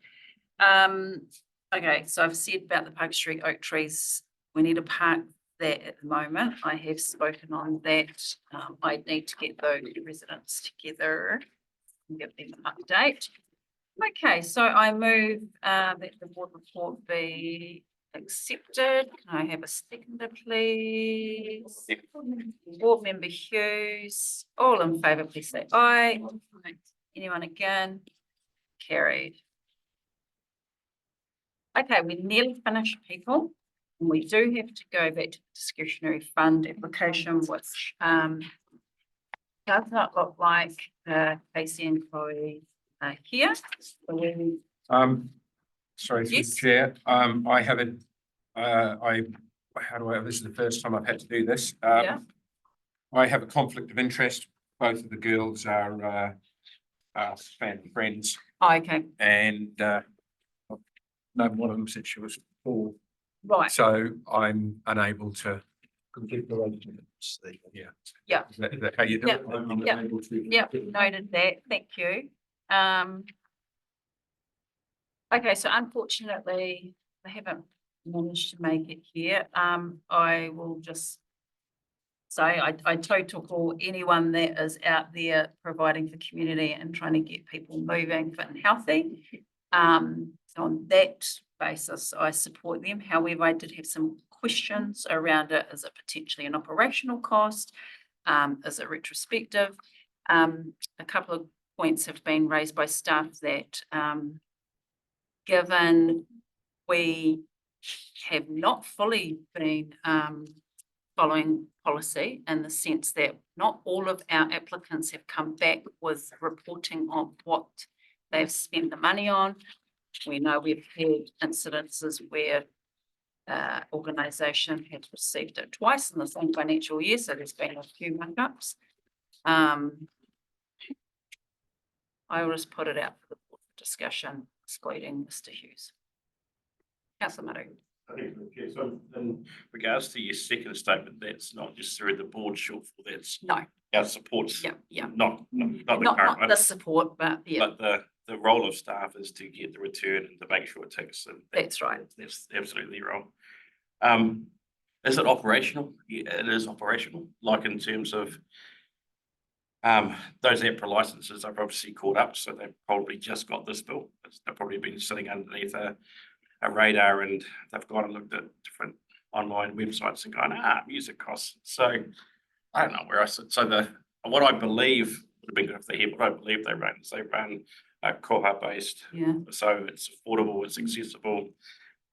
Okay, so I've said about the Park Street oak trees. We need to park that at the moment. I have spoken on that. I need to get those residents together and give them an update. Okay, so I move that the board report be accepted. Can I have a seconder, please? Board member Hughes. All in favour, please say aye. Anyone again? Carried. Okay, we're nearly finished, people. And we do have to go back to the discretionary fund application, which does not look like Casey and Chloe are here. So we, sorry, through Yes. the chair. I haven't. This is the first time I've had to do this. Yeah. I have a conflict of interest. Both of the girls are family friends, oh, okay, and known one of them since she was 4. right. So I'm unable to. Yeah. Yeah. Is that how you do it? Yeah. I'm Yeah. unable to. Yep, noted that. Thank you. Okay, so unfortunately, I haven't managed to make it here. I will just say I total call anyone that is out there providing for community and trying to get people moving fit and healthy. So on that basis, I support them. However, I did have some questions around it. Is it potentially an operational cost? Is it retrospective? A couple of points have been raised by staff that given we have not fully been following policy in the sense that not all of our applicants have come back with reporting on what they've spent the money on. We know we've had incidences where organisation has received it twice in the same financial year, so there's been a few muck-ups. I will just put it out for the board for discussion, excluding Mr. Hughes. Councillor Murray. So in regards to your second statement, that's not necessarily the board shortfall, that's No. our supports. Yeah. Not the current Not one. the support, but yeah, But the role of staff is to get the return and to make sure it ticks. And that's right. That's absolutely wrong. Is it operational? Yeah, it is operational, like in terms of Those APRA licenses have obviously caught up, so they've probably just got this bill. They've probably been sitting underneath a radar, and they've gone and looked at different online websites and gone, music costs. So I don't know where I sit. So what I believe would have been good if they hear what I believe they run is they run koha based. Yeah. So it's affordable, it's accessible.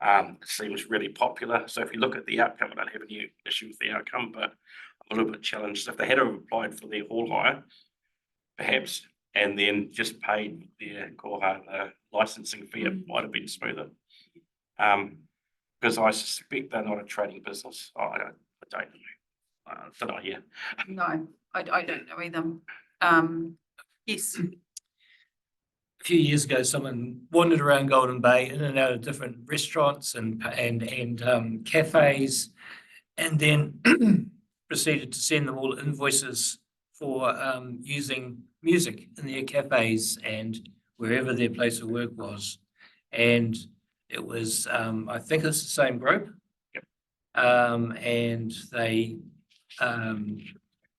It seems really popular. So if you look at the outcome, I don't have any issue with the outcome, but I'm a little bit challenged. If they had applied for their hall hire, perhaps, and then just paid their koha the licensing fee, it might have been smoother. Because I suspect they're not a trading business. I don't know. Don't know here. No, I don't know either. Yes. A few years ago, someone wandered around Golden Bay in and out of different restaurants and cafes, and then proceeded to send them all invoices for using music in their cafes and wherever their place of work was. And it was, I think it's the same group. Yep. And they,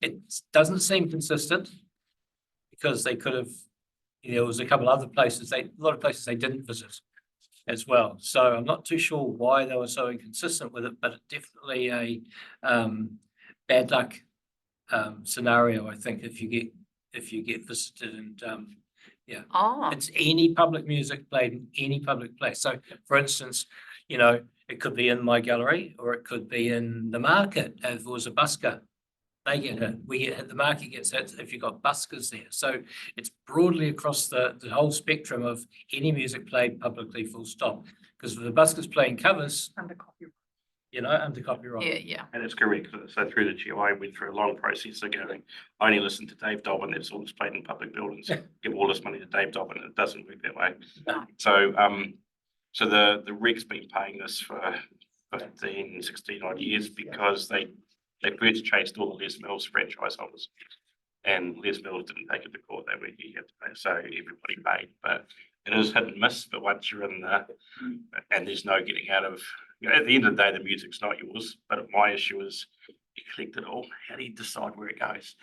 it doesn't seem consistent because they could have, there was a couple other places, a lot of places they didn't visit as well. So I'm not too sure why they were so inconsistent with it, but it's definitely a bad luck scenario, I think, if you get visited. And yeah, it's any public music played in any public place. So for instance, you know, it could be in my gallery or it could be in the market. If it was a busker, they get hit. We get hit. The market gets hit if you've got buskers there. So it's broadly across the whole spectrum of any music played publicly, full stop. Because if the buskers playing covers, Under copyright. you know, under copyright. Yeah, yeah. And it's correct. So through the GOI, went through a long process of going, I only listen to Dave Dobbin, that's all that's played in public buildings. Give all this money to Dave Dobbin, and it doesn't work that way. No. So so the REC's been paying this for 15, 16 odd years because they first chased all the Les Mills franchise holders. And Les Mills didn't take it to court, they were you have to pay. So everybody paid. But it is hit and miss, but once you're in there and there's no getting out of, you know, at the end of the day, the music's not yours. But my issue is you collect it all. How do you decide where it goes?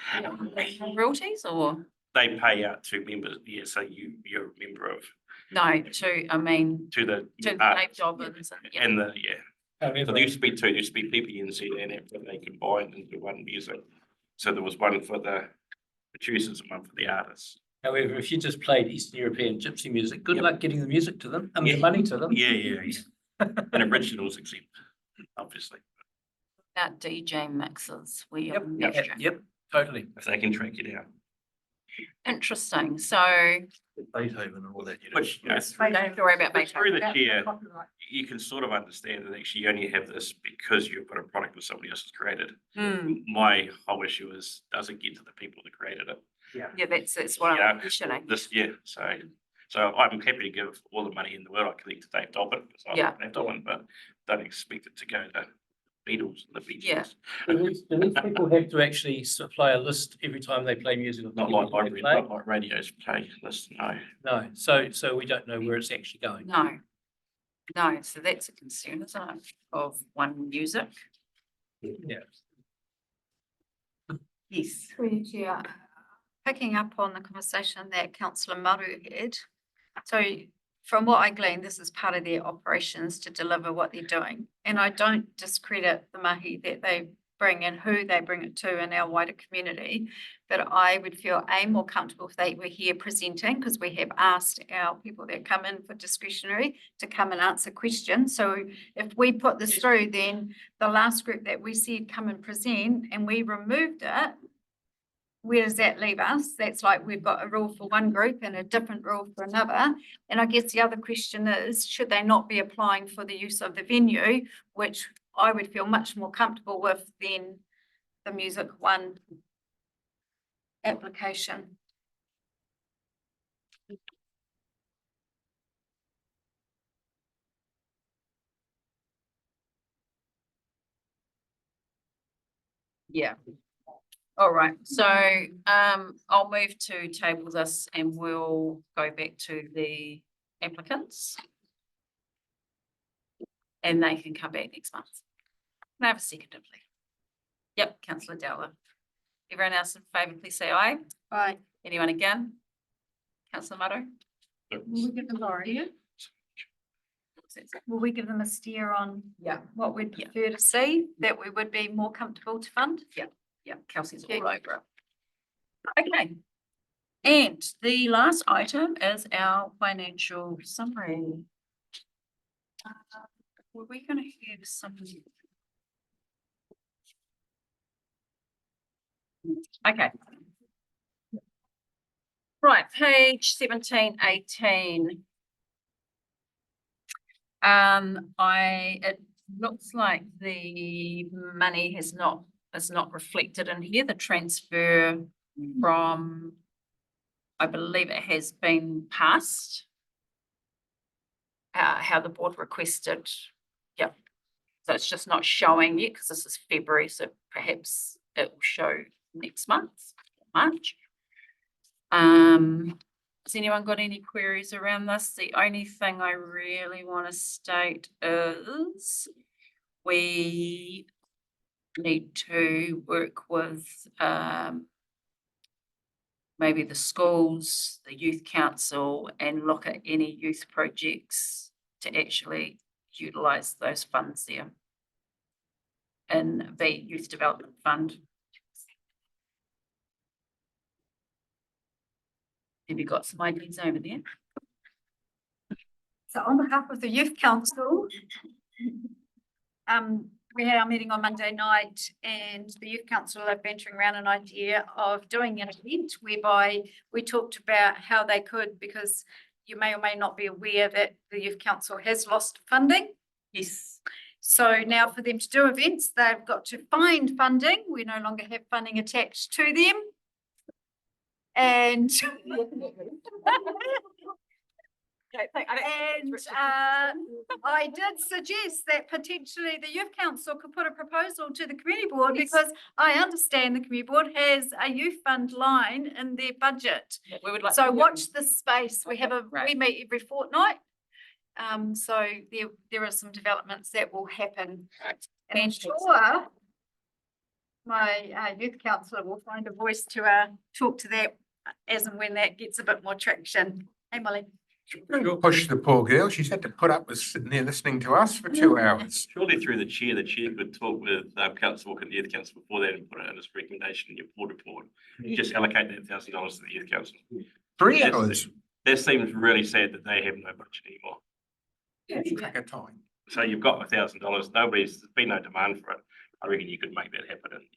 Royalties or? They pay out to members, yeah, so you're a member of. No, to the Dave Dobbins and the, yeah. However, So there used to be two, there used to be PPNZ and APRA, they combined into one music. So there was one for the producers and one for the artists. However, if you just played Eastern European gypsy music, good luck getting the music to them, the money to them. Yeah. And originals exempt, obviously. that DJ mixes where Yep, you're yep, measuring. yep, totally. If they can track you down. Interesting. So Beethoven and all that. You know. Which, you know, we don't have to worry about but through the Beethoven. chair, you can sort of understand that actually you only have this because you've got a product that somebody else has created. My whole issue is, does it get to the people that created it? Yeah, that's what I'm questioning. So I'm happy to give all the money in the world I collect to Dave Dobbin, because I like Dave Dobbin, but don't expect it to go to Beatles and the Beatles. Yeah. Do these people have to actually supply a list every time they play music? Not like library, not like radios play list, no. No, so we don't know where it's actually going. No, so that's a concern, isn't it, of One Music? Yeah. Yes. Through you, Chair. Picking up on the conversation that Councillor Maru had. So from what I gleaned, this is part of their operations to deliver what they're doing. And I don't discredit the mahi that they bring and who they bring it to in our wider community. But I would feel more comfortable if they were here presenting, because we have asked our people that come in for discretionary to come and answer questions. So if we put this through, then the last group that we said come and present and we removed it, where does that leave us? That's like we've got a rule for one group and a different rule for another. And I guess the other question is, should they not be applying for the use of the venue, which I would feel much more comfortable with than the Music One application? Yeah. All right, so I'll move to table this and we'll go back to the applicants. And they can come back next month. Can I have a second, please? Yep, councillor Dowler. Everyone else in favour, please say aye. Aye. Anyone again? Councillor Maro? Will we give them Will we give them a steer on Yeah. what we'd prefer to see, that we would be more comfortable to fund? Yeah, Kelsey's all over it. Okay. And the last item is our financial summary. Were we going to have some? Okay. Right, page 17, 18. It looks like the money is not reflected in here, the transfer from, I believe it has been passed. How the board requested, yep. So it's just not showing yet because this is February, so perhaps it will show next month, March. Has anyone got any queries around this? The only thing I really want to state is we need to work with maybe the schools, the youth council, and look at any youth projects to actually utilise those funds there in the Youth Development Fund. Have you got some ideas over there? So on behalf of the Youth Council, we had our meeting on Monday night and the Youth Council are venturing around an idea of doing an event whereby we talked about how they could, because you may or may not be aware that the Youth Council has lost funding. Yes. So now for them to do events, they've got to find funding. We no longer have funding attached to them. And I did suggest that potentially the Youth Council could put a proposal to the Community Board, because I understand the Community Board has a youth fund line in their budget. We would like So to watch this space. We have Right. we meet every fortnight. So there are some developments that will happen. And I'm sure my youth councillor will find a voice to talk to that as and when that gets a bit more traction. Hey, Molly. Push the poor girl. She's had to put up with sitting there listening to us for 2 hours. Surely through the chair could talk with Council Walker and the Youth Council before that and put it in his recommendation in your board report. Just allocate that $1,000 to the Youth Council. 3 hours. That seems really sad that they have no budget anymore. Crack of time. So you've got $1,000. There's been no demand for it. I reckon you could make that happen in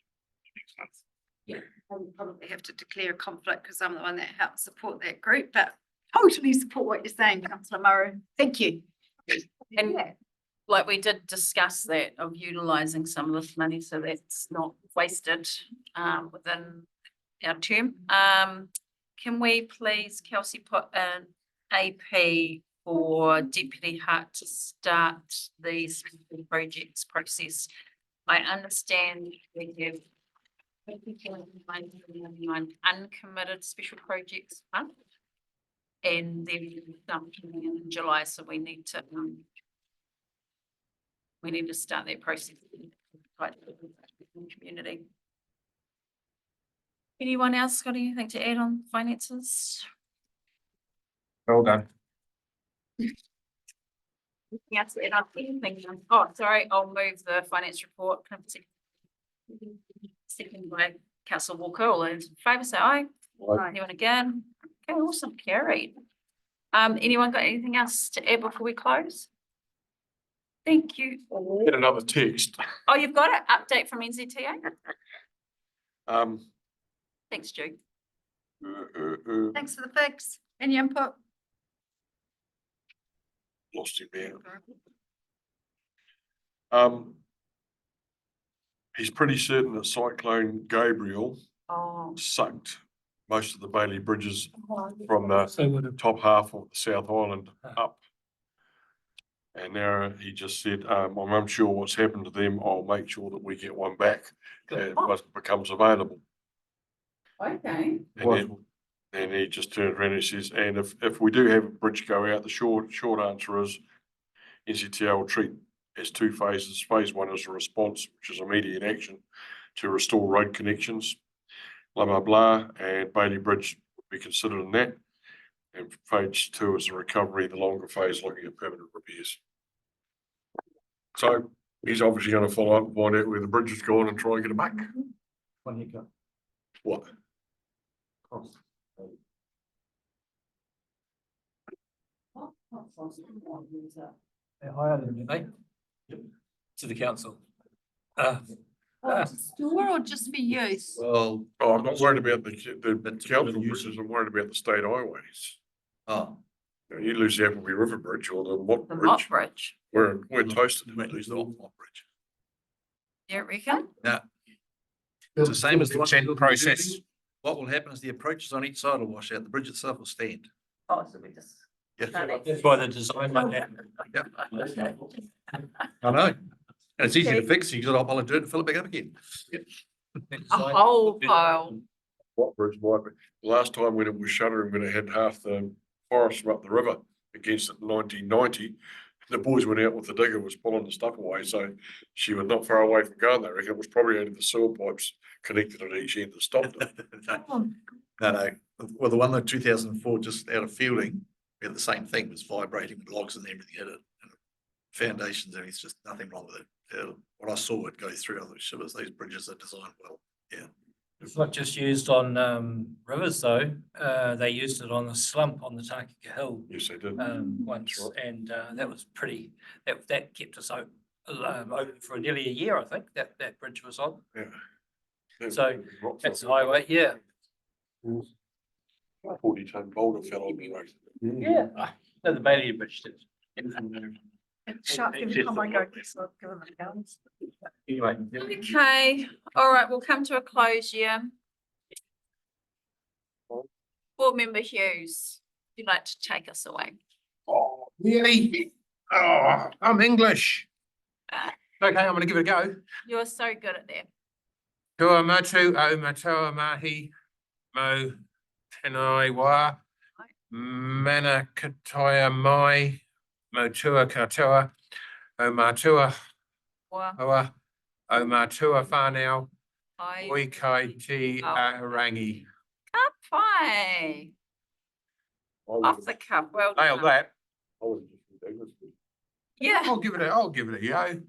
next month. Yeah, I would probably have to declare a conflict because I'm the one that helps support that group, but totally support what you're saying, Councillor Murray. Thank you. And like we did discuss that of utilising some of this money so that's not wasted within our term. Can we please, Kelsey, put an AP for Deputy Hart to start the special projects process? I understand we have uncommitted special projects fund, and then some coming in July, so we need to start that process in the community. Anyone else got anything to add on finances? Well done. Anything else to add on anything? Oh, sorry, I'll move the finance report. Can I have a second by Councillor Walker? All those in favour say aye. Aye. Anyone again? Okay, awesome, carried. Anyone got anything else to add before we close? Thank you. Get another text. Oh, you've got it. Update from NZTA. Thanks, Jude. Thanks for the fix. Any input? Lost him there. He's pretty certain that Cyclone Gabriel Oh. sucked most of the Bailey bridges from the top half of the South Island up. And now he just said, I'm unsure what's happened to them. I'll make sure that we get one back once it becomes available. Okay. And he just turned around and says, and if we do have a bridge go out, the short answer is NZTA will treat as 2 phases. Phase 1 is a response, which is immediate action to restore road connections. blah, blah, blah, and Bailey Bridge would be considered in that. And phase 2 is the recovery, the longer phase looking at permanent repairs. So he's obviously going to follow up and find out where the bridge has gone and try and get it back. One hiccup. What? Cost. They're higher than they? To the council. Store or just for use? Well, Oh, I'm not worried about the council bridges, I'm worried about the state highways. oh, You lose the Appleby River Bridge or the Mott The Mott Bridge, Bridge, we're toasted. you might lose the Off Bridge. you reckon? It's the same as the Consent process. What will happen is the approaches on each side will wash out, the bridge itself will stand. Oh, so we just. Yeah, That's why the design like that. I know. And it's easy to fix, you just hop on and do it and fill it back up again. A whole pile. What bridge might be, last time when it was shuttering, when it had half the forest from up the river against it in 1990. The boys went out with the digger, was pulling the stuff away, so she was not far away from going there. I reckon it was probably only the sewer pipes connected at each end that stopped it. No, well, the one that 2004 just out of Fielding, we had the same thing, it was vibrating with logs and everything, had it. Foundations, and it's just nothing wrong with it. What I saw it go through other shivers, these bridges are designed well, yeah. It's not just used on rivers though. They used it on the slump on the Takaka Hill Yes, they did. once, and that was pretty. That kept us open for nearly a year. I think that bridge was on. Yeah. So that's the highway. Yeah. 40-ton boulder fell on the road. Yeah. No, the Bailey Bridge did. Sharp every time I go, so I'll give them a count. Anyway. Okay, all right, we'll come to a close, yeah. Board Member Hughes, would you like to take us away? Oh, really? Oh, I'm English. Okay, I'm gonna give it a go. You're so good at that. Tua matu o matoa mahi mo tenai wa mana katoia mai motua katoa o matua Wa, hoa o matua whanau ai, oi kai ti arangi. Kapai. Off the cuff, well Nailed done. that. I would have just Yeah. I'll give it a go.